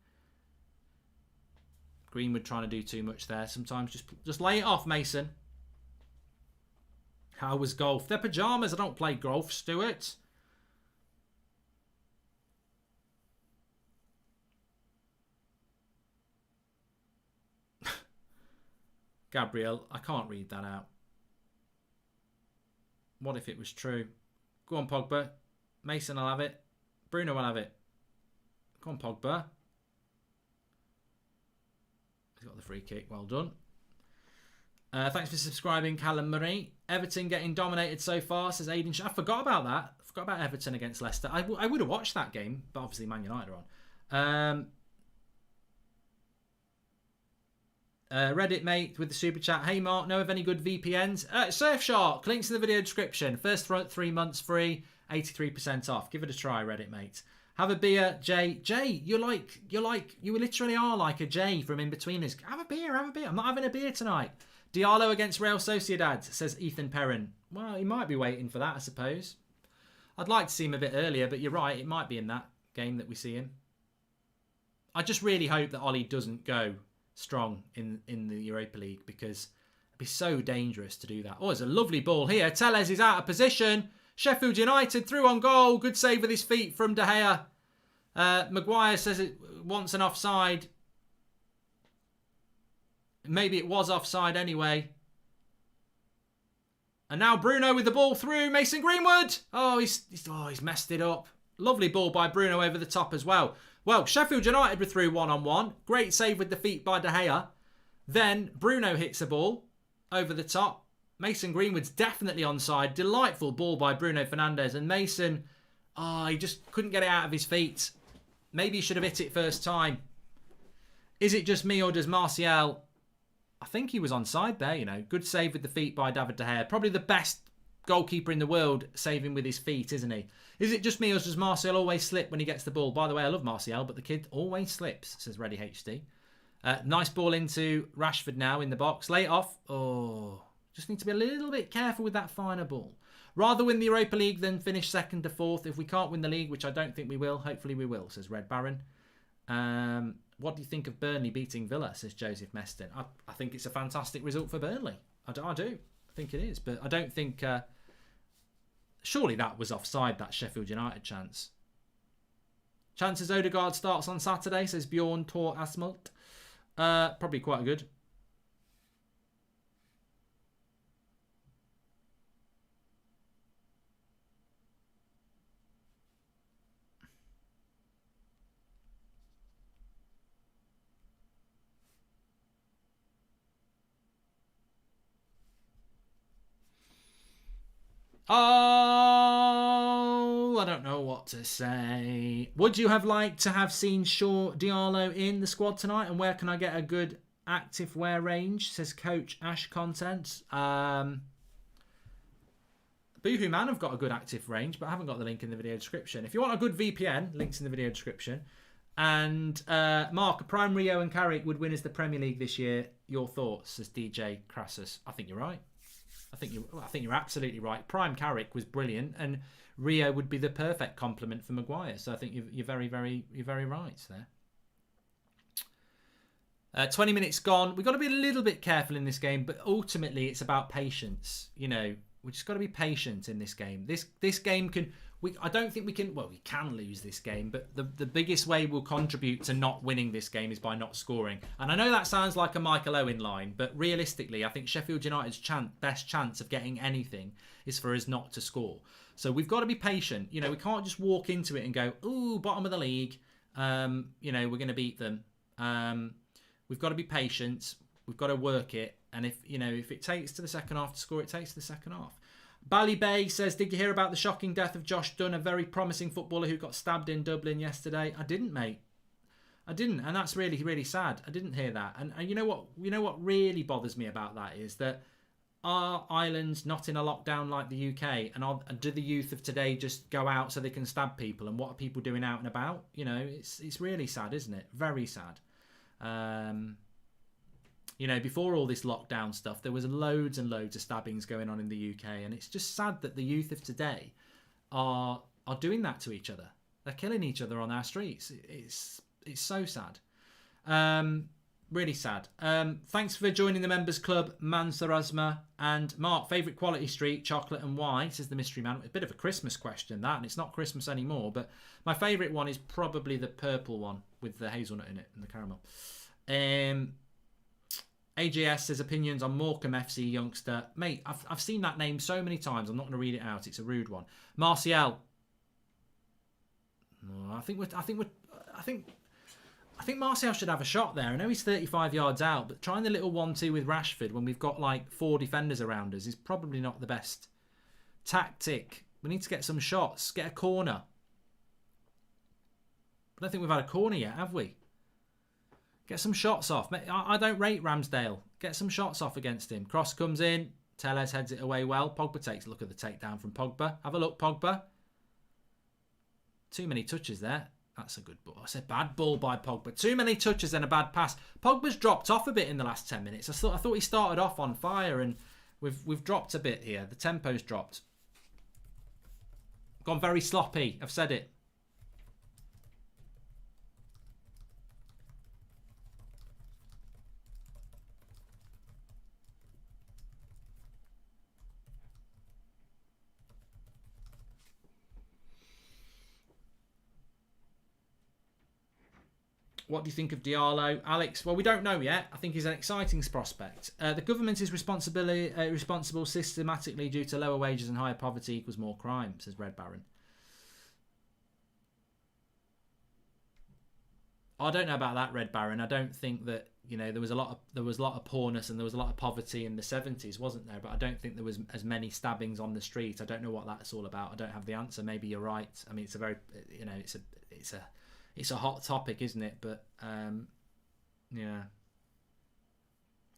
Greenwood trying to do too much there. Sometimes just lay it off, Mason. How was golf? They're pyjamas. I don't play golf, Stuart. Gabriel, I can't read that out. What if it was true? Go on, Pogba. Mason will have it. Bruno will have it. Go on, Pogba. He's got the free kick. Well done. Thanks for subscribing, Callum Murray. Everton getting dominated so far, says Aidan. I forgot about that. I forgot about Everton against Leicester. I would have watched that game, but obviously Man United are on. Reddit mate with the super chat. Hey Mark, know of any good VPNs? Surfshark, links in the video description. First 3 months free, 83% off. Give it a try, Reddit mate. Have a beer, Jay. Jay, you literally are like a Jay from In Between Us. Have a beer. I'm not having a beer tonight. Diallo against Real Sociedad, says Ethan Perrin. Well, he might be waiting for that, I suppose. I'd like to see him a bit earlier, but you're right, it might be in that game that we see him. I just really hope that Ollie doesn't go strong in the Europa League because it'd be so dangerous to do that. Oh, there's a lovely ball here. Telles is out of position. Sheffield United through on goal. Good save with his feet from De Gea. Maguire says it wants an offside. Maybe it was offside anyway. And now Bruno with the ball through. Mason Greenwood. Oh, he's messed it up. Lovely ball by Bruno over the top as well. Well, Sheffield United were through 1-on-1. Great save with the feet by De Gea. Then Bruno hits a ball over the top. Mason Greenwood's definitely onside. Delightful ball by Bruno Fernandes. And Mason, he just couldn't get it out of his feet. Maybe he should have hit it first time. Is it just me or does Martial... I think he was onside there, you know. Good save with the feet by David De Gea. Probably the best goalkeeper in the world saving with his feet, isn't he? Is it just me or does Martial always slip when he gets the ball? By the way, I love Martial, but the kid always slips, says Reddy HD. Nice ball into Rashford now in the box. Lay it off. Oh, just need to be a little bit careful with that finer ball. Rather win the Europa League than finish second to fourth. If we can't win the league, which I don't think we will, hopefully we will, says Red Baron. What do you think of Burnley beating Villa, says Joseph Meston. I think it's a fantastic result for Burnley. I do. I think it is. But I don't think... surely that was offside, that Sheffield United chance. Chances Odegaard starts on Saturday, says Bjorn Tor Asmult. Probably quite good. Oh, I don't know what to say. Would you have liked to have seen Shaw Diallo in the squad tonight? And where can I get a good active wear range? Says Coach Ash Content. Boohoo Man have got a good active range, but I haven't got the link in the video description. If you want a good VPN, links in the video description. And Mark, Prime Rio and Carrick would win as the Premier League this year. Your thoughts, says DJ Crassus. I think you're right. I think you're absolutely right. Prime Carrick was brilliant, and Rio would be the perfect complement for Maguire. So I think you're very right there. 20 minutes gone. We've got to be a little bit careful in this game, but ultimately it's about patience. You know, we just got to be patient in this game. This game can. I don't think we can. Well, we can lose this game, but the biggest way we'll contribute to not winning this game is by not scoring. And I know that sounds like a Michael Owen line, but realistically, I think Sheffield United's best chance of getting anything is for us not to score. So we've got to be patient. You know, we can't just walk into it and go, "Ooh, bottom of the league." You know, we're going to beat them. We've got to be patient. We've got to work it. And if it takes to the second half to score, it takes to the second half. Bally Bay says, did you hear about the shocking death of Josh Dunn, a very promising footballer who got stabbed in Dublin yesterday? I didn't, mate. I didn't, and that's really sad. I didn't hear that. And you know what really bothers me about that is that are Ireland not in a lockdown like the UK? And do the youth of today just go out so they can stab people? And what are people doing out and about? You know, it's really sad, isn't it? Very sad. You know, before all this lockdown stuff, there was loads and loads of stabbings going on in the UK, and it's just sad that the youth of today are doing that to each other. They're killing each other on our streets. It's so sad. Really sad. Thanks for joining the members club, Mansarazma and Mark. Favourite quality street, chocolate and white, says the mystery man. A bit of a Christmas question, that, and it's not Christmas anymore, but my favourite one is probably the purple one with the hazelnut in it and the caramel. AJS says opinions on Morecambe FC youngster. Mate, I've seen that name so many times. I'm not going to read it out. It's a rude one. Martial. I think Martial should have a shot there. I know he's 35 yards out, but trying the little 1-2 with Rashford when we've got like 4 defenders around us is probably not the best tactic. We need to get some shots. Get a corner. I don't think we've had a corner yet, have we? Get some shots off. I don't rate Ramsdale. Get some shots off against him. Cross comes in. Tellez heads it away well. Pogba takes a look at the takedown from Pogba. Have a look, Pogba. Too many touches there. That's a good ball. I said bad ball by Pogba. Too many touches and a bad pass. Pogba's dropped off a bit in the last 10 minutes. I thought he started off on fire, and we've dropped a bit here. The tempo's dropped. Gone very sloppy. I've said it. What do you think of Diallo? Alex, well, we don't know yet. I think he's an exciting prospect. The government is responsible systematically due to lower wages and higher poverty equals more crime, says Red Baron. I don't know about that, Red Baron. I don't think that, you know, there was a lot of poorness and there was a lot of poverty in the 70s, wasn't there? But I don't think there was as many stabbings on the street. I don't know what that's all about. I don't have the answer. Maybe you're right. I mean, it's a very, you know, it's a hot topic, isn't it? But yeah.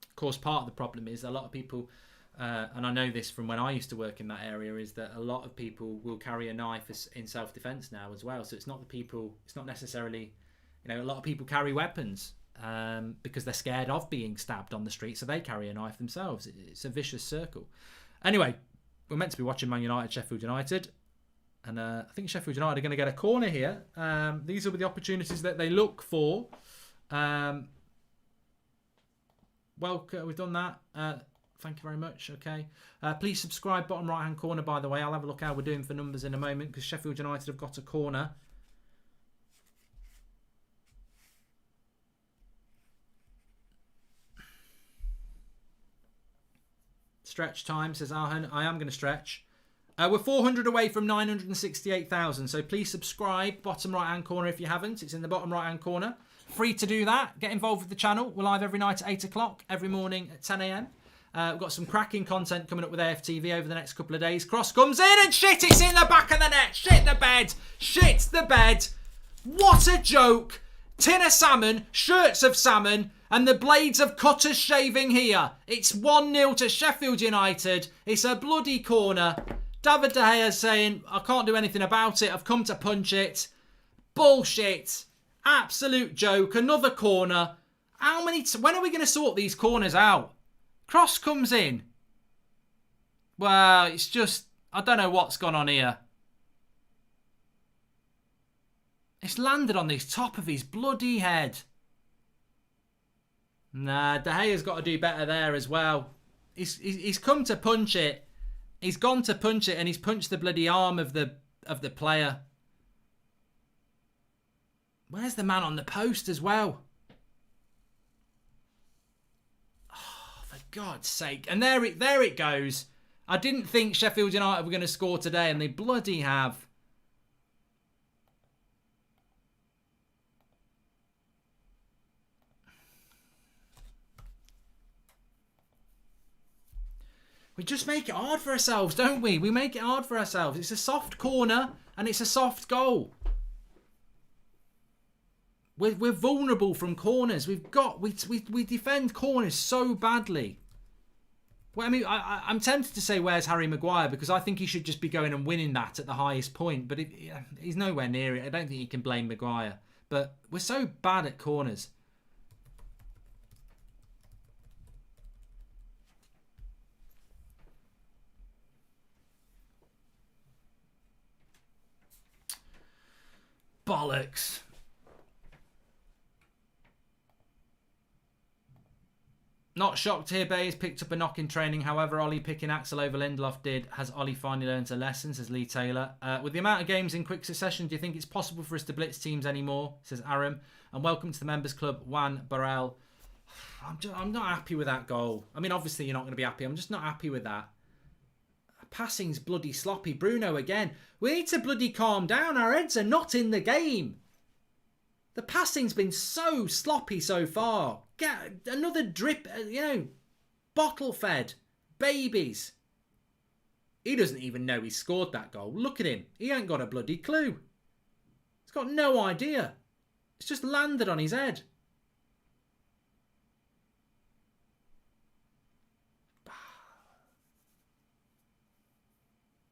Of course, part of the problem is a lot of people, and I know this from when I used to work in that area, is that a lot of people will carry a knife in self-defense now as well. So it's not necessarily, you know, a lot of people carry weapons because they're scared of being stabbed on the street, so they carry a knife themselves. It's a vicious circle. Anyway, we're meant to be watching Man United, Sheffield United. And I think Sheffield United are going to get a corner here. These will be the opportunities that they look for. Well, we've done that. Thank you very much. Okay. Please subscribe, bottom right-hand corner, by the way. I'll have a look how we're doing for numbers in a moment because Sheffield United have got a corner. Stretch time, says Arhan. I am going to stretch. We're 400 away from 968,000, so please subscribe, bottom right-hand corner if you haven't. It's in the bottom right-hand corner. Free to do that. Get involved with the channel. We're live every night at 8 o'clock, every morning at 10 a.m. We've got some cracking content coming up with AFTV over the next couple of days. Cross comes in and shit, it's in the back of the net. Shit the bed. Shit the bed. What a joke. Tin of salmon, shirts of salmon, and the blades of cutters shaving here. It's 1-0 to Sheffield United. It's a bloody corner. David De Gea saying, I can't do anything about it. I've come to punch it. Bullshit. Absolute joke. Another corner. When are we going to sort these corners out? Cross comes in. Well, it's just, I don't know what's gone on here. It's landed on the top of his bloody head. Nah, De Gea's got to do better there as well. He's come to punch it. He's gone to punch it and he's punched the bloody arm of the player. Where's the man on the post as well? Oh, for God's sake. And there it goes. I didn't think Sheffield United were going to score today and they bloody have. We just make it hard for ourselves, don't we? We make it hard for ourselves. It's a soft corner and it's a soft goal. We're vulnerable from corners. We defend corners so badly. Well, I mean, I'm tempted to say where's Harry Maguire because I think he should just be going and winning that at the highest point. But he's nowhere near it. I don't think you can blame Maguire. But we're so bad at corners. Bollocks. Not shocked here, Bay has picked up a knock in training. However, Ollie picking Axel over Lindelof did. Has Ollie finally learned a lesson, says Lee Taylor. With the amount of games in quick succession, do you think it's possible for us to blitz teams anymore, says Aram. And welcome to the members club, Juan Burrell. I'm not happy with that goal. I mean, obviously you're not going to be happy. I'm just not happy with that. Passing's bloody sloppy. Bruno again. We need to bloody calm down. Our heads are not in the game. The passing's been so sloppy so far. Get another drip, bottle fed. Babies. He doesn't even know he scored that goal. Look at him. He ain't got a bloody clue. He's got no idea. It's just landed on his head.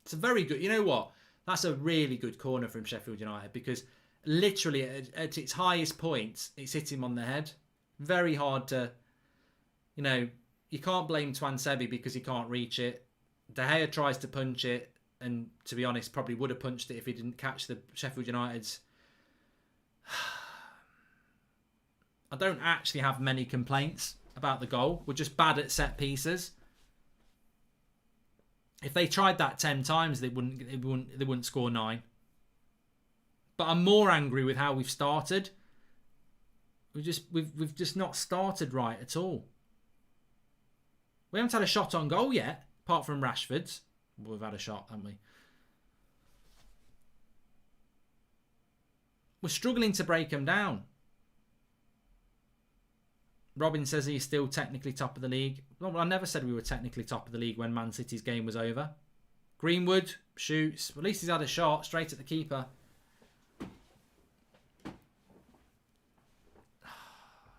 It's a very good, you know what? That's a really good corner from Sheffield United because literally at its highest point, it's hit him on the head. Very hard to, you can't blame Twansebi because he can't reach it. De Gea tries to punch it and, to be honest, probably would have punched it if he didn't catch the Sheffield United's. I don't actually have many complaints about the goal. We're just bad at set pieces. If they tried that 10 times, they wouldn't score 9. But I'm more angry with how we've started. We've just not started right at all. We haven't had a shot on goal yet, apart from Rashford's. We've had a shot, haven't we? We're struggling to break them down. Robin says he's still technically top of the league. Well, I never said we were technically top of the league when Man City's game was over. Greenwood shoots. Well, at least he's had a shot straight at the keeper.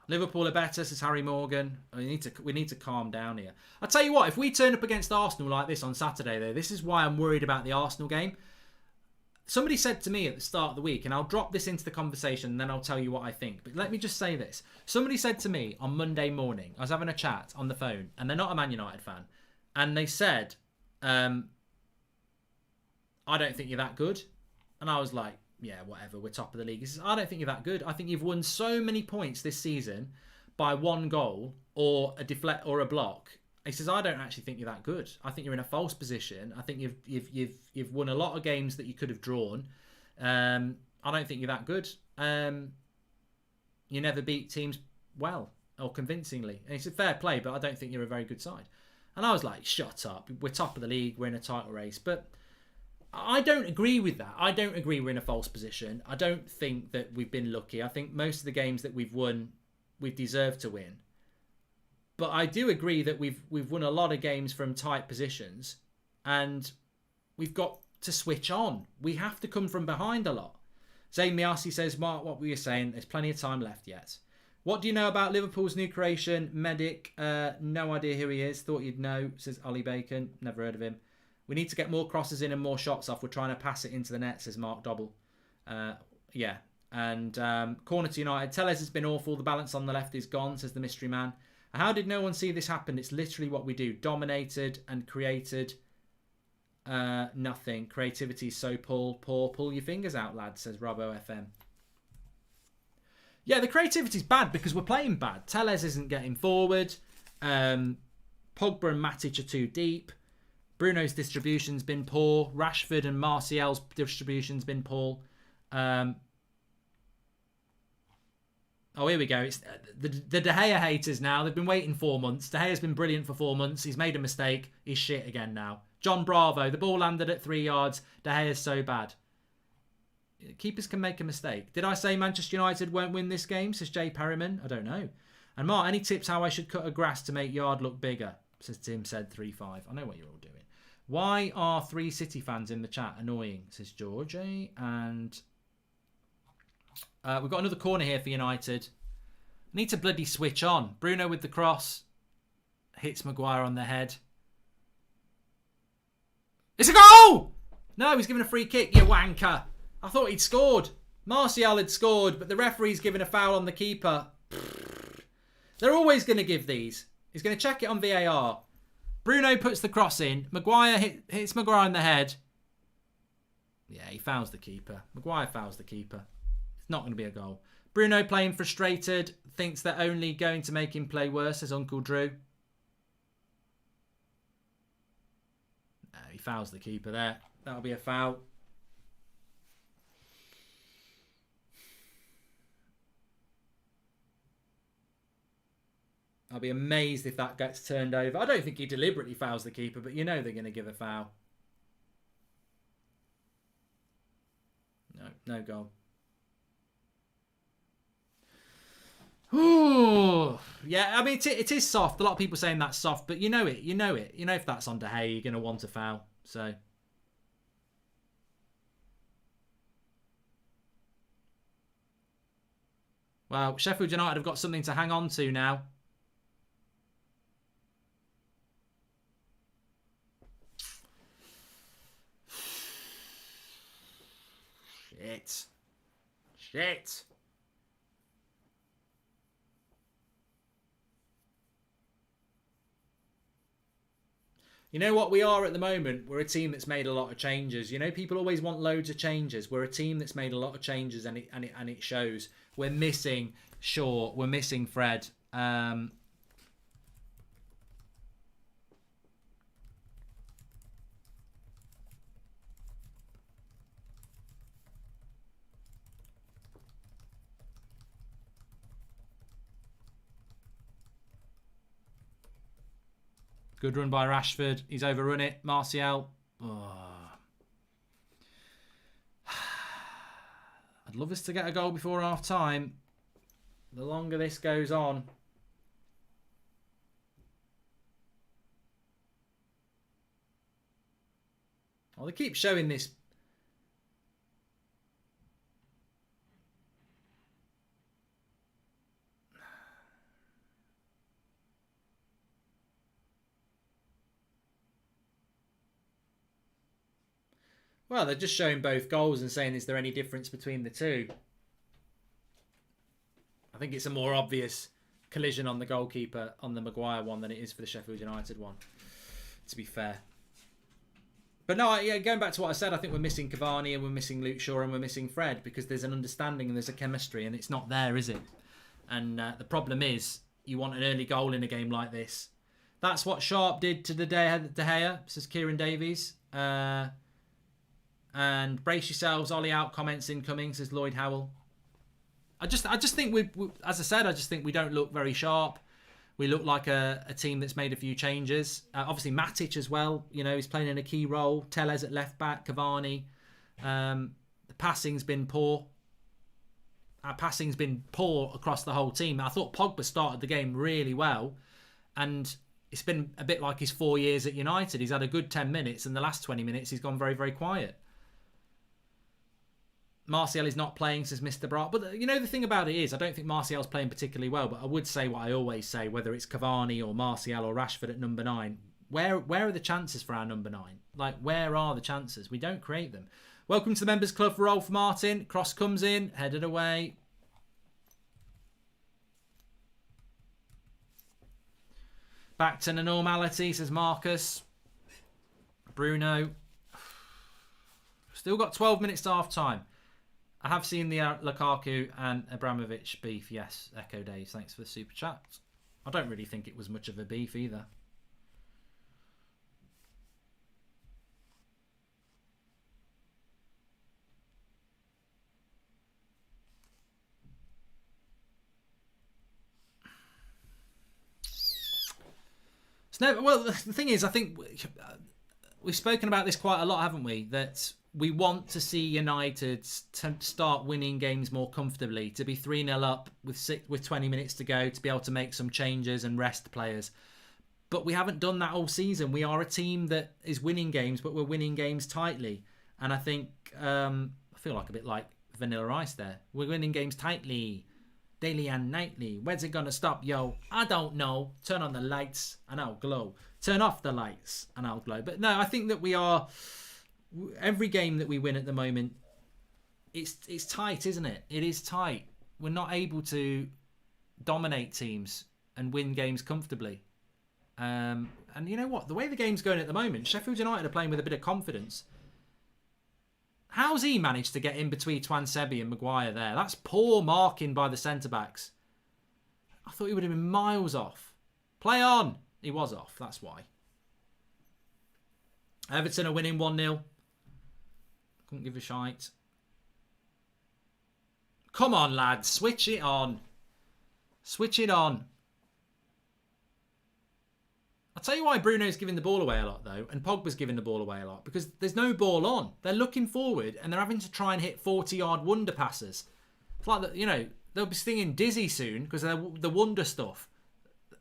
Liverpool are better, says Harry Morgan. We need to calm down here. I'll tell you what, if we turn up against Arsenal like this on Saturday, though, this is why I'm worried about the Arsenal game. Somebody said to me at the start of the week, and I'll drop this into the conversation and then I'll tell you what I think. But let me just say this. Somebody said to me on Monday morning, I was having a chat on the phone, and they're not a Man United fan. And they said, I don't think you're that good. And I was like, yeah, whatever, we're top of the league. He says, I don't think you're that good. I think you've won so many points this season by one goal or a deflect or a block. He says, I don't actually think you're that good. I think you're in a false position. I think you've won a lot of games that you could have drawn. I don't think you're that good. You never beat teams well or convincingly. And he said, fair play, but I don't think you're a very good side. And I was like, shut up. We're top of the league. We're in a title race. But I don't agree with that. I don't agree we're in a false position. I don't think that we've been lucky. I think most of the games that we've won, we've deserved to win. But I do agree that we've won a lot of games from tight positions, and we've got to switch on. We have to come from behind a lot. Zayn Miasi says, Mark, what were you saying? There's plenty of time left yet. What do you know about Liverpool's new creation, Medic? No idea who he is. Thought you'd know, says Ollie Bacon. Never heard of him. We need to get more crosses in and more shots off. We're trying to pass it into the net, says Mark Dobble. Yeah. And corner to United. Tellez has been awful. The balance on the left is gone, says the mystery man. How did no one see this happen? It's literally what we do. Dominated and created nothing. Creativity is so poor. Pull your fingers out, lads, says Robbo FM. Yeah, the creativity's bad because we're playing bad. Tellez isn't getting forward. Pogba and Matic are too deep. Bruno's distribution's been poor. Rashford and Martial's distribution's been poor. Oh, here we go. It's the De Gea haters now. They've been waiting 4 months. De Gea's been brilliant for 4 months. He's made a mistake. He's shit again now. John Bravo. The ball landed at 3 yards. De Gea's so bad. Keepers can make a mistake. Did I say Manchester United won't win this game, says Jay Perryman? I don't know. And Mark, any tips how I should cut a grass to make yard look bigger, says Tim said 3-5. I know what you're all doing. Why are 3 City fans in the chat annoying, says George. And we've got another corner here for United. Need to bloody switch on. Bruno with the cross. Hits Maguire on the head. It's a goal! No, he's given a free kick, you wanker. I thought he'd scored. Martial had scored, but the referee's given a foul on the keeper. They're always going to give these. He's going to check it on VAR. Bruno puts the cross in. Maguire hits Maguire in the head. Yeah, he fouls the keeper. Maguire fouls the keeper. It's not going to be a goal. Bruno playing frustrated. Thinks they're only going to make him play worse, says Uncle Drew. No, he fouls the keeper there. That'll be a foul. I'll be amazed if that gets turned over. I don't think he deliberately fouls the keeper, but you know they're going to give a foul. No goal. Ooh, yeah, I mean, it is soft. A lot of people saying that's soft, but you know it. You know if that's on De Gea, you're going to want a foul. So, well, Sheffield United have got something to hang on to now. Shit. You know what we are at the moment? We're a team that's made a lot of changes. You know, people always want loads of changes. We're a team that's made a lot of changes, and it shows. We're missing Shaw. We're missing Fred. Good run by Rashford. He's overrun it. Martial. Oh. I'd love us to get a goal before half time. The longer this goes on. Oh, they keep showing this. Well, they're just showing both goals and saying, is there any difference between the two? I think it's a more obvious collision on the goalkeeper on the Maguire one than it is for the Sheffield United one, to be fair. But no, yeah, going back to what I said, I think we're missing Cavani and we're missing Luke Shaw and we're missing Fred because there's an understanding and there's a chemistry and it's not there, is it? And the problem is you want an early goal in a game like this. That's what Sharp did to the De Gea, says Kieran Davies. And brace yourselves, Ollie out, comments incoming, says Lloyd Howell. I just think we as I said, I just think we don't look very sharp. We look like a team that's made a few changes. Obviously, Matic as well. You know, he's playing in a key role. Tellez at left back, Cavani. The passing's been poor. Our passing's been poor across the whole team. I thought Pogba started the game really well, and it's been a bit like his 4 years at United. He's had a good 10 minutes, and the last 20 minutes he's gone very, very quiet. Martial is not playing, says Mr. Brock. But, you know, the thing about it is, I don't think Martial's playing particularly well, but I would say what I always say, whether it's Cavani or Martial or Rashford at number 9, where are the chances for our number 9? Like, where are the chances? We don't create them. Welcome to the Members Club for Rolf Martin. Cross comes in, headed away. Back to the normality, says Marcus. Bruno. Still got 12 minutes to half time. I have seen the Lukaku and Abramovich beef. Yes, Echo Days. Thanks for the super chat. I don't really think it was much of a beef either. No, well, the thing is, I think we've spoken about this quite a lot, haven't we? That we want to see United to start winning games more comfortably, to be 3-0 up with 20 minutes to go, to be able to make some changes and rest players. But we haven't done that all season. We are a team that is winning games, but we're winning games tightly. And I think, I feel like a bit like Vanilla Ice there. We're winning games tightly. Daily and nightly. Where's it gonna stop, yo? I don't know. Turn on the lights and I'll glow. Turn off the lights and I'll glow. But no, I think that we are... Every game that we win at the moment, it's tight, isn't it? It is tight. We're not able to dominate teams and win games comfortably. And you know what? The way the game's going at the moment, Sheffield United are playing with a bit of confidence. How's he managed to get in between Twansebi and Maguire there? That's poor marking by the centre-backs. I thought he would have been miles off. Play on! He was off, that's why. Everton are winning 1-0. Couldn't give a shite. Come on, lads. Switch it on. Switch it on. I'll tell you why Bruno's giving the ball away a lot, though, and Pogba's giving the ball away a lot, because there's no ball on. They're looking forward, and they're having to try and hit 40-yard wonder passes. It's like that, you know, they'll be stinging dizzy soon because they're the wonder stuff.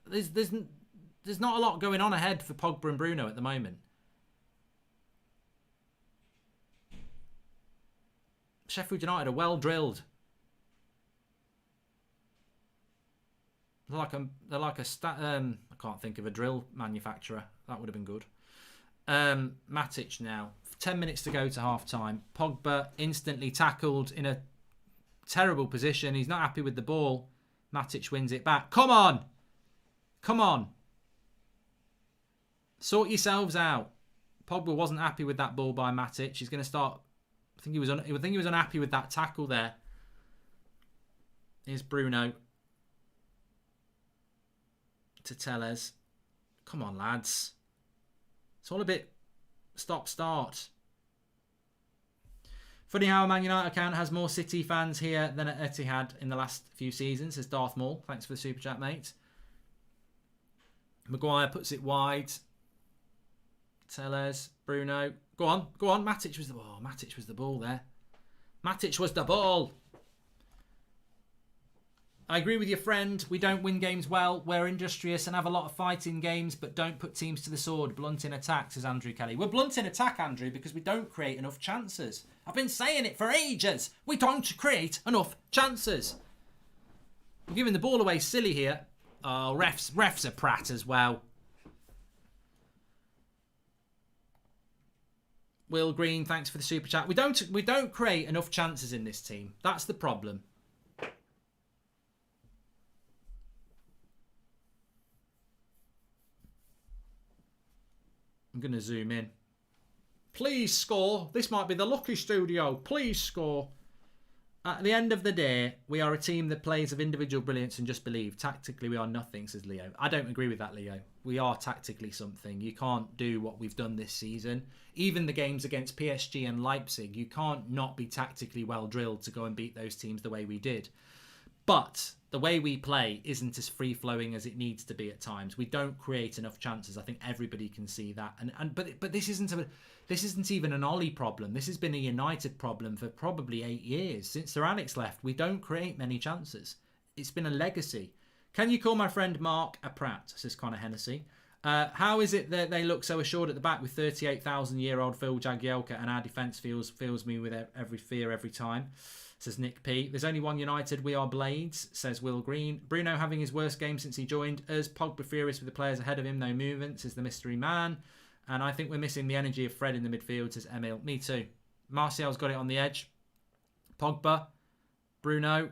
There's not a lot going on ahead for Pogba and Bruno at the moment. Sheffield United are well drilled. They're like a I can't think of a drill manufacturer. That would have been good. Matic now. 10 minutes to go to half time. Pogba instantly tackled in a terrible position. He's not happy with the ball. Matic wins it back. Come on! Come on! Sort yourselves out. Pogba wasn't happy with that ball by Matic. He's going to start... I think he was unhappy with that tackle there. Here's Bruno. To Tellez. Come on, lads. It's all a bit stop-start. Funny how a Man United account has more City fans here than at Etihad in the last few seasons, says Darth Maul. Thanks for the super chat, mate. Maguire puts it wide. Tellez, Bruno. Go on. Matic was the ball. Matic was the ball there. Matic was the ball. I agree with your friend. We don't win games well. We're industrious and have a lot of fight in games, but don't put teams to the sword. Blunt in attack, says Andrew Kelly. We're blunt in attack, Andrew, because we don't create enough chances. I've been saying it for ages. We don't create enough chances. We're giving the ball away silly here. Oh, refs are prat as well. Will Green, thanks for the super chat. We don't create enough chances in this team. That's the problem. I'm going to zoom in. Please score. This might be the lucky studio. Please score. At the end of the day, we are a team that plays of individual brilliance and just believe. Tactically, we are nothing, says Leo. I don't agree with that, Leo. We are tactically something. You can't do what we've done this season. Even the games against PSG and Leipzig, you can't not be tactically well drilled to go and beat those teams the way we did. But the way we play isn't as free-flowing as it needs to be at times. We don't create enough chances. I think everybody can see that. But this isn't even an Ollie problem. This has been a United problem for probably 8 years. Since Sir Alex left, we don't create many chances. It's been a legacy. Can you call my friend Mark a prat, says Conor Hennessy. How is it that they look so assured at the back with 38,000-year-old Phil Jagielka, and our defence fills me with every fear every time, says Nick P. There's only one United, we are Blades, says Will Green. Bruno having his worst game since he joined us. Pogba furious with the players ahead of him, no movement, says the mystery man. And I think we're missing the energy of Fred in the midfield, says Emil. Me too. Martial's got it on the edge. Pogba, Bruno,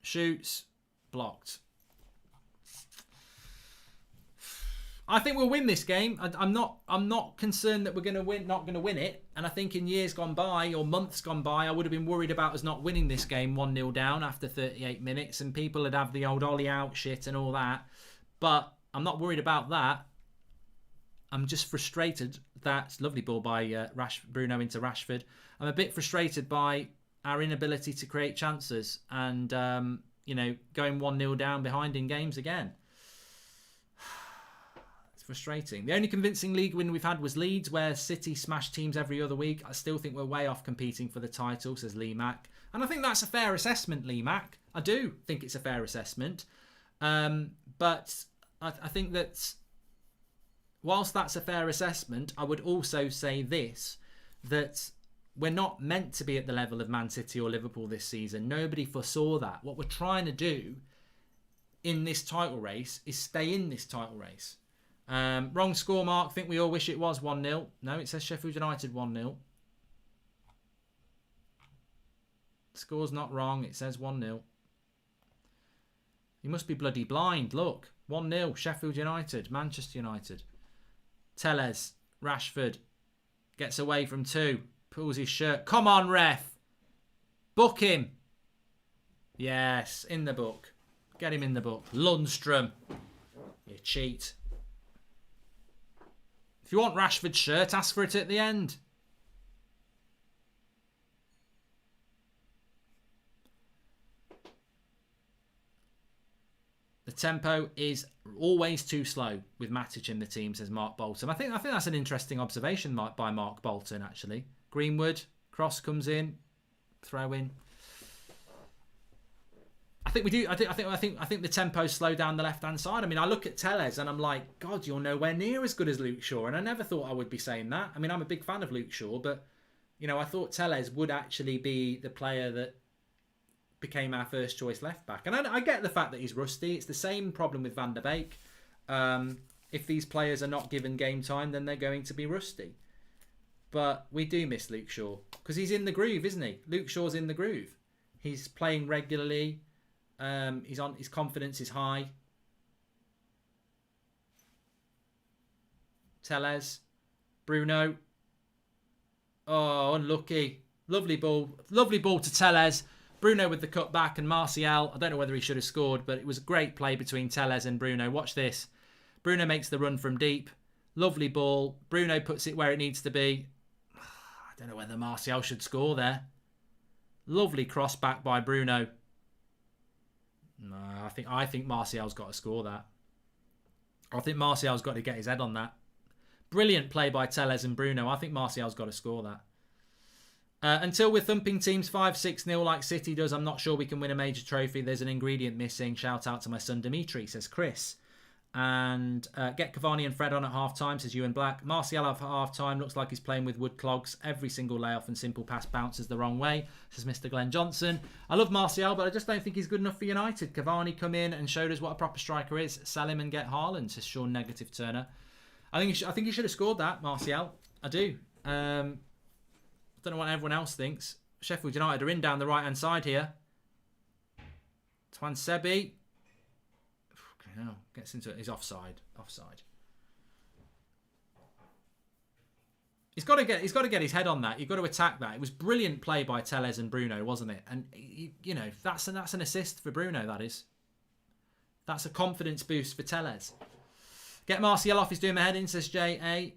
shoots, blocked. I think we'll win this game. I'm not concerned that we're going to win, not going to win it. And I think in years gone by or months gone by, I would have been worried about us not winning this game 1-0 down after 38 minutes, and people would have the old Ollie out shit and all that. But I'm not worried about that. I'm just frustrated that lovely ball by Bruno into Rashford. I'm a bit frustrated by our inability to create chances and going 1-0 down behind in games again. Frustrating. The only convincing league win we've had was Leeds, where City smashed teams every other week. I still think we're way off competing for the title, says Lee Mack. And I think that's a fair assessment, Lee Mack. I do think it's a fair assessment. But I think that whilst that's a fair assessment, I would also say this, that we're not meant to be at the level of Man City or Liverpool this season. Nobody foresaw that. What we're trying to do in this title race is stay in this title race. Wrong score, Mark. Think we all wish it was 1-0. No, it says Sheffield United 1-0. Score's not wrong. It says 1-0. You must be bloody blind. Look. 1-0. Sheffield United. Manchester United. Tellez. Rashford. Gets away from 2. Pulls his shirt. Come on, ref. Book him. Yes. In the book. Get him in the book. Lundstrom. You cheat. If you want Rashford's shirt, ask for it at the end. The tempo is always too slow with Matic in the team, says Mark Bolton. I think that's an interesting observation by Mark Bolton, actually. Greenwood, cross comes in, throw in. I think we do. I think the tempo's slow down the left-hand side. I mean, I look at Tellez and I'm like, God, you're nowhere near as good as Luke Shaw. And I never thought I would be saying that. I mean, I'm a big fan of Luke Shaw, but I thought Tellez would actually be the player that became our first choice left back. And I get the fact that he's rusty. It's the same problem with Van der Beek. If these players are not given game time, then they're going to be rusty. But we do miss Luke Shaw because he's in the groove, isn't he? Luke Shaw's in the groove. He's playing regularly. His confidence is high. Tellez, Bruno. Oh, unlucky. Lovely ball to Tellez. Bruno with the cut back, and Martial. I don't know whether he should have scored, but it was a great play between Tellez and Bruno. Watch this. Bruno makes the run from deep. Lovely ball. Bruno puts it where it needs to be. I don't know whether Martial should score there. Lovely cross back by Bruno. No, I think Martial's got to score that. I think Martial's got to get his head on that. Brilliant play by Tellez and Bruno. I think Martial's got to score that. Until we're thumping teams 5-6-0 like City does, I'm not sure we can win a major trophy. There's an ingredient missing. Shout out to my son Dimitri, says Chris. And get Cavani and Fred on at half-time, says Ewan Black. Martial at half-time looks like he's playing with wood clogs. Every single layoff and simple pass bounces the wrong way, says Mr. Glenn Johnson. I love Martial, but I just don't think he's good enough for United. Cavani come in and showed us what a proper striker is. Sell him and get Haaland, says Sean Negative Turner. I think he should have scored that, Martial. I do. I don't know what everyone else thinks. Sheffield United are in down the right-hand side here. Twan Sebi. No, gets into it. He's offside. He's got to get his head on that. You've got to attack that. It was brilliant play by Tellez and Bruno, wasn't it? And that's an assist for Bruno. That is. That's a confidence boost for Tellez. Get Martial off. He's doing my head in, says J.A.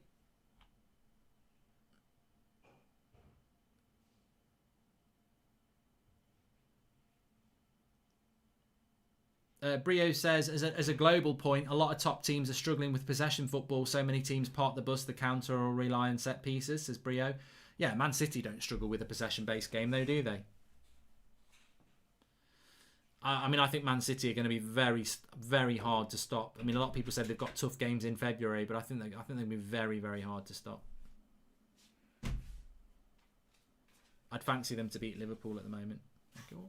Brio says, as a global point, a lot of top teams are struggling with possession football. So many teams park the bus, the counter, or rely on set pieces, says Brio. Yeah, Man City don't struggle with a possession-based game, though, do they? I mean, I think Man City are going to be very, very hard to stop. I mean, a lot of people said they've got tough games in February, but I think they'll be very, very hard to stop. I'd fancy them to beat Liverpool at the moment. Okay.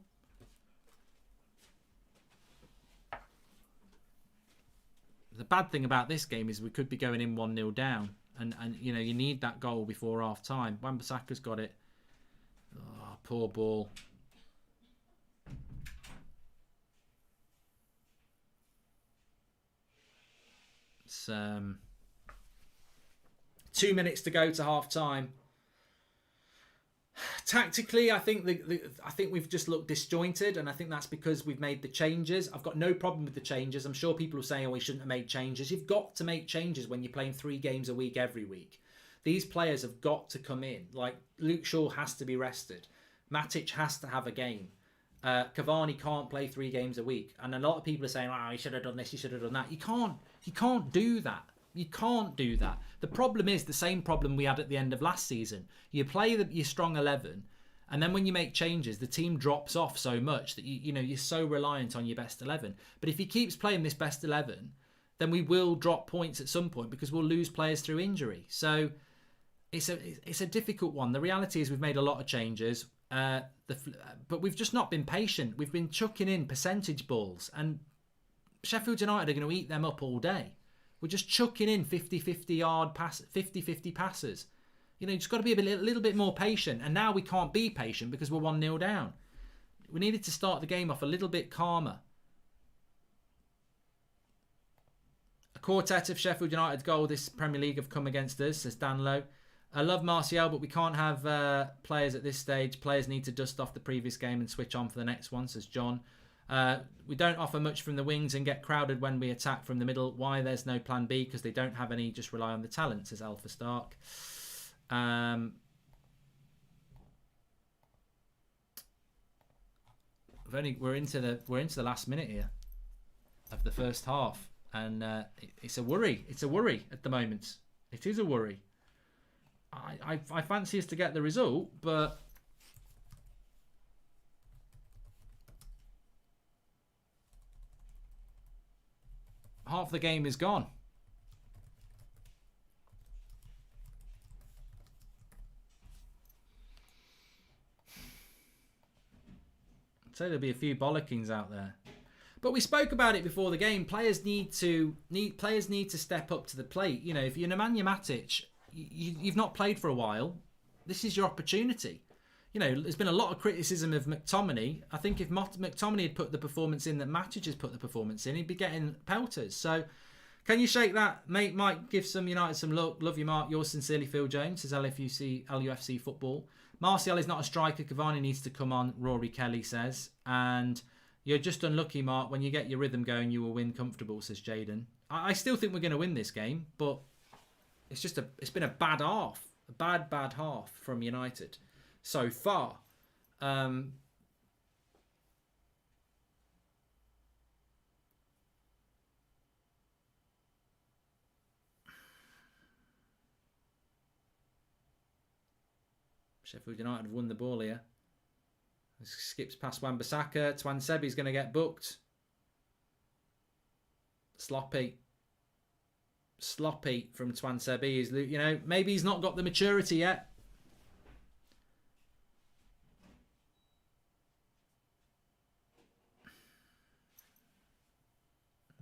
The bad thing about this game is we could be going in 1-0 down. And you know, you need that goal before half time. Wan-Bissaka's got it. Oh, poor ball. It's 2 minutes to go to half time. Tactically, I think I think we've just looked disjointed, and I think that's because we've made the changes. I've got no problem with the changes. I'm sure people are saying, "Oh, we shouldn't have made changes." You've got to make changes when you're playing 3 games a week every week. These players have got to come in. Like Luke Shaw has to be rested. Matic has to have a game. Cavani can't play 3 games a week, and a lot of people are saying, "Oh, he should have done this, he should have done that." You can't do that. You can't do that. The problem is the same problem we had at the end of last season. You play your strong 11, and then when you make changes, the team drops off so much that you're so reliant on your best 11. But if he keeps playing this best 11, then we will drop points at some point because we'll lose players through injury. So it's a difficult one. The reality is we've made a lot of changes, but we've just not been patient. We've been chucking in percentage balls, and Sheffield United are going to eat them up all day. We're just chucking in 50-50 passes. You just got to be a little bit more patient. And now we can't be patient because we're 1-0 down. We needed to start the game off a little bit calmer. A quartet of Sheffield United goal this Premier League have come against us, says Dan Lowe. I love Martial, but we can't have players at this stage. Players need to dust off the previous game and switch on for the next one, says John. We don't offer much from the wings and get crowded when we attack from the middle. Why there's no plan B? Because they don't have any, just rely on the talent, says Alpha Stark. We're into the last minute here of the first half, and it's a worry. It's a worry at the moment. It is a worry. I fancy us to get the result, but half the game is gone. I'd say there'll be a few bollockings out there, but we spoke about it before the game. Players need to step up to the plate. If you're Nemanja Matic, you've not played for a while. This is your opportunity. There's been a lot of criticism of McTominay. I think if McTominay had put the performance in that Matic has put the performance in, he'd be getting pelters. So, can you shake that, mate? Mike, give some United some luck. Love you, Mark. Yours sincerely, Phil Jones, says LUFC Football. Martial is not a striker. Cavani needs to come on, Rory Kelly says. And you're just unlucky, Mark. When you get your rhythm going, you will win comfortable, says Jaden. I still think we're going to win this game, but it's been a bad half. A bad half from United so far. Sheffield United have won the ball here. Skips past Wan-Bissaka. Twansebi's going to get booked. Sloppy from Twansebi. Maybe he's not got the maturity yet.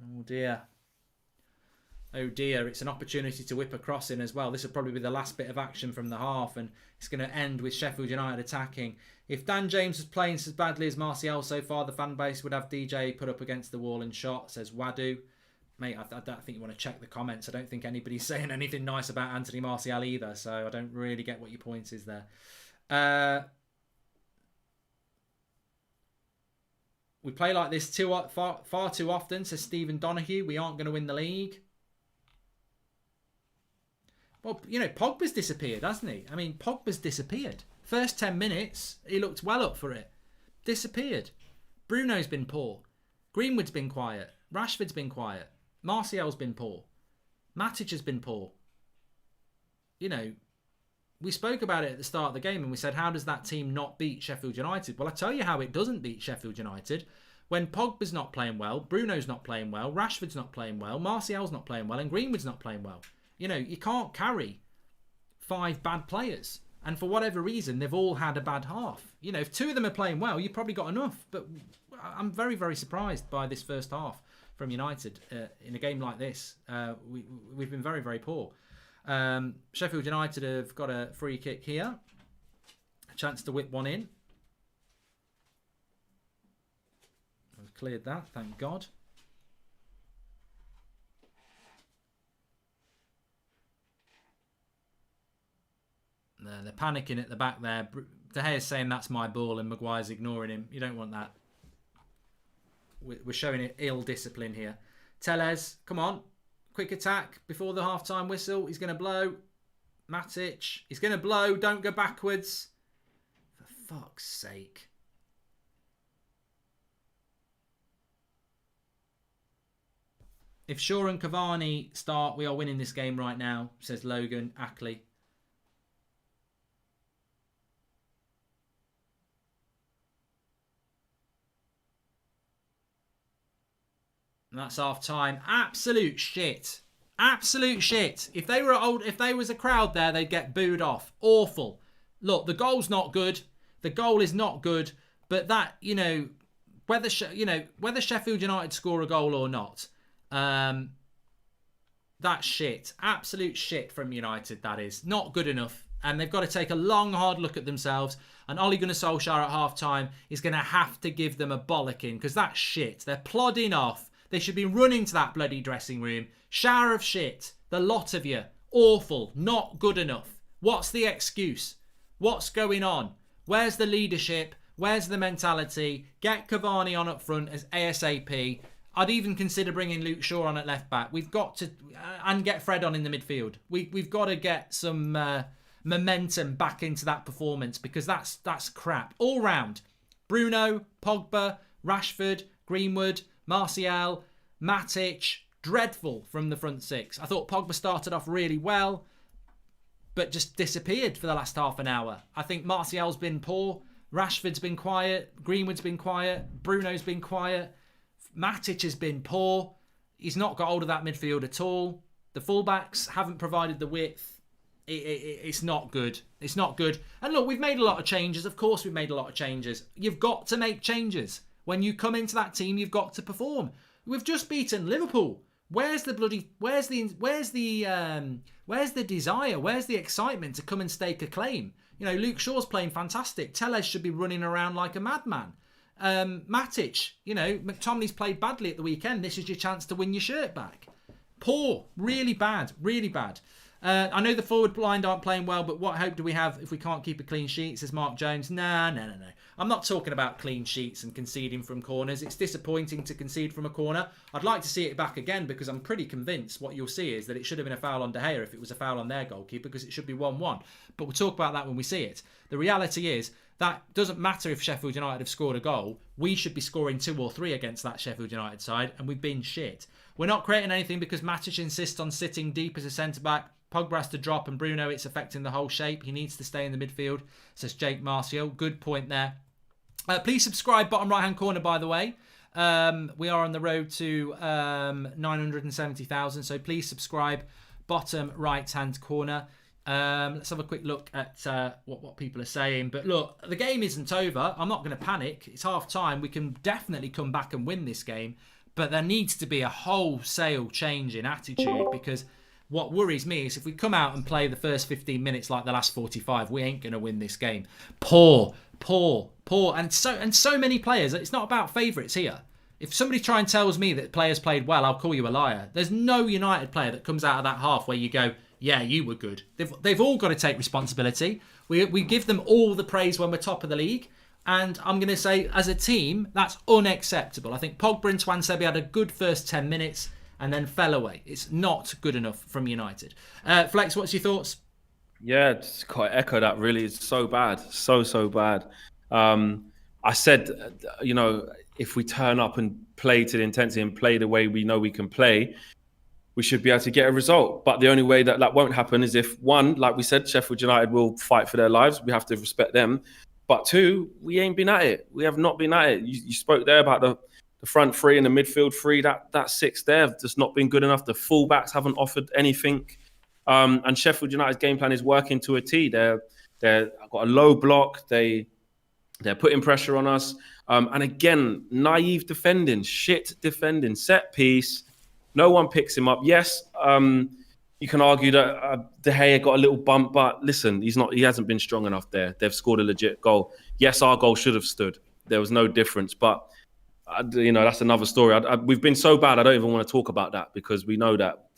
Oh dear, it's an opportunity to whip a cross in as well. This will probably be the last bit of action from the half, and it's going to end with Sheffield United attacking. If Dan James was playing as badly as Martial so far, the fan base would have DJ put up against the wall and shot, says Wadu. Mate, I don't think you want to check the comments. I don't think anybody's saying anything nice about Anthony Martial either, so I don't really get what your point is there. We play like this far too often, says Stephen Donahue. We aren't going to win the league. Well, Pogba's disappeared, hasn't he? I mean, Pogba's disappeared. First 10 minutes, he looked well up for it. Disappeared. Bruno's been poor. Greenwood's been quiet. Rashford's been quiet. Martial's been poor. Matic has been poor. You know, we spoke about it at the start of the game and we said, how does that team not beat Sheffield United? Well, I tell you how it doesn't beat Sheffield United. When Pogba's not playing well, Bruno's not playing well, Rashford's not playing well, Martial's not playing well, and Greenwood's not playing well. You know, you can't carry 5 bad players. And for whatever reason, they've all had a bad half. You know, if 2 of them are playing well, you've probably got enough. But I'm very, very surprised by this first half from United in a game like this. We've been very, very poor. Sheffield United have got a free kick here. A chance to whip one in. I've cleared that, thank God. They're panicking at the back there. De Gea's saying that's my ball and Maguire's ignoring him. You don't want that. We're showing ill discipline here. Tellez, come on. Quick attack before the half-time whistle. He's going to blow. Matic, he's going to blow. Don't go backwards. For fuck's sake. If Shaw and Cavani start, we are winning this game right now, says Logan Ackley. And that's half time. Absolute shit. Absolute shit. If they was a crowd there, they'd get booed off. Awful. Look, the goal's not good. The goal is not good. But that, you know, whether Sheffield United score a goal or not, that's shit. Absolute shit from United, that is. Not good enough. And they've got to take a long, hard look at themselves. And Ole Gunnar Solskjaer at half-time is going to have to give them a bollocking because that's shit. They're plodding off. They should be running to that bloody dressing room. Shower of shit. The lot of you. Awful. Not good enough. What's the excuse? What's going on? Where's the leadership? Where's the mentality? Get Cavani on up front as ASAP. I'd even consider bringing Luke Shaw on at left back. We've got to... and get Fred on in the midfield. We've got to get some momentum back into that performance because that's crap. All round. Bruno, Pogba, Rashford, Greenwood... Martial, Matic, dreadful from the front 6. I thought Pogba started off really well, but just disappeared for the last half an hour. I think Martial's been poor, Rashford's been quiet, Greenwood's been quiet, Bruno's been quiet, Matic has been poor. He's not got hold of that midfield at all. The fullbacks haven't provided the width. It's not good. It's not good. And look, we've made a lot of changes. Of course we've made a lot of changes. You've got to make changes. When you come into that team, you've got to perform. We've just beaten Liverpool. Where's the desire? Where's the excitement to come and stake a claim? You know, Luke Shaw's playing fantastic. Tellez should be running around like a madman. Matic, you know, McTominay's played badly at the weekend. This is your chance to win your shirt back. Poor, really bad, really bad. I know the forward line aren't playing well, but what hope do we have if we can't keep a clean sheet, says Mark Jones. No. I'm not talking about clean sheets and conceding from corners. It's disappointing to concede from a corner. I'd like to see it back again because I'm pretty convinced what you'll see is that it should have been a foul on De Gea if it was a foul on their goalkeeper because it should be 1-1. But we'll talk about that when we see it. The reality is that doesn't matter if Sheffield United have scored a goal. We should be scoring 2 or 3 against that Sheffield United side, and we've been shit. We're not creating anything because Matic insists on sitting deep as a centre-back. Pogba has to drop, and Bruno, it's affecting the whole shape. He needs to stay in the midfield, says Jake Martial. Good point there. Please subscribe, bottom right-hand corner, by the way. We are on the road to 970,000, so please subscribe, bottom right-hand corner. Let's have a quick look at what people are saying. But look, the game isn't over. I'm not going to panic. It's half-time. We can definitely come back and win this game. But there needs to be a wholesale change in attitude because what worries me is if we come out and play the first 15 minutes like the last 45, we ain't going to win this game. Poor. And so many players. It's not about favourites here. If somebody try and tells me that players played well, I'll call you a liar. There's no United player that comes out of that half where you go, yeah, you were good. They've all got to take responsibility. We give them all the praise when we're top of the league. And I'm going to say, as a team, that's unacceptable. I think Pogba and Twansebi had a good first 10 minutes and then fell away. It's not good enough from United. Flex, what's your thoughts? Yeah, just quite echo that, really. It's so bad. So bad. I I said, if we turn up and play to the intensity and play the way we know we can play, we should be able to get a result. But the only way that won't happen is if, one, like we said, Sheffield United will fight for their lives. We have to respect them. But two, we ain't been at it. We have not been at it. You spoke there about the front three and the midfield three. That six there have just not been good enough. The fullbacks haven't offered anything. And Sheffield United's game plan is working to a T. They've got a low block. They're putting pressure on us. And again, naive defending, shit defending, set piece. No one picks him up. Yes, you can argue that De Gea got a little bump, but listen, he hasn't been strong enough there. They've scored a legit goal. Yes, our goal should have stood. There was no difference, but that's another story. We've been so bad, I don't even want to talk about that, because we know that.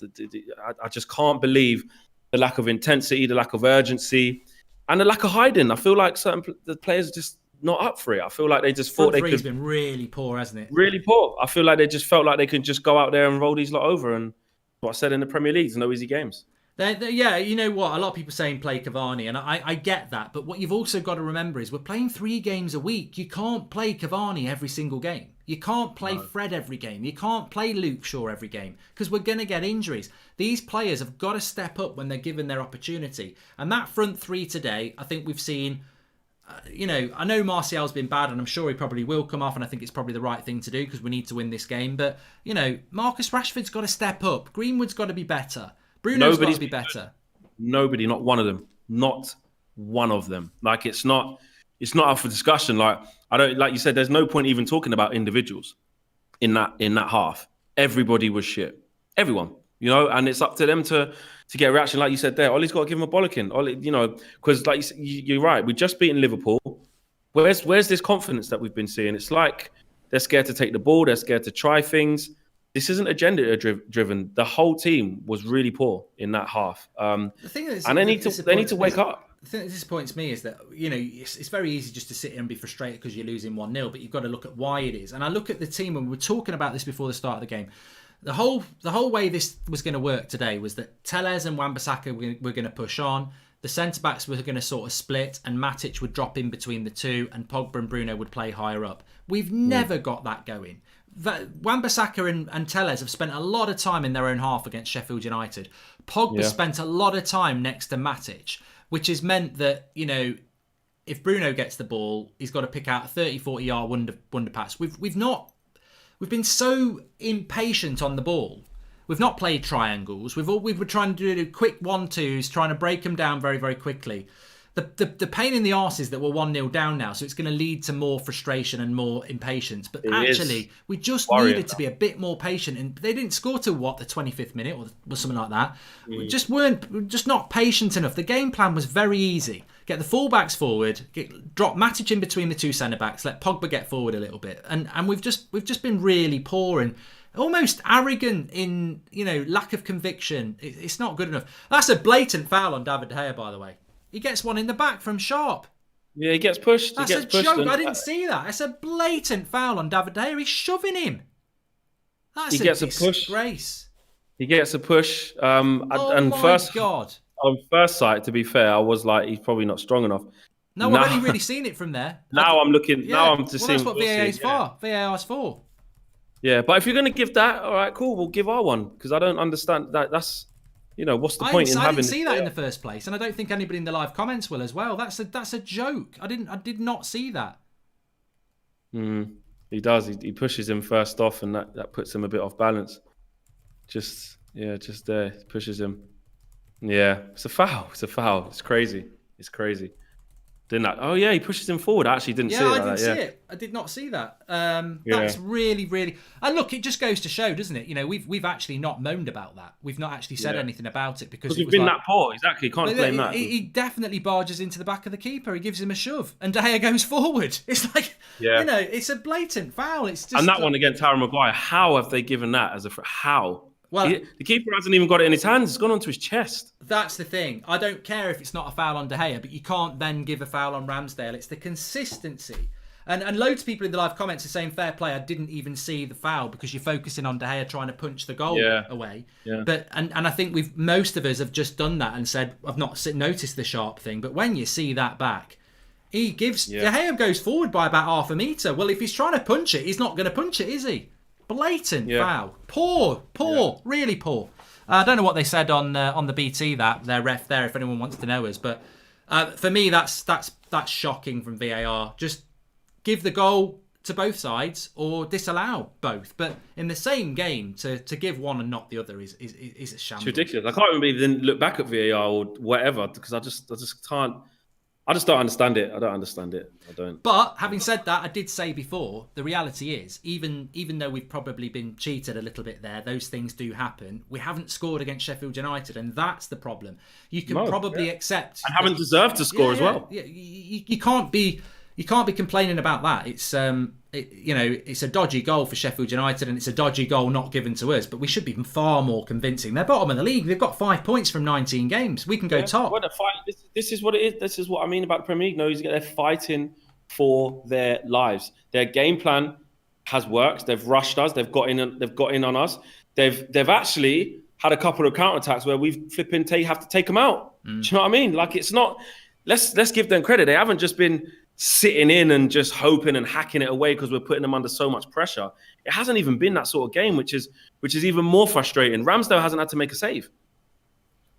I just can't believe the lack of intensity, the lack of urgency, and the lack of hiding. I feel like the players are just not up for it. I feel like they just thought they could. It's been really poor, hasn't it? Really poor. I feel like they just felt like they could just go out there and roll these lot over. And what I said in the Premier League, there's no easy games. Yeah, you know what? A lot of people saying play Cavani, and I get that. But what you've also got to remember is we're playing 3 games a week. You can't play Cavani every single game. You can't play Fred every game. You can't play Luke Shaw every game, because we're going to get injuries. These players have got to step up when they're given their opportunity. And that front 3 today, I think we've seen... I know Martial's been bad, and I'm sure he probably will come off, and I think it's probably the right thing to do because we need to win this game. But, Marcus Rashford's got to step up. Greenwood's got to be better. Bruno's got to be better. Nobody, not one of them. Not one of them. Like, it's not up for discussion. Like, like you said, there's no point even talking about individuals in that half. Everybody was shit. Everyone. And it's up to them to get a reaction, like you said there. Ollie's got to give him a bollocking. Ollie, because like you're right, we just beaten Liverpool. Where's this confidence that we've been seeing? It's like they're scared to take the ball. They're scared to try things. This isn't agenda driven. The whole team was really poor in that half. The thing is, and they need to wake up. The thing that disappoints me is that, it's very easy just to sit here and be frustrated because you're losing 1-0, but you've got to look at why it is. And I look at the team, and we were talking about this before the start of the game. The whole way this was going to work today was that Telles and Wan-Bissaka were going to push on. The centre-backs were going to sort of split, and Matic would drop in between the two, and Pogba and Bruno would play higher up. We've never got that going. Wan-Bissaka and Telles have spent a lot of time in their own half against Sheffield United. Pogba spent a lot of time next to Matic, which has meant that, if Bruno gets the ball, he's got to pick out a 30, 40-yard wonder pass. We've been so impatient on the ball. We've not played triangles. We were trying to do quick 1-2s, trying to break them down very, very quickly. The pain in the arse is that we're 1-0 down now, so it's going to lead to more frustration and more impatience. But we just needed to be a bit more patient. And they didn't score till, the 25th minute or something like that. We just not patient enough. The game plan was very easy. Get the fullbacks forward, drop Matic in between the two centre-backs, let Pogba get forward a little bit. And we've just been really poor and almost arrogant in, lack of conviction. It's not good enough. That's a blatant foul on David De Gea, by the way. He gets one in the back from Sharp. Yeah, he gets pushed. That's a joke. I didn't see that. It's a blatant foul on David De Gea. He's shoving him. That's a disgrace. He gets a push. Oh my God. On first sight, to be fair, I was like, he's probably not strong enough. No, I've only really seen it from there. Now I'm looking. Yeah. Now I'm just seeing. That's what VAR's for. VAR's for. Yeah, but if you're going to give that, all right, cool. We'll give our one, because I don't understand that. That's, what's the point in having? I didn't see that in the first place, and I don't think anybody in the live comments will as well. That's a joke. I did not see that. He does. He pushes him first off, and that puts him a bit off balance. Just there, pushes him. Yeah, it's a foul. It's crazy. Didn't I? Oh yeah, he pushes him forward. I actually didn't see it. I didn't see it. I did not see that. That's really, really. And look, it just goes to show, doesn't it? We've actually not moaned about that. We've not actually said anything about it because we've been that poor. Exactly, can't blame that. He definitely barges into the back of the keeper. He gives him a shove, and De Gea goes forward. It's like, it's a blatant foul. It's just. And that one against Harry Maguire. How have they given that as how? Well, the keeper hasn't even got it in his hands. It's gone onto his chest. That's the thing. I don't care if it's not a foul on De Gea, but you can't then give a foul on Ramsdale. It's the consistency. And loads of people in the live comments are saying, fair play, I didn't even see the foul because you're focusing on De Gea trying to punch the goal away. Yeah. But and I think most of us have just done that and said, I've not noticed the Sharp thing. But when you see that back, He gives De Gea goes forward by about half a metre. Well, if he's trying to punch it, he's not going to punch it, is he? Blatant foul. Poor, really poor. I don't know what they said on the BT that their ref there. If anyone wants to know us, but for me, that's shocking from VAR. Just give the goal to both sides or disallow both. But in the same game, to give one and not the other is a shambles. It's ridiculous. I can't remember even look back at VAR or whatever because I just can't. I just don't understand it. I don't understand it. I don't. But having said that, I did say before, the reality is, even though we've probably been cheated a little bit there, those things do happen. We haven't scored against Sheffield United, and that's the problem. You can probably accept and haven't deserved to score as well. Yeah, you can't be complaining about that. It's it's a dodgy goal for Sheffield United, and it's a dodgy goal not given to us. But we should be far more convincing. They're bottom of the league. They've got 5 points from 19 games. We can go top. Well, this is what it is. This is what I mean about the Premier League. No, they're fighting for their lives. Their game plan has worked. They've rushed us. They've got in on us. They've actually had a couple of counterattacks where we've have to take them out. Do you know what I mean? Like it's not. Let's give them credit. They haven't just been sitting in and just hoping and hacking it away because we're putting them under so much pressure. It hasn't even been that sort of game, which is even more frustrating. Ramsdale hasn't had to make a save.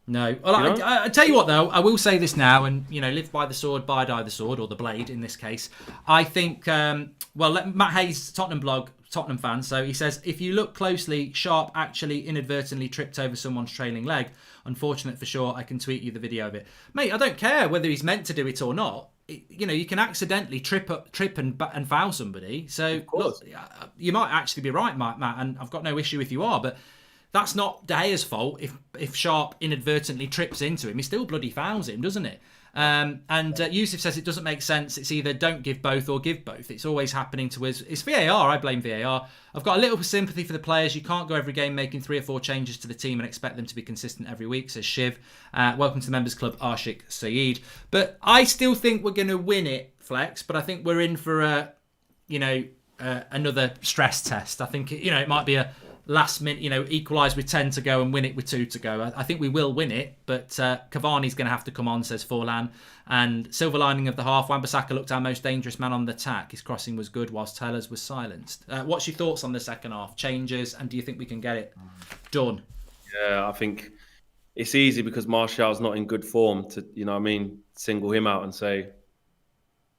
No. Well, I tell you what, though, I will say this now, and live by the sword, die the sword, or the blade in this case. I think, Matt Hayes, Tottenham fan, so he says, if you look closely, Sharp actually inadvertently tripped over someone's trailing leg. Unfortunate for sure. I can tweet you the video of it. Mate, I don't care whether he's meant to do it or not. You can accidentally trip and foul somebody. So look, you might actually be right, Matt, and I've got no issue if you are, but that's not De Gea's fault. If Sharp inadvertently trips into him, he still bloody fouls him, doesn't it? And Yusuf says it doesn't make sense. It's either don't give both or give both. It's always happening to us. It's VAR. I blame VAR. I've got a little sympathy for the players. You can't go every game making 3 or 4 changes to the team and expect them to be consistent every week, says Shiv. Welcome to the Members Club, Ashik Saeed. But I still think we're going to win it, Flex, but I think we're in for another stress test. I think, it might be a last minute, equalise with 10 to go and win it with 2 to go. I think we will win it, but Cavani's going to have to come on, says Forlan. And silver lining of the half, Wan-Bissaka looked our most dangerous man on the attack. His crossing was good whilst Tellers was silenced. What's your thoughts on the second half? Changes, and do you think we can get it done? Yeah, I think it's easy because Martial's not in good form to, single him out and say,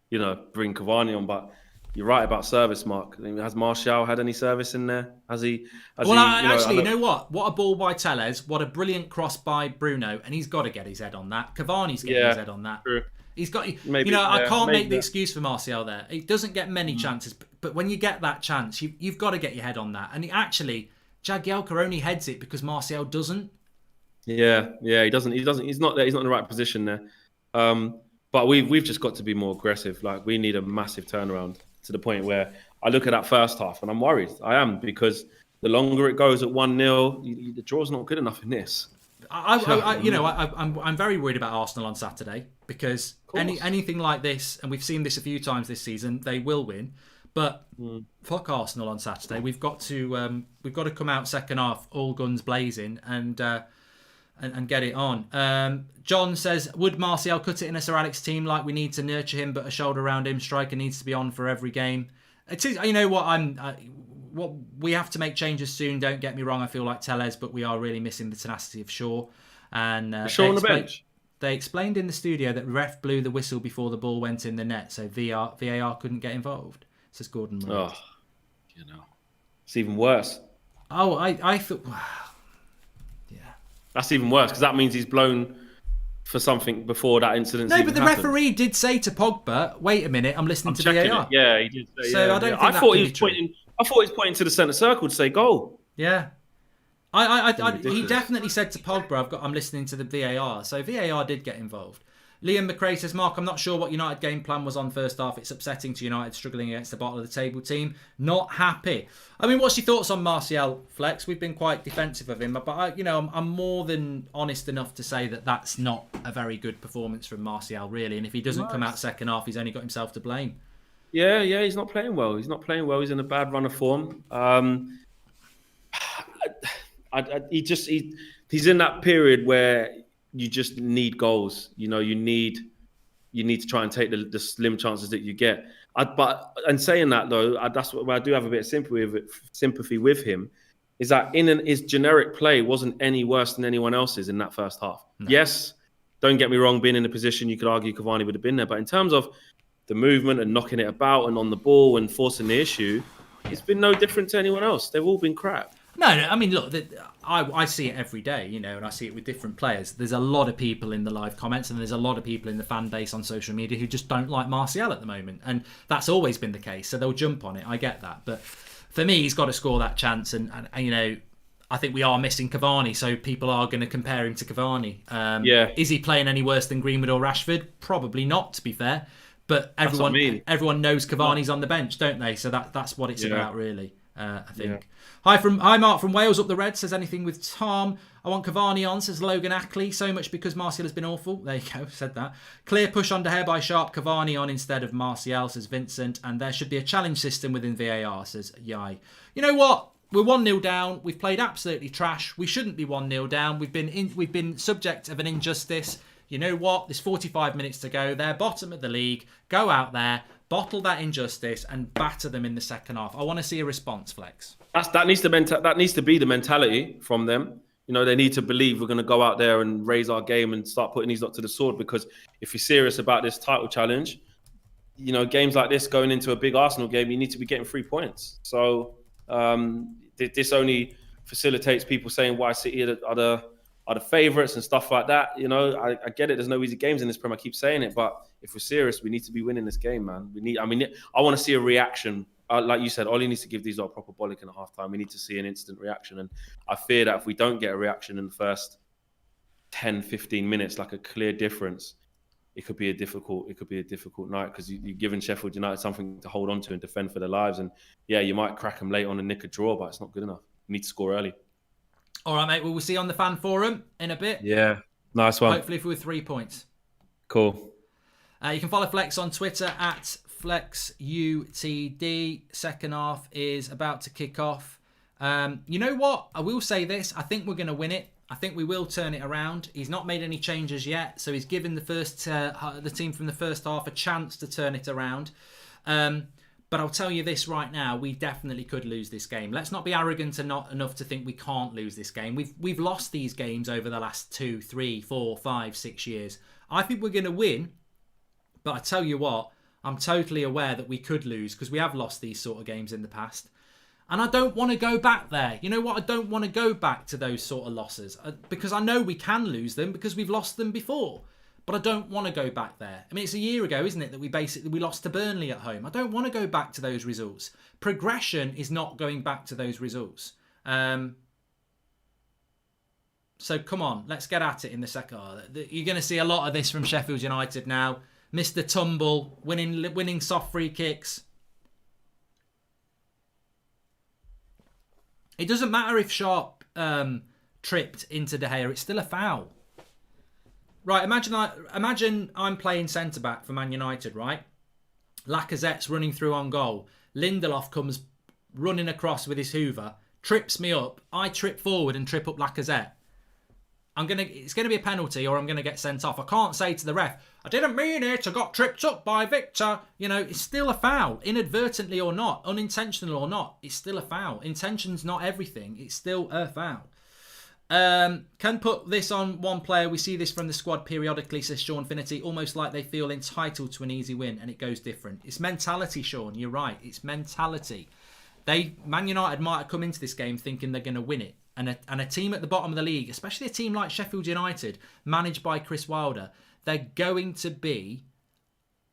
bring Cavani on, but you're right about service, Mark. I mean, has Martial had any service in there? You know what? What a ball by Tellez. What a brilliant cross by Bruno. And he's got to get his head on that. Cavani's getting his head on that. True. He's got, I can't make the excuse for Martial there. He doesn't get many chances. But when you get that chance, you've got to get your head on that. And Jagielka only heads it because Martial doesn't. Yeah, he doesn't. He's not there. He's not in the right position there. But we've just got to be more aggressive. Like, we need a massive turnaround to the point where I look at that first half and I'm worried. I am, because the longer it goes at 1-0, the draw's not good enough in this. I'm very worried about Arsenal on Saturday because anything like this, and we've seen this a few times this season, they will win. But fuck Arsenal on Saturday. We've got to come out second half all guns blazing and get it on. John says, would Martial cut it in a Sir Alex team? Like, we need to nurture him, but a shoulder around him. Striker needs to be on for every game. It is, what we have to make changes soon. Don't get me wrong. I feel like Tellez, but we are really missing the tenacity of Shaw. And Shaw on the bench. They explained in the studio that ref blew the whistle before the ball went in the net, so VAR couldn't get involved. Says Gordon. It's even worse. Oh, I thought. That's even worse because that means he's blown for something before that incident. No, but the referee did say to Pogba, "Wait a minute, I'm listening to VAR." Yeah, he did say. So I don't think I thought he was pointing. I thought he was pointing to the centre circle to say goal. Yeah, he definitely said to Pogba, "I'm listening to the VAR." So VAR did get involved. Liam McRae says, Mark, I'm not sure what United game plan was on first half. It's upsetting to United struggling against the bottom of the table team. Not happy. I mean, what's your thoughts on Martial, Flex? We've been quite defensive of him, but I'm more than honest enough to say that that's not a very good performance from Martial, really. And if he doesn't come out second half, he's only got himself to blame. Yeah, he's not playing well. He's in a bad run of form. He's in that period where you just need goals. You need you need to try and take the slim chances that you get. And saying that though, that's what I do have a bit of sympathy with him. Is that his generic play wasn't any worse than anyone else's in that first half. No. Yes, don't get me wrong, being in the position, you could argue Cavani would have been there. But in terms of the movement and knocking it about and on the ball and forcing the issue, it's been no different to anyone else. They've all been crap. No, I mean, look, I see it every day, you know, and I see it with different players. There's a lot of people in the live comments and there's a lot of people in the fan base on social media who just don't like Martial at the moment. And that's always been the case, so they'll jump on it. I get that. But for me, he's got to score that chance. And you know, I think we are missing Cavani, so people are going to compare him to Cavani. Is he playing any worse than Greenwood or Rashford? Probably not, to be fair. But everyone knows Cavani's on the bench, don't they? So that's what it's about, really. I think. Yeah. Hi Mark from Wales up the red says anything with Tom. I want Cavani on, says Logan Ackley. So much because Martial has been awful. There you go, said that. Clear push on De Gea by Sharp. Cavani on instead of Martial, says Vincent. And there should be a challenge system within VAR, says Yai. You know what? We're 1-0 down. We've played absolutely trash. We shouldn't be 1-0 down. We've been subject of an injustice. You know what? There's 45 minutes to go. They're bottom of the league. Go out there, bottle that injustice, and batter them in the second half. I want to see a response, Flex. That needs to be the mentality from them. You know, they need to believe we're going to go out there and raise our game and start putting these lot to the sword. Because if you're serious about this title challenge, you know, games like this going into a big Arsenal game, you need to be getting 3 points. So this only facilitates people saying why City are the favourites and stuff like that. You know, I get it. There's no easy games in this Prem. I keep saying it, but if we're serious, we need to be winning this game, man. I want to see a reaction. Like you said, Ollie needs to give these a proper bollock in a half time. We need to see an instant reaction. And I fear that if we don't get a reaction in the first 10, 15 minutes, like a clear difference, it could be a difficult night, because you're giving Sheffield United something to hold on to and defend for their lives. And yeah, you might crack them late on and nick a draw, but it's not good enough. You need to score early. All right, mate. Well, we'll see you on the fan forum in a bit. Yeah, nice one. Hopefully with 3 points. Cool. You can follow Flex on Twitter at FlexUTD. Second half is about to kick off. You know what? I will say this. I think we're going to win it. I think we will turn it around. He's not made any changes yet, so he's given the team from the first half a chance to turn it around. But I'll tell you this right now, we definitely could lose this game. Let's not be arrogant and not enough to think we can't lose this game. We've lost these games over the last 2, 3, 4, 5, 6 years. I think we're going to win, but I tell you what, I'm totally aware that we could lose because we have lost these sort of games in the past. And I don't want to go back there. You know what? I don't want to go back to those sort of losses because I know we can lose them because we've lost them before. But I don't want to go back there. I mean, it's a year ago, isn't it, that we lost to Burnley at home. I don't want to go back to those results. Progression is not going back to those results. So come on, let's get at it in the second half. You're going to see a lot of this from Sheffield United now. Mr. Tumble, winning soft free kicks. It doesn't matter if Sharp tripped into De Gea. It's still a foul. Right, imagine I'm playing centre-back for Man United, right? Lacazette's running through on goal. Lindelof comes running across with his hoover, trips me up. I trip forward and trip up Lacazette. It's going to be a penalty or I'm going to get sent off. I can't say to the ref, I didn't mean it, I got tripped up by Victor. You know, it's still a foul. Inadvertently or not, unintentional or not, it's still a foul. Intention's not everything. It's still a foul. Can put this on one player. We see this from the squad periodically, says Sean Finity, almost like they feel entitled to an easy win and it goes different. It's mentality, Sean. You're right. It's mentality. Man United might have come into this game thinking they're going to win it. And a team at the bottom of the league, especially a team like Sheffield United, managed by Chris Wilder, they're going to be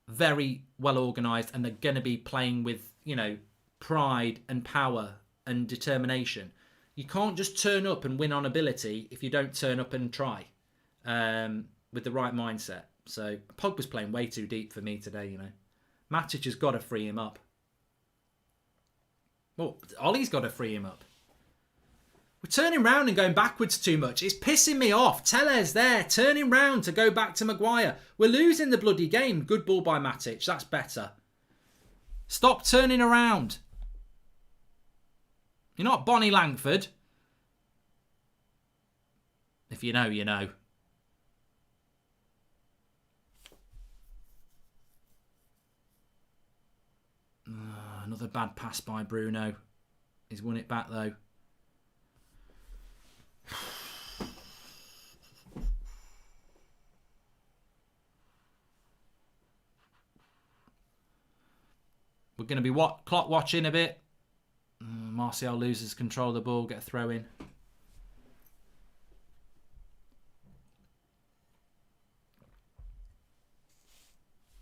very well organised and they're going to be playing with, you know, pride and power and determination. You can't just turn up and win on ability if you don't turn up and try with the right mindset. So Pogba's playing way too deep for me today, you know. Matic has got to free him up. Well, Ollie's got to free him up. We're turning round and going backwards too much. It's pissing me off. Tellez there, turning round to go back to Maguire. We're losing the bloody game. Good ball by Matic. That's better. Stop turning around. You're not Bonnie Langford. If you know, you know. Another bad pass by Bruno. He's won it back though. We're going to be clock watching a bit. Martial loses control of the ball, get a throw in.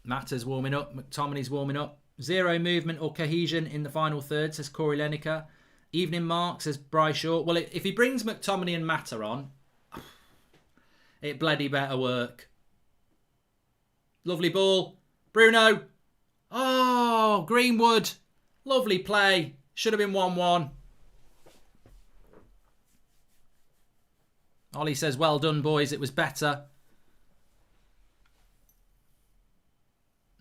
Mata's warming up. McTominay's warming up. Zero movement or cohesion in the final third, says Corey Lineker. Evening mark, says Bryce Short. Well, if he brings McTominay and Mata on, it bloody better work. Lovely ball. Bruno. Oh, Greenwood. Lovely play. Should have been 1-1. Ollie says, well done, boys. It was better.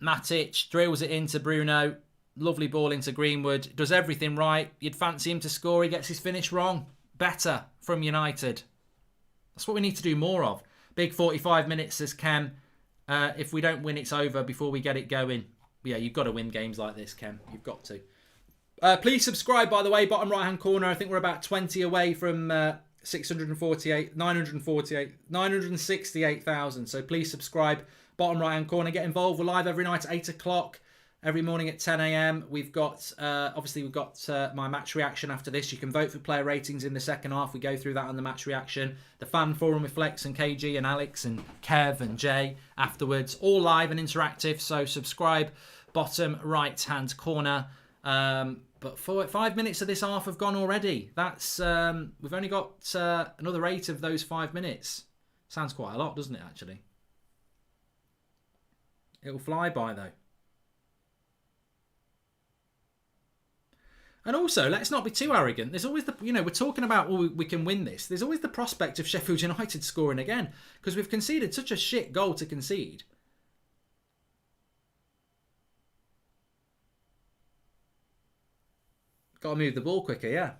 Matic drills it into Bruno. Lovely ball into Greenwood. Does everything right. You'd fancy him to score. He gets his finish wrong. Better from United. That's what we need to do more of. Big 45 minutes, says Kem. If we don't win, it's over before we get it going. Yeah, you've got to win games like this, Kem. You've got to. Please subscribe, by the way. Bottom right-hand corner. I think we're about 20 away from 968,000. So please subscribe. Bottom right-hand corner. Get involved. We're live every night at 8 o'clock. Every morning at 10 a.m. We've got, obviously, we've got my match reaction after this. You can vote for player ratings in the second half. We go through that on the match reaction. The fan forum with Flex and KG and Alex and Kev and Jay afterwards. All live and interactive. So subscribe. Bottom right-hand corner. But 5 minutes of this half have gone already. That's we've only got another 8 of those 5 minutes. Sounds quite a lot, doesn't it, actually? It'll fly by, though. And also, let's not be too arrogant. There's always the, we're talking about, well, we can win this. There's always the prospect of Sheffield United scoring again, because we've conceded such a shit goal to concede. Got to move the ball quicker, yeah.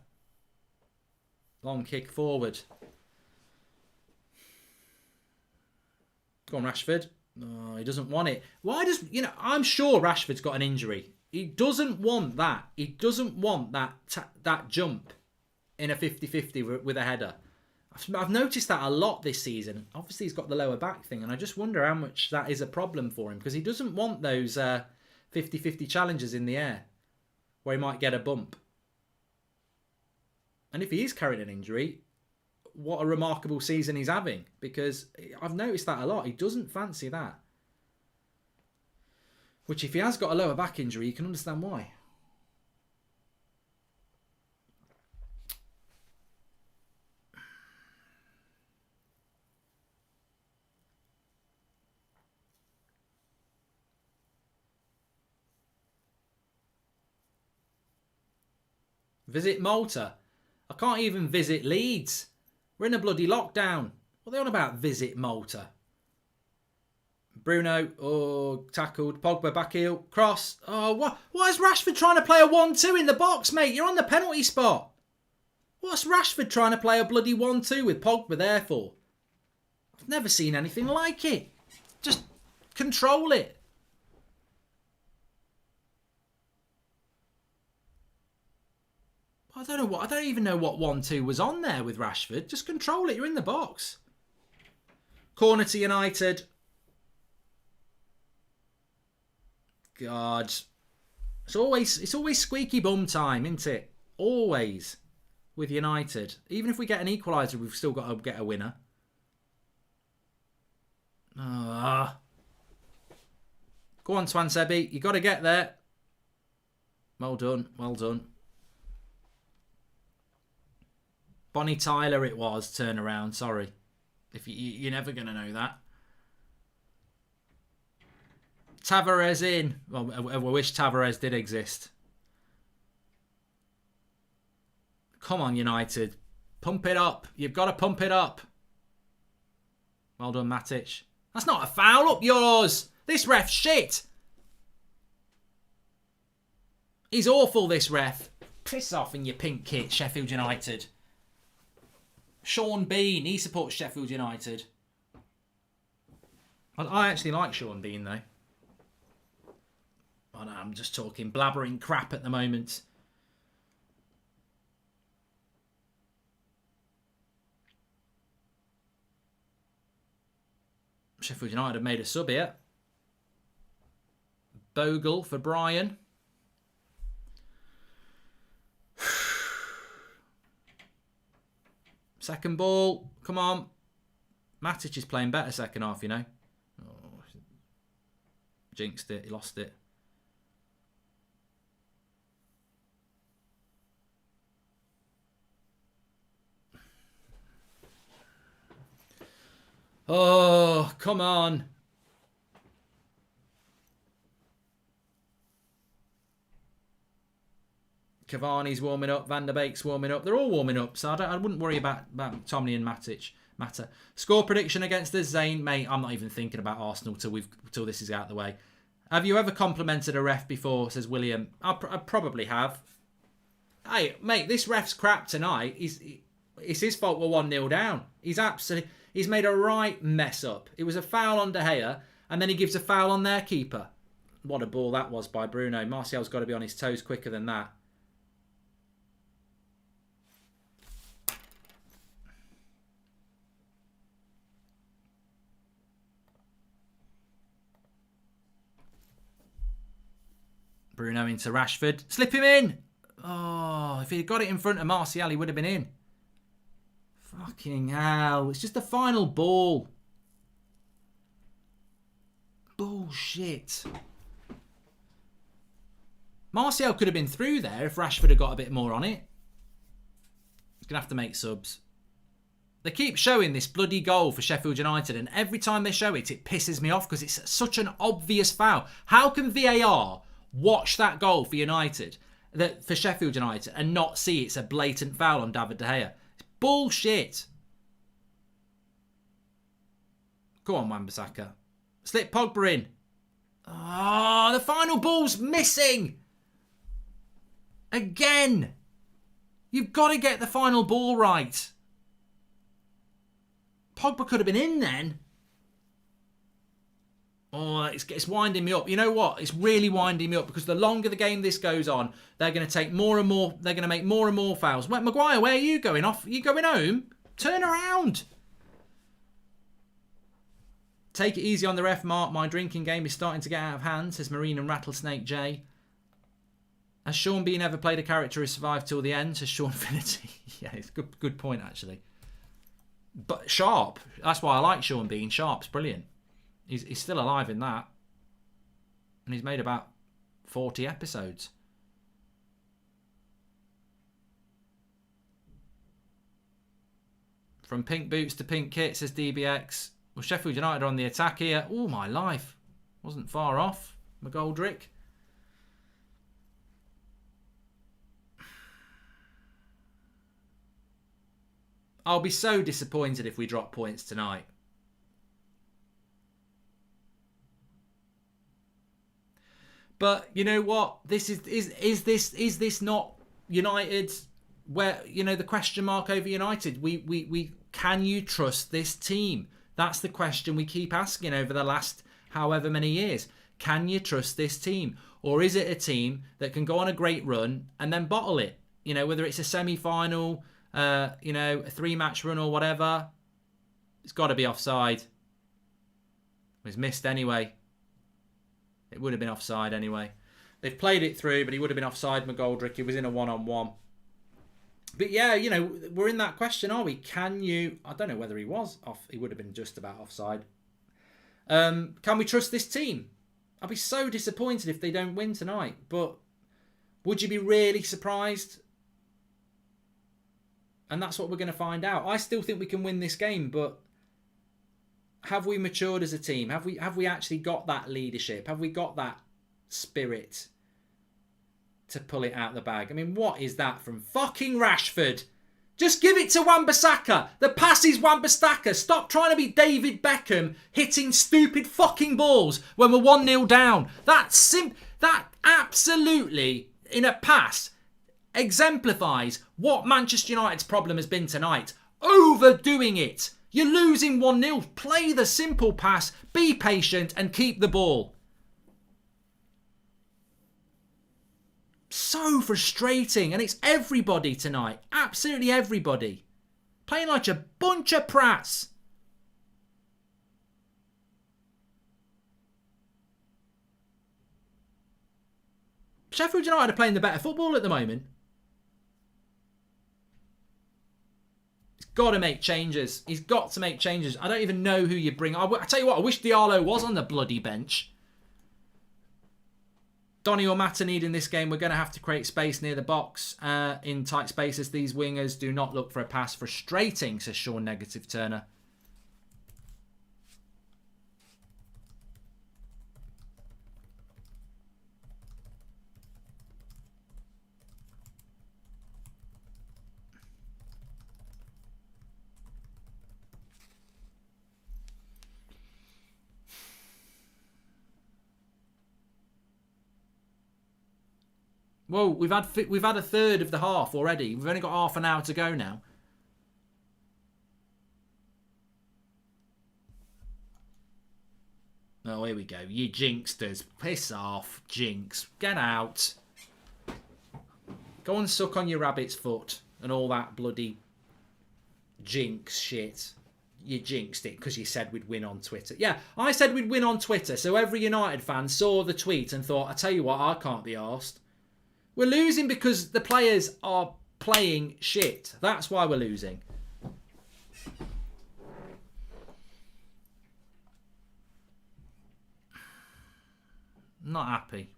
Long kick forward. Go on, Rashford. No, he doesn't want it. Why does, I'm sure Rashford's got an injury. He doesn't want that. He doesn't want that jump in a 50-50 with a header. I've noticed that a lot this season. Obviously, he's got the lower back thing, and I just wonder how much that is a problem for him, because he doesn't want those 50-50 challenges in the air where he might get a bump. And if he is carrying an injury, what a remarkable season he's having, because I've noticed that a lot. He doesn't fancy that. Which, if he has got a lower back injury, you can understand why. Visit Malta. I can't even visit Leeds. We're in a bloody lockdown. What are they on about, visit Malta? Bruno, tackled. Pogba back heel. Cross. Oh, what is Rashford trying to play a 1-2 in the box, mate? You're on the penalty spot. What's Rashford trying to play a bloody 1-2 with Pogba there for? I've never seen anything like it. Just control it. I don't even know what 1-2 was on there with Rashford. Just control it. You're in the box. Corner to United. God. It's always squeaky bum time, isn't it? Always. With United. Even if we get an equaliser, we've still got to get a winner. Go on, Twansebi. You got to get there. Well done. Well done. Bonnie Tyler it was, turnaround, sorry. If you're never going to know that. Tavares in. Well, I wish Tavares did exist. Come on, United. Pump it up. You've got to pump it up. Well done, Matic. That's not a foul. Up yours. This ref's shit. He's awful, this ref. Piss off in your pink kit, Sheffield United. Sean Bean, he supports Sheffield United. I actually like Sean Bean, though. Oh no, I'm just talking blabbering crap at the moment. Sheffield United have made a sub here. Bogle for Brian. Second ball. Come on. Matic is playing better second half, you know. Oh, jinxed it. He lost it. Oh, come on. Cavani's warming up. Van der Beek's warming up. They're all warming up, so I wouldn't worry about Tomley and Matter. Score prediction against the Zane, mate. I'm not even thinking about Arsenal till this is out of the way. Have you ever complimented a ref before? Says William. I probably have. Hey, mate, this ref's crap tonight. It's his fault we're 1-0 down. He's made a right mess up. It was a foul on De Gea, and then he gives a foul on their keeper. What a ball that was by Bruno. Martial's got to be on his toes quicker than that. Bruno into Rashford. Slip him in. Oh, if he'd got it in front of Martial, he would have been in. Fucking hell. It's just the final ball. Bullshit. Martial could have been through there if Rashford had got a bit more on it. He's going to have to make subs. They keep showing this bloody goal for Sheffield United, and every time they show it, it pisses me off because it's such an obvious foul. How can VAR watch that goal for United, for Sheffield United, and not see it's a blatant foul on David De Gea? It's bullshit. Go on, Wan-Bissaka. Slip Pogba in. Oh, the final ball's missing. Again. You've got to get the final ball right. Pogba could have been in then. Oh, it's winding me up. You know what? It's really winding me up because the longer the game this goes on, they're going to take more and more. They're going to make more and more fouls. Maguire, where are you going off? Are you going home? Turn around. Take it easy on the ref, Mark. My drinking game is starting to get out of hand, says Marine and Rattlesnake J. Has Sean Bean ever played a character who survived till the end? Says Sean Finity. Yeah, it's a good point, actually. But Sharp. That's why I like Sean Bean. Sharp's brilliant. He's still alive in that. And he's made about 40 episodes. From pink boots to pink kit, says DBX. Well, Sheffield United are on the attack here. Oh, my life. Wasn't far off. McGoldrick. I'll be so disappointed if we drop points tonight. But you know what? This is this not United? Where, you know, the question mark over United? We can you trust this team? That's the question we keep asking over the last however many years. Can you trust this team, or is it a team that can go on a great run and then bottle it? You know, whether it's a semi-final, a 3-match run or whatever. It's got to be offside. It was missed anyway. It would have been offside anyway. They've played it through, but he would have been offside, McGoldrick. He was in a one-on-one. But yeah, you know, we're in that question, are we? Can you... I don't know whether he was off. He would have been just about offside. Can we trust this team? I'll be so disappointed if they don't win tonight. But would you be really surprised? And that's what we're going to find out. I still think we can win this game, but have we matured as a team? Have we actually got that leadership? Have we got that spirit to pull it out the bag? I mean, what is that from fucking Rashford? Just give it to Wan-Bissaka. The pass is Wan-Bissaka. Stop trying to be David Beckham hitting stupid fucking balls when we're 1-0 down. That absolutely, in a pass, exemplifies what Manchester United's problem has been tonight. Overdoing it. You're losing 1-0. Play the simple pass, be patient and keep the ball. So frustrating. And it's everybody tonight. Absolutely everybody. Playing like a bunch of prats. Sheffield United are playing the better football at the moment. He's got to make changes. He's got to make changes. I don't even know who you bring. I tell you what, I wish Diallo was on the bloody bench. Donny or Mata need in this game. We're going to have to create space near the box in tight spaces. These wingers do not look for a pass. Frustrating, says Sean Negative Turner. Whoa, we've had a third of the half already. We've only got half an hour to go now. Oh, here we go. You jinxsters. Piss off, jinx. Get out. Go and suck on your rabbit's foot and all that bloody jinx shit. You jinxed it because you said we'd win on Twitter. Yeah, I said we'd win on Twitter, so every United fan saw the tweet and thought, I tell you what, I can't be arsed. We're losing because the players are playing shit. That's why we're losing. Not happy.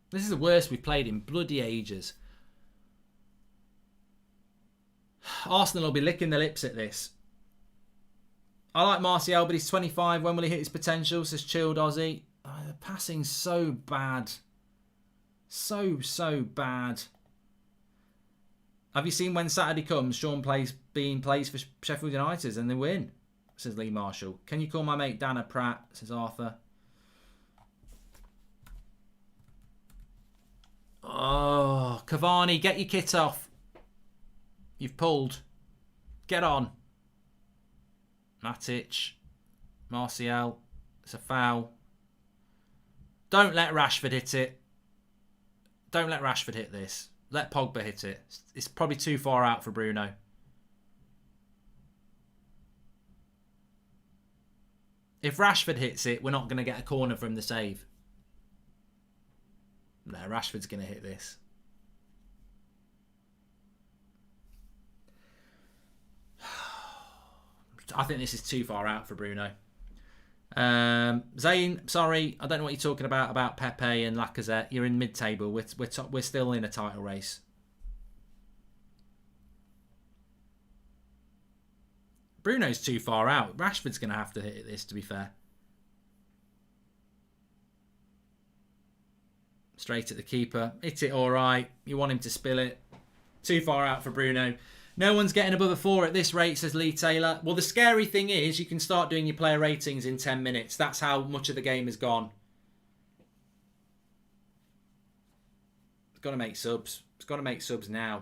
This is the worst we've played in bloody ages. Arsenal will be licking their lips at this. I like Martial, but he's 25. When will he hit his potential? Says Chilled Aussie. Oh, the passing's so bad. So bad. Have you seen when Saturday comes, Sean plays for Sheffield United and they win? Says Lee Marshall. Can you call my mate Dan a prat? Says Arthur. Oh, Cavani, get your kit off. You've pulled. Get on. Matic. Martial. It's a foul. Don't let Rashford hit it. Don't let Rashford hit this. Let Pogba hit it. It's probably too far out for Bruno. If Rashford hits it, we're not going to get a corner from the save. No, Rashford's going to hit this. I think this is too far out for Bruno. Zane, sorry, I don't know what you're talking about Pepe and Lacazette. You're in mid-table. We're still in a title race. Bruno's too far out. Rashford's going to have to hit this, to be fair. Straight at the keeper. Hit it all right. You want him to spill it. Too far out for Bruno. No one's getting above a 4 at this rate, says Lee Taylor. Well, the scary thing is you can start doing your player ratings in 10 minutes. That's how much of the game is gone. It's got to make subs. It's got to make subs now.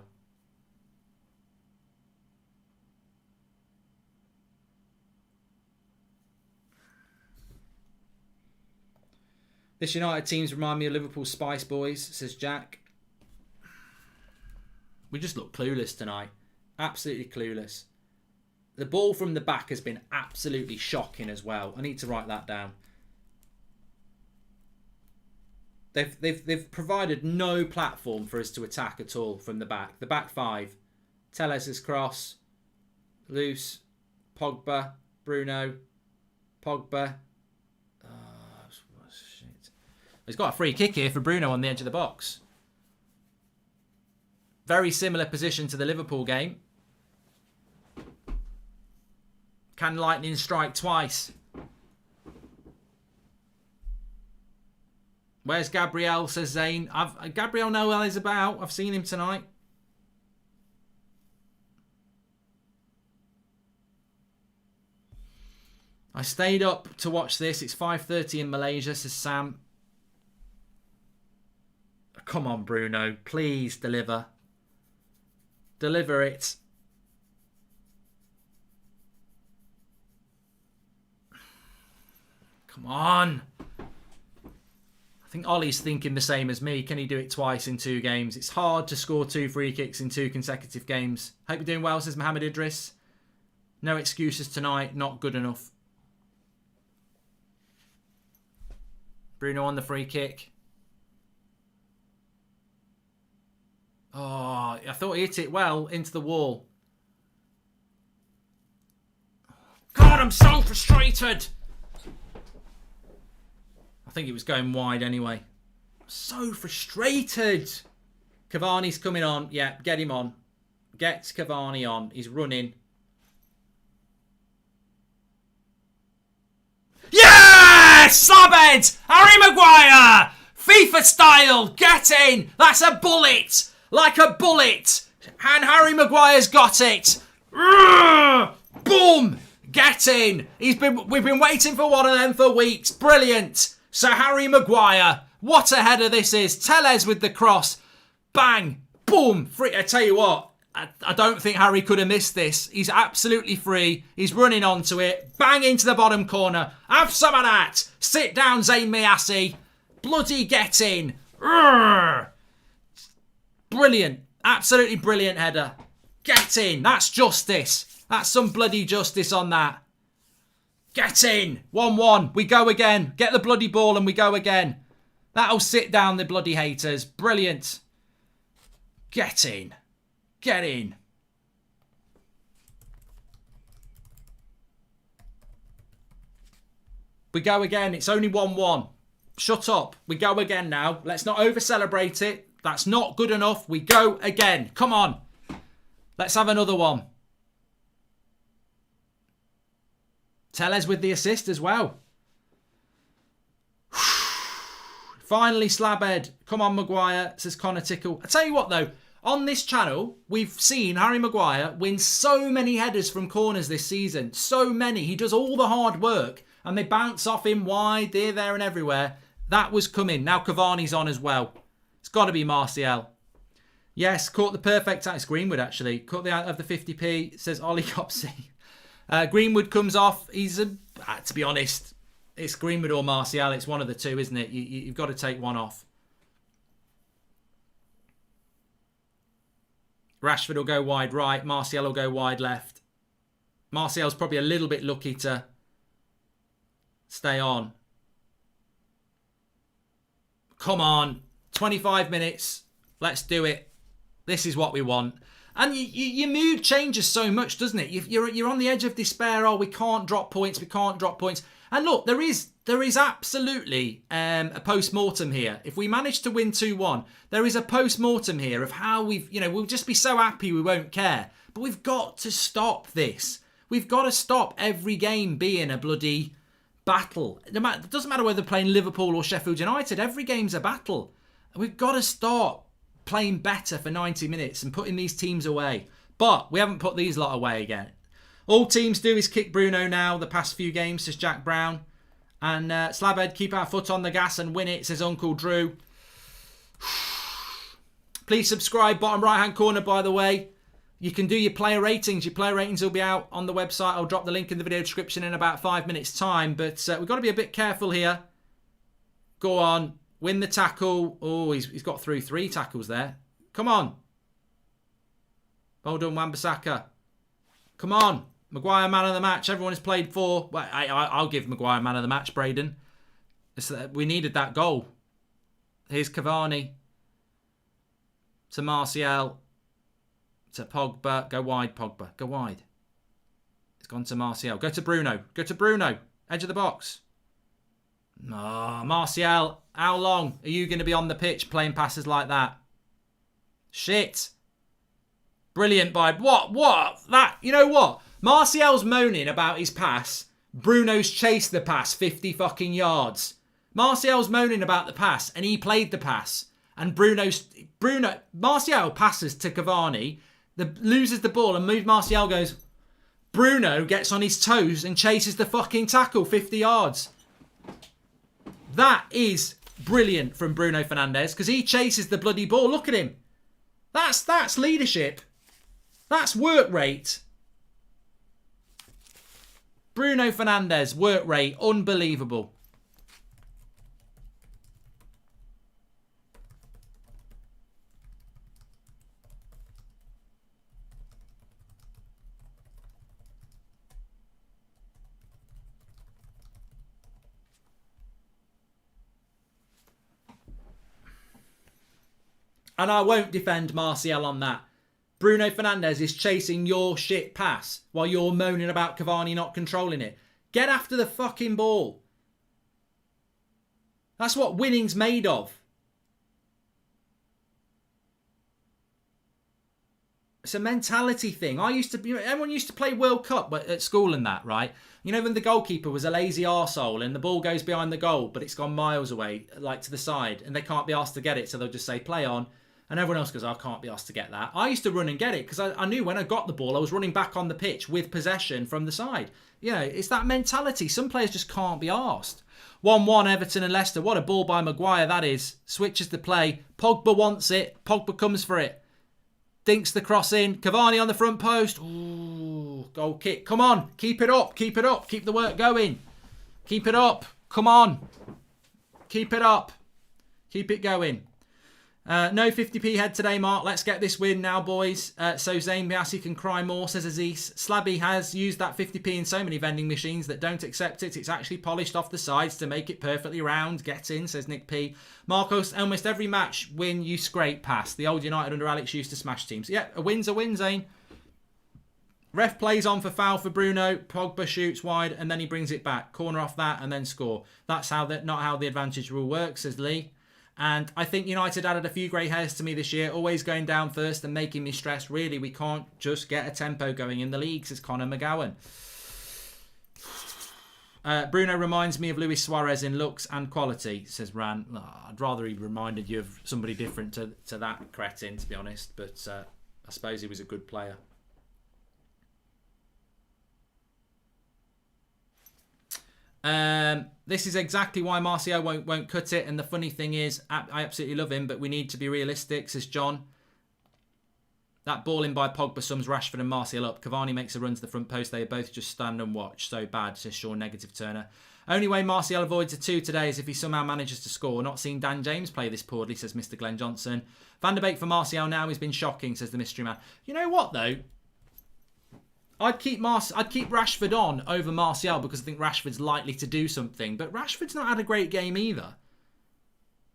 This United teams remind me of Liverpool Spice Boys, says Jack. We just look clueless tonight. Absolutely clueless. The ball from the back has been absolutely shocking as well. I need to write that down. They've provided no platform for us to attack at all from the back. The back five. Telles' cross. Loose. Pogba. Bruno. Pogba. Oh, shit. He's got a free kick here for Bruno on the edge of the box. Very similar position to the Liverpool game. Can lightning strike twice? Where's Gabriel, says Zane. Gabriel Noel is about. I've seen him tonight. I stayed up to watch this. It's 5:30 in Malaysia, says Sam. Come on, Bruno. Please deliver. Deliver it. Come on. I think Ollie's thinking the same as me. Can he do it twice in 2 games? It's hard to score 2 free kicks in 2 consecutive games. Hope you're doing well, says Mohammed Idris. No excuses tonight. Not good enough. Bruno on the free kick. Oh, I thought he hit it well into the wall. God, I'm so frustrated. I think it was going wide anyway. So frustrated. Cavani's coming on. Yeah, get him on. Get Cavani on. He's running. Yes! Slabhead! Harry Maguire! FIFA style! Get in! That's a bullet! Like a bullet! And Harry Maguire's got it! Urgh! Boom! Get in! We've been waiting for one of them for weeks. Brilliant! So Harry Maguire, what a header this is. Tellez with the cross. Bang! Boom! Free. I tell you what, I don't think Harry could have missed this. He's absolutely free. He's running onto it. Bang into the bottom corner. Have some of that. Sit down, Zayn Miassi. Bloody get in. Urgh! Brilliant. Absolutely brilliant header. Get in. That's justice. That's some bloody justice on that. Get in. 1-1. We go again. Get the bloody ball and we go again. That'll sit down the bloody haters. Brilliant. Get in. Get in. We go again. It's only 1-1. Shut up. We go again now. Let's not over-celebrate it. That's not good enough. We go again. Come on. Let's have another one. Tellez with the assist as well. Finally, Slabhead. Come on, Maguire, says Connor Tickle. I tell you what, though. On this channel, we've seen Harry Maguire win so many headers from corners this season. So many. He does all the hard work. And they bounce off him wide, here, there and everywhere. That was coming. Now Cavani's on as well. It's got to be Martial. Yes, caught the perfect time. It's Greenwood, actually. Caught the out of the 50p, says Ollie Copsey. Greenwood comes off. He's to be honest, it's Greenwood or Martial. It's one of the two, isn't it? You've got to take one off. Rashford will go wide right. Martial will go wide left. Martial's probably a little bit lucky to stay on. Come on. 25 minutes. Let's do it. This is what we want. And your mood changes so much, doesn't it? You're on the edge of despair. Oh, we can't drop points. We can't drop points. And look, there is absolutely a post-mortem here. If we manage to win 2-1, there is a post-mortem here of how we'll just be so happy we won't care. But we've got to stop this. We've got to stop every game being a bloody battle. It doesn't matter whether they're playing Liverpool or Sheffield United. Every game's a battle. We've got to start playing better for 90 minutes and putting these teams away. But we haven't put these lot away again. All teams do is kick Bruno now the past few games, says Jack Brown. And Slabhead, keep our foot on the gas and win it, says Uncle Drew. Please subscribe, bottom right hand corner, by the way. You can do your player ratings. Your player ratings will be out on the website. I'll drop the link in the video description in about 5 minutes time. But we've got to be a bit careful here. Go on. Win the tackle. Oh, he's got through 3 tackles there. Come on. Well done, Wan-Bissaka. Come on. Maguire, man of the match. Everyone has played 4. Well, I'll give Maguire man of the match, Braden. We needed that goal. Here's Cavani. To Martial. To Pogba. Go wide, Pogba. Go wide. It's gone to Martial. Go to Bruno. Go to Bruno. Edge of the box. Oh, Martial, how long are you going to be on the pitch playing passes like that? Shit. Brilliant by... What? That... You know what? Martial's moaning about his pass. Bruno's chased the pass 50 fucking yards. Martial's moaning about the pass and he played the pass. And Martial passes to Cavani, loses the ball and moves. Martial goes... Bruno gets on his toes and chases the fucking tackle 50 yards. That is brilliant from Bruno Fernandes because he chases the bloody ball. Look at him. That's leadership. That's work rate. Bruno Fernandes, work rate, unbelievable. And I won't defend Martial on that. Bruno Fernandes is chasing your shit pass while you're moaning about Cavani not controlling it. Get after the fucking ball. That's what winning's made of. It's a mentality thing. Everyone used to play World Cup at school and that, right? You know, when the goalkeeper was a lazy arsehole and the ball goes behind the goal, but it's gone miles away, like to the side, and they can't be asked to get it, so they'll just say, play on. And everyone else goes, I can't be asked to get that. I used to run and get it because I knew when I got the ball, I was running back on the pitch with possession from the side. You know, it's that mentality. Some players just can't be asked. 1-1 Everton and Leicester. What a ball by Maguire that is. Switches the play. Pogba wants it. Pogba comes for it. Dinks the cross in. Cavani on the front post. Ooh, goal kick. Come on. Keep it up. Keep it up. Keep the work going. Keep it up. Come on. Keep it up. Keep it going. No 50p head today, Mark. Let's get this win now, boys. So Zayn Biassi can cry more, says Aziz. Slabby has used that 50p in so many vending machines that don't accept it. It's actually polished off the sides to make it perfectly round. Get in, says Nick P. Marcos, almost every match win you scrape past. The old United under Alex used to smash teams. Yeah, a win's a win, Zayn. Ref plays on for foul for Bruno. Pogba shoots wide and then he brings it back. Corner off that and then score. That's not how the advantage rule works, says Lee. And I think United added a few grey hairs to me this year, always going down first and making me stressed. Really, we can't just get a tempo going in the league, says Conor McGowan. Bruno reminds me of Luis Suarez in looks and quality, says Ran. Oh, I'd rather he reminded you of somebody different to that cretin, to be honest. But I suppose he was a good player. This is exactly why Martial won't cut it. And the funny thing is, I absolutely love him, but we need to be realistic, says John. That ball in by Pogba sums Rashford and Martial up. Cavani makes a run to the front post. They both just stand and watch. So bad, says Sean Negative Turner. Only way Martial avoids a 2 today is if he somehow manages to score. Not seen Dan James play this poorly, says Mr. Glenn Johnson. Van der Beek for Martial now has been shocking, says the mystery man. You know what, though? I'd keep Rashford on over Martial because I think Rashford's likely to do something. But Rashford's not had a great game either.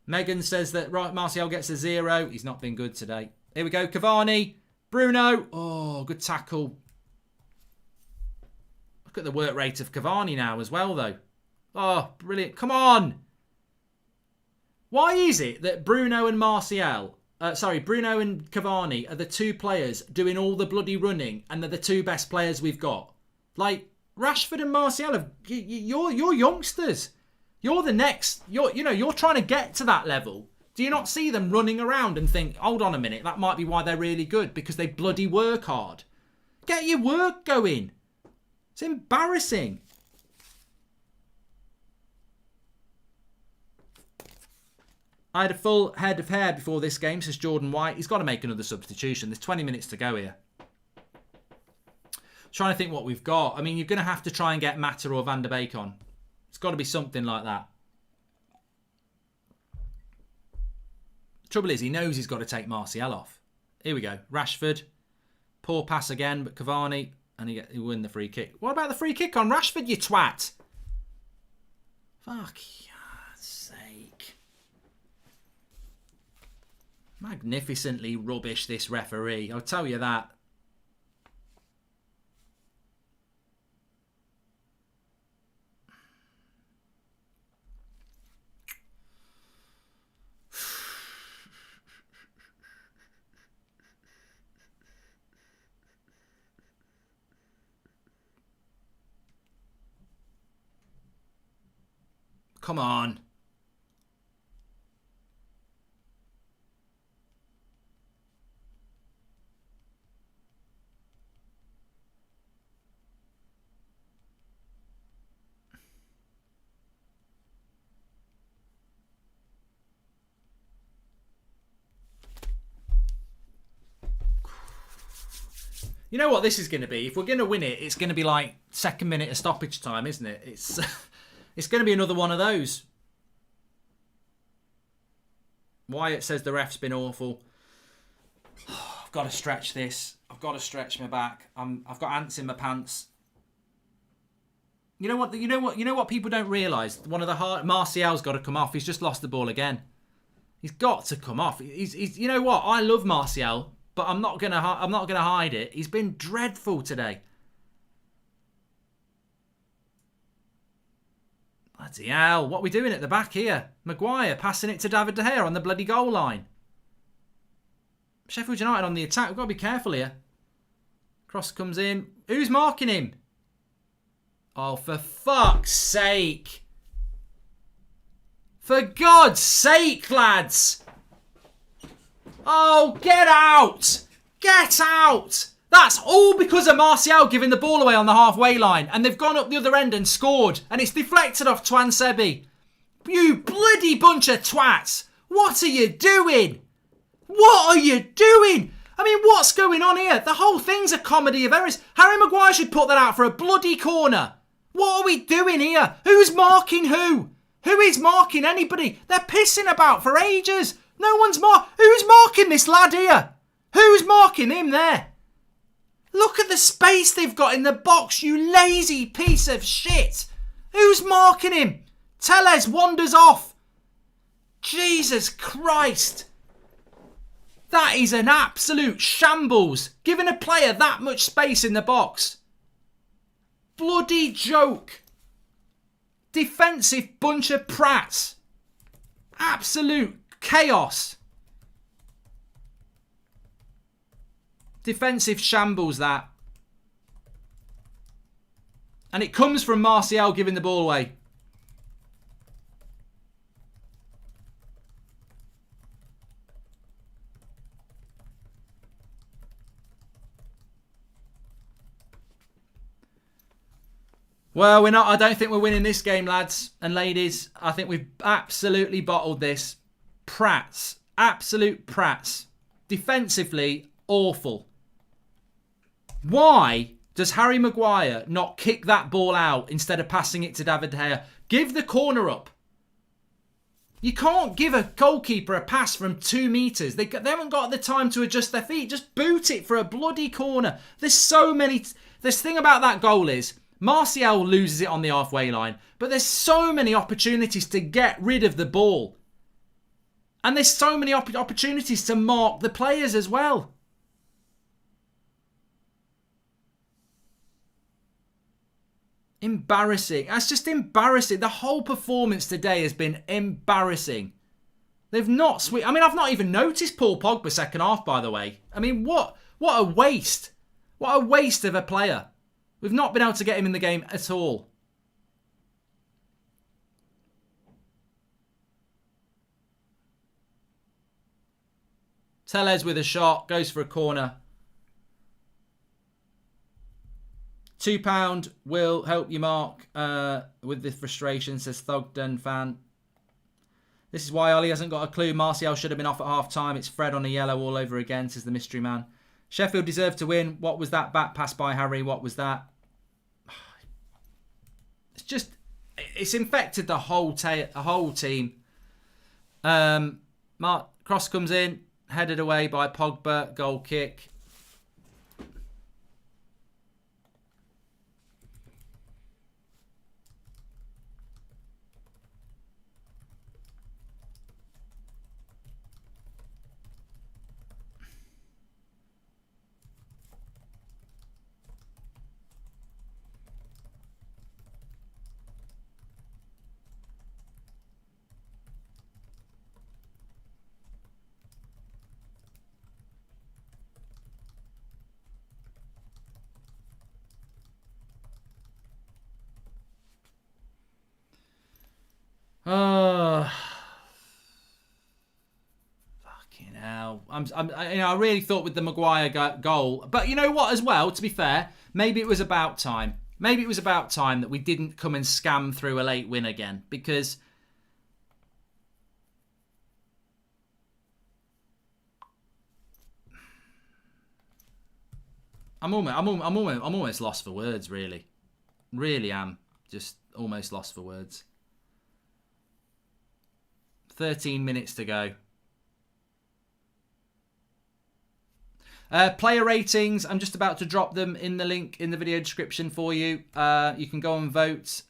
Megan says that Martial gets a 0. He's not been good today. Here we go. Cavani. Bruno. Oh, good tackle. Look at the work rate of Cavani now as well, though. Oh, brilliant. Come on. Why is it that Bruno and Cavani are the two players doing all the bloody running and they're the two best players we've got? Like, Rashford and Martial, you're youngsters. You're the next. You're trying to get to that level. Do you not see them running around and think, hold on a minute, that might be why they're really good, because they bloody work hard? Get your work going. It's embarrassing. I had a full head of hair before this game, says Jordan White. He's got to make another substitution. There's 20 minutes to go here. Trying to think what we've got. I mean, you're going to have to try and get Mata or Van der Beek on. It's got to be something like that. The trouble is, he knows he's got to take Martial off. Here we go. Rashford. Poor pass again, but Cavani. And he win the free kick. What about the free kick on Rashford, you twat? Fuck God's sake. Magnificently rubbish, this referee. I'll tell you that. Come on. You know what this is going to be? If we're going to win it, it's going to be like second minute of stoppage time, isn't it? It's going to be another one of those. Wyatt says the ref's been awful. I've got to stretch this. I've got to stretch my back. I've got ants in my pants. You know what people don't realise? One of the Martial's got to come off. He's just lost the ball again. He's got to come off. He's you know what? I love Martial, but I'm not gonna hide it. He's been dreadful today. Bloody hell! What are we doing at the back here? Maguire passing it to David De Gea on the bloody goal line. Sheffield United on the attack. We've got to be careful here. Cross comes in. Who's marking him? Oh, for fuck's sake! For God's sake, lads! Oh, get out! Get out! That's all because of Martial giving the ball away on the halfway line. And they've gone up the other end and scored. And it's deflected off Twan Sebi. You bloody bunch of twats! What are you doing? What are you doing? I mean, what's going on here? The whole thing's a comedy of errors. Harry Maguire should put that out for a bloody corner. What are we doing here? Who's marking who? Who is marking anybody? They're pissing about for ages. No one's Who's marking this lad here? Who's marking him there? Look at the space they've got in the box, you lazy piece of shit. Who's marking him? Tellez wanders off. Jesus Christ. That is an absolute shambles. Giving a player that much space in the box. Bloody joke. Defensive bunch of prats. Absolute chaos. Defensive shambles, that. And it comes from Martial giving the ball away. Well, I don't think we're winning this game, lads and ladies. I think we've absolutely bottled this. Prats. Absolute prats. Defensively, awful. Why does Harry Maguire not kick that ball out instead of passing it to David De Gea? Give the corner up. You can't give a goalkeeper a pass from 2 metres. They haven't got the time to adjust their feet. Just boot it for a bloody corner. There's so many... This thing about that goal is... Martial loses it on the halfway line, but there's so many opportunities to get rid of the ball. And there's so many opportunities to mark the players as well. Embarrassing. That's just embarrassing. The whole performance today has been embarrassing. They've not... I mean, I've not even noticed Paul Pogba second half, by the way. I mean, what a waste. What a waste of a player. We've not been able to get him in the game at all. Tellez with a shot. Goes for a corner. £2 will help you, Mark, with the frustration, says Thogden fan. This is why Ollie hasn't got a clue. Martial should have been off at half-time. It's Fred on a yellow all over again, says the mystery man. Sheffield deserved to win. What was that back pass by Harry? What was that? It's just... It's infected the whole team. Cross comes in. Headed away by Pogba. Goal kick. Oh, fucking hell! I really thought with the Maguire goal, but you know what? As well, to be fair, maybe it was about time. Maybe it was about time that we didn't come and scam through a late win again, because I'm almost lost for words. Really am just almost lost for words. 13 minutes to go. Player ratings, I'm just about to drop them in the link in the video description for you. You can go and vote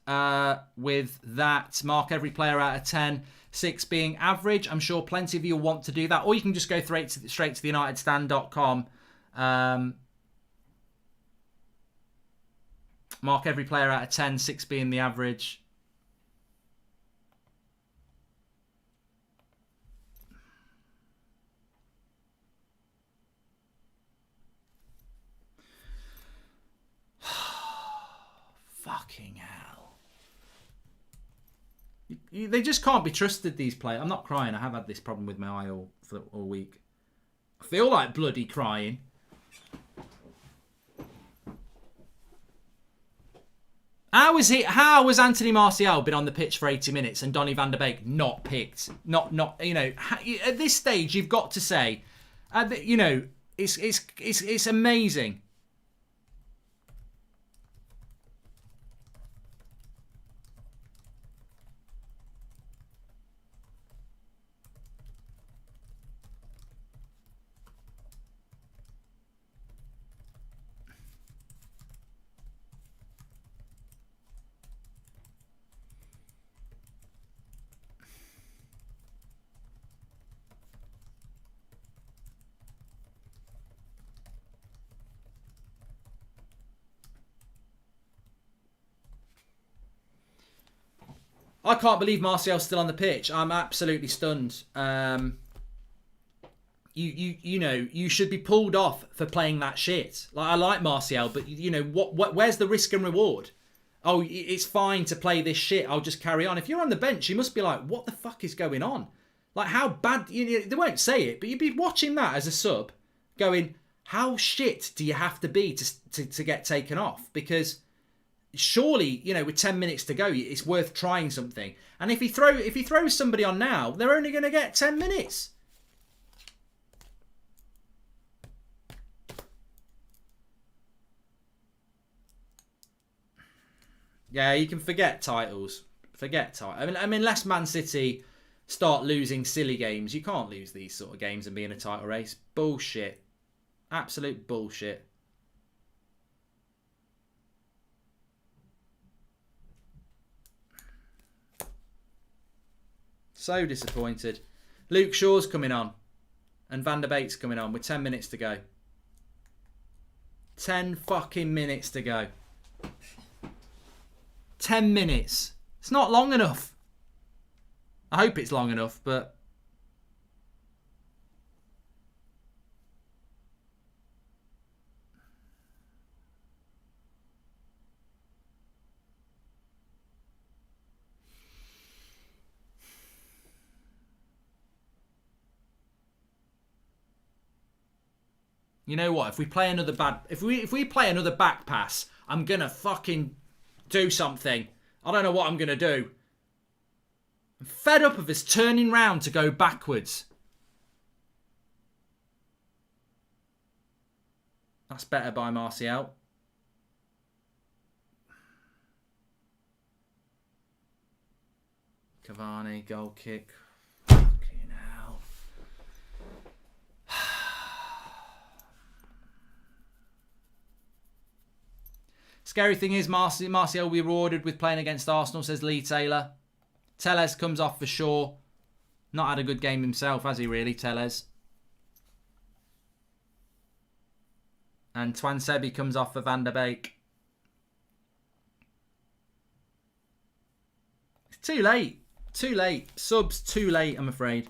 with that. Mark every player out of 10, 6 being average. I'm sure plenty of you will want to do that. Or you can just go straight to the unitedstand.com. Mark every player out of 10, 6 being the average. Fucking hell. They just can't be trusted, these players. I'm not crying. I have had this problem with my eye all week. I feel like bloody crying. How has Anthony Martial been on the pitch for 80 minutes and Donny van der Beek not picked? Not you know, at this stage you've got to say, you know, it's amazing. I can't believe Martial's still on the pitch. I'm absolutely stunned. You know, you should be pulled off for playing that shit. Like, I like Martial, but you know where's the risk and reward? Oh, it's fine to play this shit. I'll just carry on. If you're on the bench, you must be like, what the fuck is going on? Like, how bad? They won't say it, but you'd be watching that as a sub, going, how shit do you have to be to get taken off? Because surely, you know, with 10 minutes to go, it's worth trying something. And if he throws somebody on now, they're only going to get 10 minutes. Yeah, you can forget titles. Forget titles. I mean, unless Man City start losing silly games, you can't lose these sort of games and be in a title race. Bullshit. Absolute bullshit. So disappointed. Luke Shaw's coming on. And Van der Beek's coming on with 10 minutes to go. 10 fucking minutes to go. 10 minutes. It's not long enough. I hope it's long enough, but... You know what? If we play another if we play another back pass, I'm gonna fucking do something. I don't know what I'm gonna do. I'm fed up of us turning round to go backwards. That's better by Martial. Cavani, goal kick. Fucking hell. Scary thing is, Martial will be rewarded with playing against Arsenal, says Lee Taylor. Tellez comes off for sure. Not had a good game himself, has he really, Tellez? And Twansebi comes off for Van der Beek. It's too late. Too late. Subs too late, I'm afraid.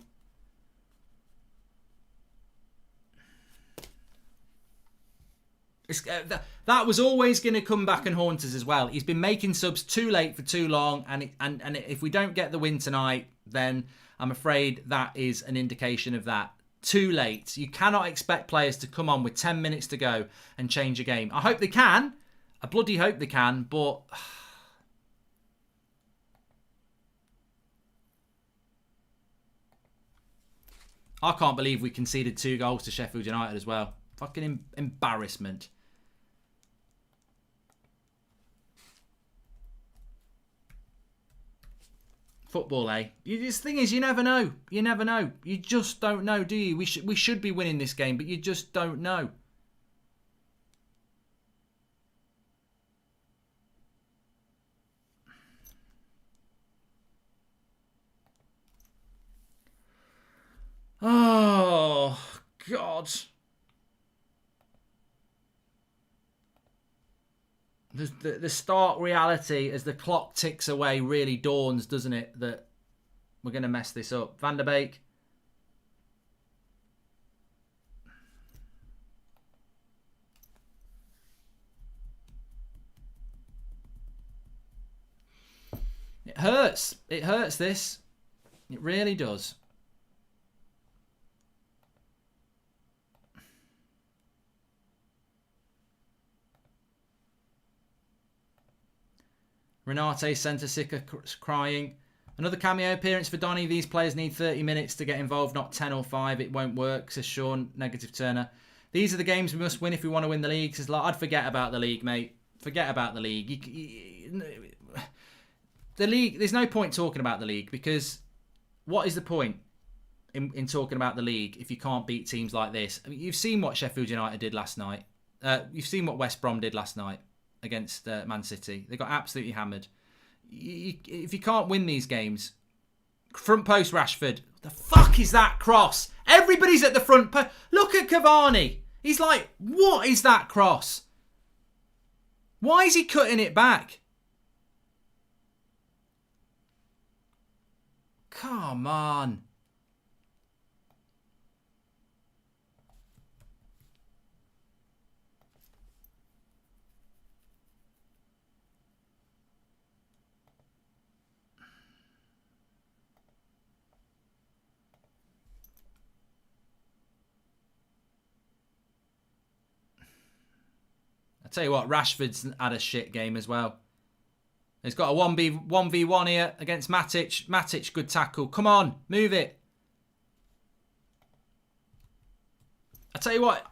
That was always going to come back and haunt us as well. He's been making subs too late for too long, and if we don't get the win tonight, then I'm afraid that is an indication of that. Too late. You cannot expect players to come on with 10 minutes to go and change a game. I hope they can. I bloody hope they can, but... I can't believe we conceded 2 goals to Sheffield United as well. Fucking embarrassment. Football, eh? The thing is, you never know. You never know. You just don't know, do you? We should be winning this game, but you just don't know. Oh, God. The stark reality as the clock ticks away really dawns, doesn't it, that we're going to mess this up. Van der Beek. It hurts. It hurts, this. It really does. Renate Centesica crying. Another cameo appearance for Donny. These players need 30 minutes to get involved, not 10 or 5. It won't work, says Sean. Negative Turner. These are the games we must win if we want to win the league. Says, I'd forget about the league, mate. Forget about the league. The league. There's no point talking about the league, because what is the point in talking about the league if you can't beat teams like this? I mean, you've seen what Sheffield United did last night. You've seen what West Brom did last night against Man City. They got absolutely hammered. If you can't win these games, front post Rashford, the fuck is that cross? Everybody's at the front post. Look at Cavani. He's like, what is that cross? Why is he cutting it back? Come on. I tell you what, Rashford's had a shit game as well. He's got a 1v1 here against Matic. Matic, good tackle. Come on, move it. I tell you what,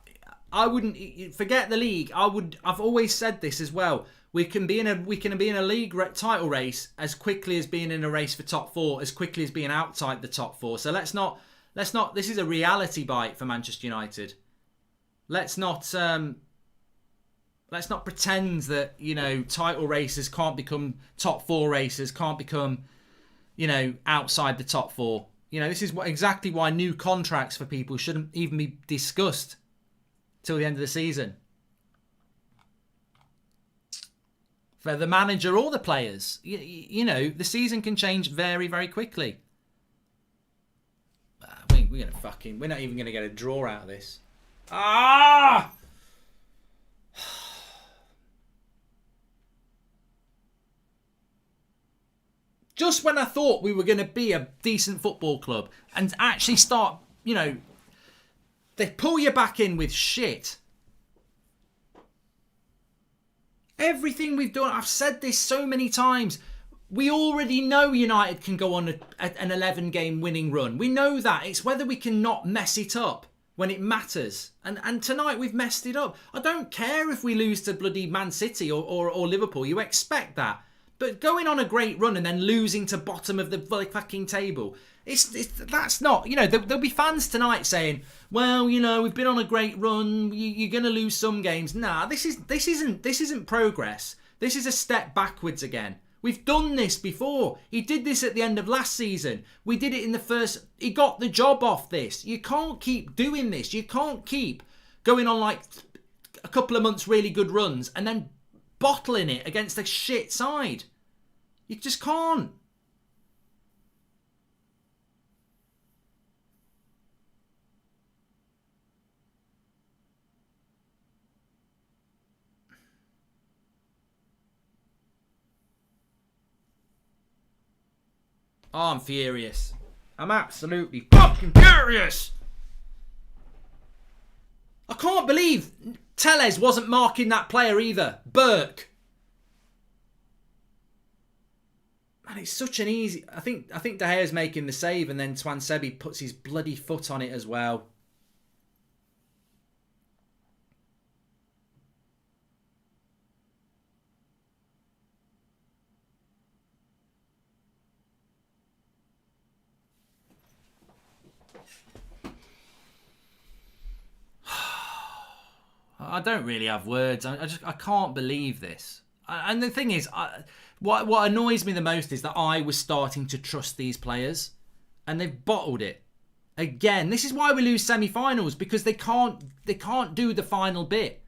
I wouldn't forget the league. I've always said this as well. We can be in a league title race as quickly as being in a race for top 4, as quickly as being outside the top 4. So let's not. This is a reality bite for Manchester United. Let's not pretend that, title races can't become top 4 races, can't become, outside the top 4. This is exactly why new contracts for people shouldn't even be discussed till the end of the season. For the manager or the players, the season can change very, very quickly. We're not even going to get a draw out of this. Just when I thought we were going to be a decent football club and actually start, they pull you back in with shit. Everything we've done, I've said this so many times. We already know United can go on an 11-game winning run. We know that. It's whether we can not mess it up when it matters. And tonight we've messed it up. I don't care if we lose to bloody Man City or Liverpool. You expect that. But going on a great run and then losing to bottom of the fucking table, that's not, there'll be fans tonight saying, well, we've been on a great run, you're going to lose some games. Nah, this isn't progress. This is a step backwards again. We've done this before. He did this at the end of last season. We did it in the first. He got the job off this. You can't keep doing this. You can't keep going on like a couple of months really good runs and then bottling it against a shit side. You just can't. Oh, I'm furious. I'm absolutely fucking furious. I can't believe Tellez wasn't marking that player either. Burke. Man, it's such an easy. I think De Gea's making the save, and then Twansebi puts his bloody foot on it as well. I don't really have words. I can't believe this. And the thing is, what annoys me the most is that I was starting to trust these players, and they've bottled it again. This is why we lose semi-finals, because they can't do the final bit.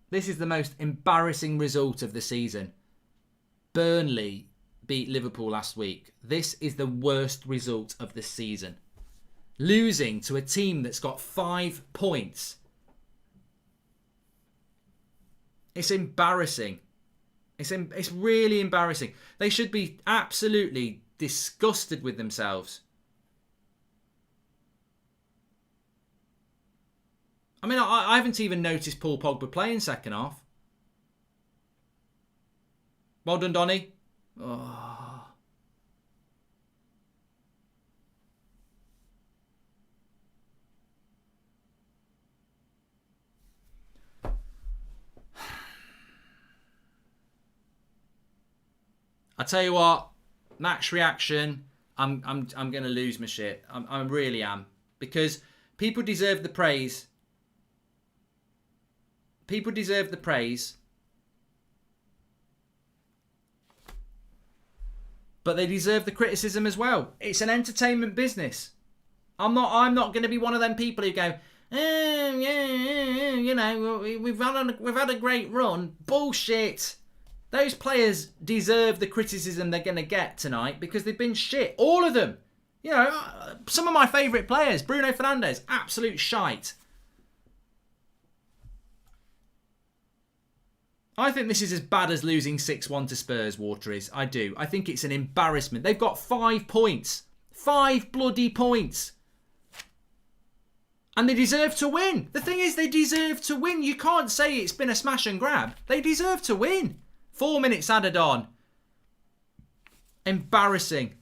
This is the most embarrassing result of the season. Burnley beat Liverpool last week. This is the worst result of the season. Losing to a team that's got 5 points. It's embarrassing. It's really embarrassing. They should be absolutely disgusted with themselves. I mean, I haven't even noticed Paul Pogba play in second half. Well done, Donny. Oh. I tell you what, match reaction. I'm going to lose my shit. I really am, because people deserve the praise. People deserve the praise. But they deserve the criticism as well. It's an entertainment business. I'm not going to be one of them people who go, you know, we've had a great run. Bullshit. Those players deserve the criticism they're going to get tonight because they've been shit. All of them. You know, some of my favourite players. Bruno Fernandes, absolute shite. I think this is as bad as losing 6-1 to Spurs, Water is. I do. I think it's an embarrassment. They've got 5 points. 5 bloody points. And they deserve to win. The thing is, they deserve to win. You can't say it's been a smash and grab. They deserve to win. 4 minutes added on. Embarrassing.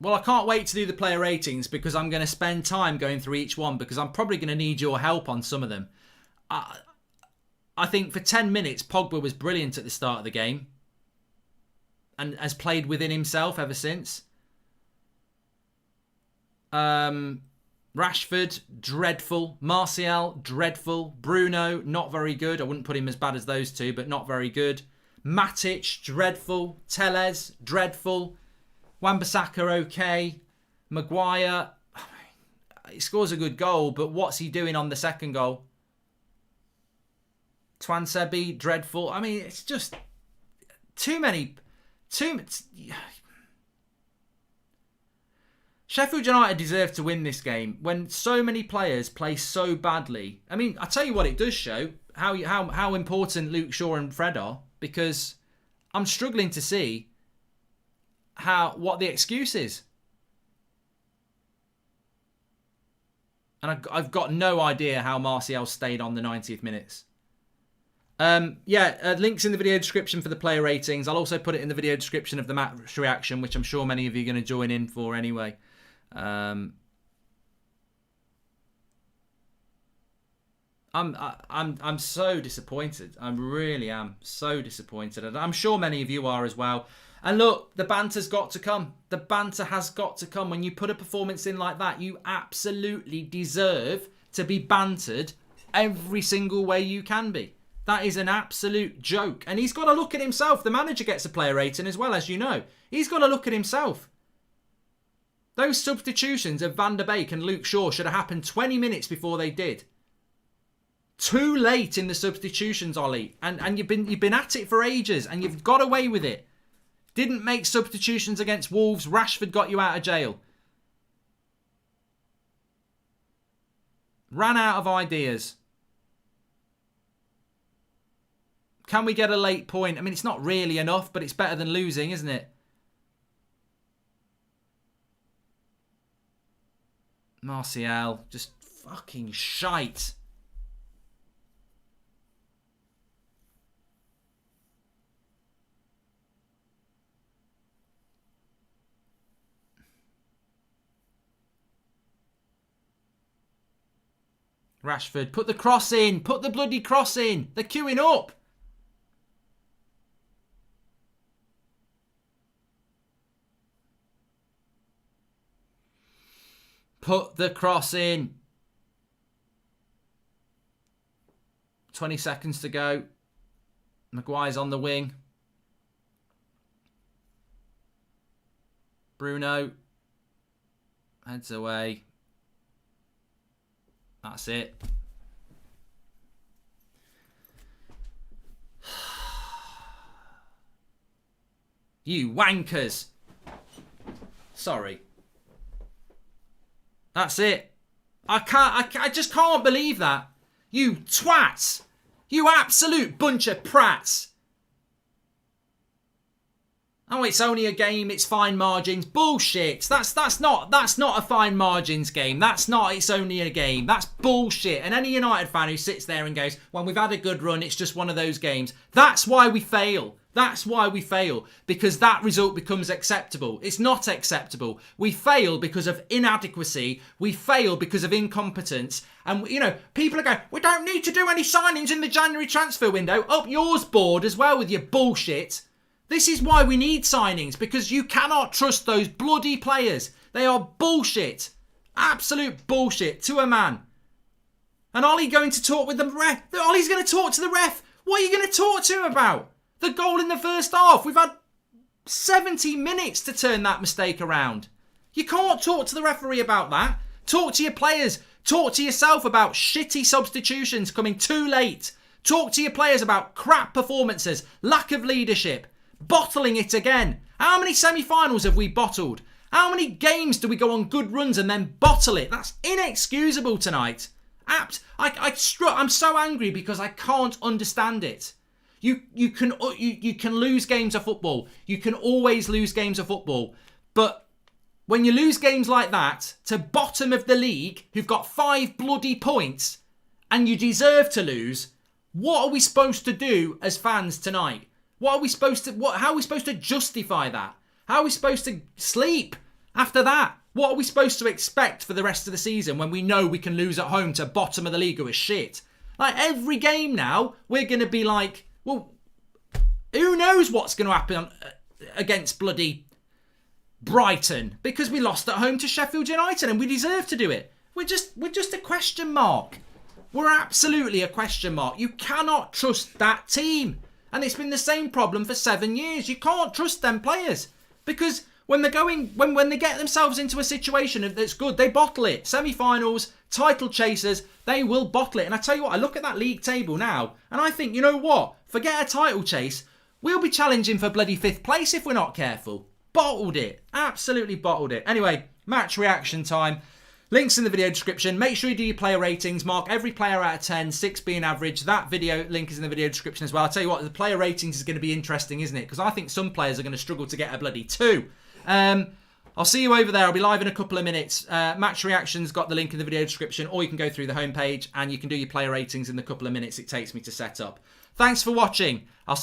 Well, I can't wait to do the player ratings because I'm going to spend time going through each one because I'm probably going to need your help on some of them. I think for 10 minutes, Pogba was brilliant at the start of the game and has played within himself ever since. Rashford, dreadful. Martial, dreadful. Bruno, not very good. I wouldn't put him as bad as those two, but not very good. Matic, dreadful. Tellez, dreadful. Wan-Bissaka, okay. Maguire, he scores a good goal, but what's he doing on the second goal? Twansebi, dreadful. I mean, it's just too many. Sheffield United deserve to win this game when so many players play so badly. I mean, I tell you what, it does show how important Luke Shaw and Fred are, because I'm struggling to see what the excuse is. And I've got no idea how Martial stayed on the 90th minutes. Links in the video description for the player ratings. I'll also put it in the video description of the match reaction, which I'm sure many of you are going to join in for anyway. I'm so disappointed. I really am so disappointed. And I'm sure many of you are as well. And look, the banter's got to come. The banter has got to come. When you put a performance in like that, you absolutely deserve to be bantered every single way you can be. That is an absolute joke. And he's got to look at himself. The manager gets a player rating as well, as you know. He's got to look at himself. Those substitutions of Van der Beek and Luke Shaw should have happened 20 minutes before they did. Too late in the substitutions, Ollie. And you've been at it for ages and you've got away with it. Didn't make substitutions against Wolves. Rashford got you out of jail. Ran out of ideas. Can we get a late point? I mean, it's not really enough, but it's better than losing, isn't it? Martial, just fucking shite. Rashford, put the cross in. Put the bloody cross in. They're queuing up. Put the cross in. 20 seconds to go. Maguire's on the wing. Bruno. Heads away. That's it. You wankers. Sorry. That's it. I just can't believe that. You twats. You absolute bunch of prats. Oh, it's only a game, it's fine margins. Bullshit. That's not a fine margins game. That's not, it's only a game. That's bullshit. And any United fan who sits there and goes, well, we've had a good run, it's just one of those games. That's why we fail. That's why we fail. Because that result becomes acceptable. It's not acceptable. We fail because of inadequacy. We fail because of incompetence. And, you know, people are going, we don't need to do any signings in the January transfer window. Up yours, board, as well with your bullshit. This is why we need signings, because you cannot trust those bloody players. They are bullshit. Absolute bullshit to a man. And Ollie going to talk with the ref. Ollie's going to talk to the ref. What are you going to talk to him about? The goal in the first half. We've had 70 minutes to turn that mistake around. You can't talk to the referee about that. Talk to your players. Talk to yourself about shitty substitutions coming too late. Talk to your players about crap performances, lack of leadership. Bottling it again. How many semi-finals have we bottled? How many games do we go on good runs and then bottle it? That's inexcusable tonight. I'm so angry because I can't understand it. You can lose games of football. You can always lose games of football. But when you lose games like that to bottom of the league, who've got 5 bloody points, and you deserve to lose, what are we supposed to do as fans tonight? How are we supposed to justify that? How are we supposed to sleep after that? What are we supposed to expect for the rest of the season when we know we can lose at home to bottom of the league who are shit? Like every game now, we're going to be like, well, who knows what's going to happen against bloody Brighton because we lost at home to Sheffield United and we deserve to do it. We're just a question mark. We're absolutely a question mark. You cannot trust that team. And it's been the same problem for 7 years. You can't trust them players because when they're when they get themselves into a situation that's good, they bottle it. Semi-finals, title chasers, they will bottle it. And I tell you what, I look at that league table now and I think, you know what? Forget a title chase. We'll be challenging for bloody 5th place if we're not careful. Bottled it. Absolutely bottled it. Anyway, match reaction time. Links in the video description. Make sure you do your player ratings. Mark every player out of 10, 6 being average. That video link is in the video description as well. I'll tell you what, the player ratings is going to be interesting, isn't it? Because I think some players are going to struggle to get a bloody 2. I'll see you over there. I'll be live in a couple of minutes. Match reactions, got the link in the video description, or you can go through the homepage and you can do your player ratings in the couple of minutes it takes me to set up. Thanks for watching. I'll see you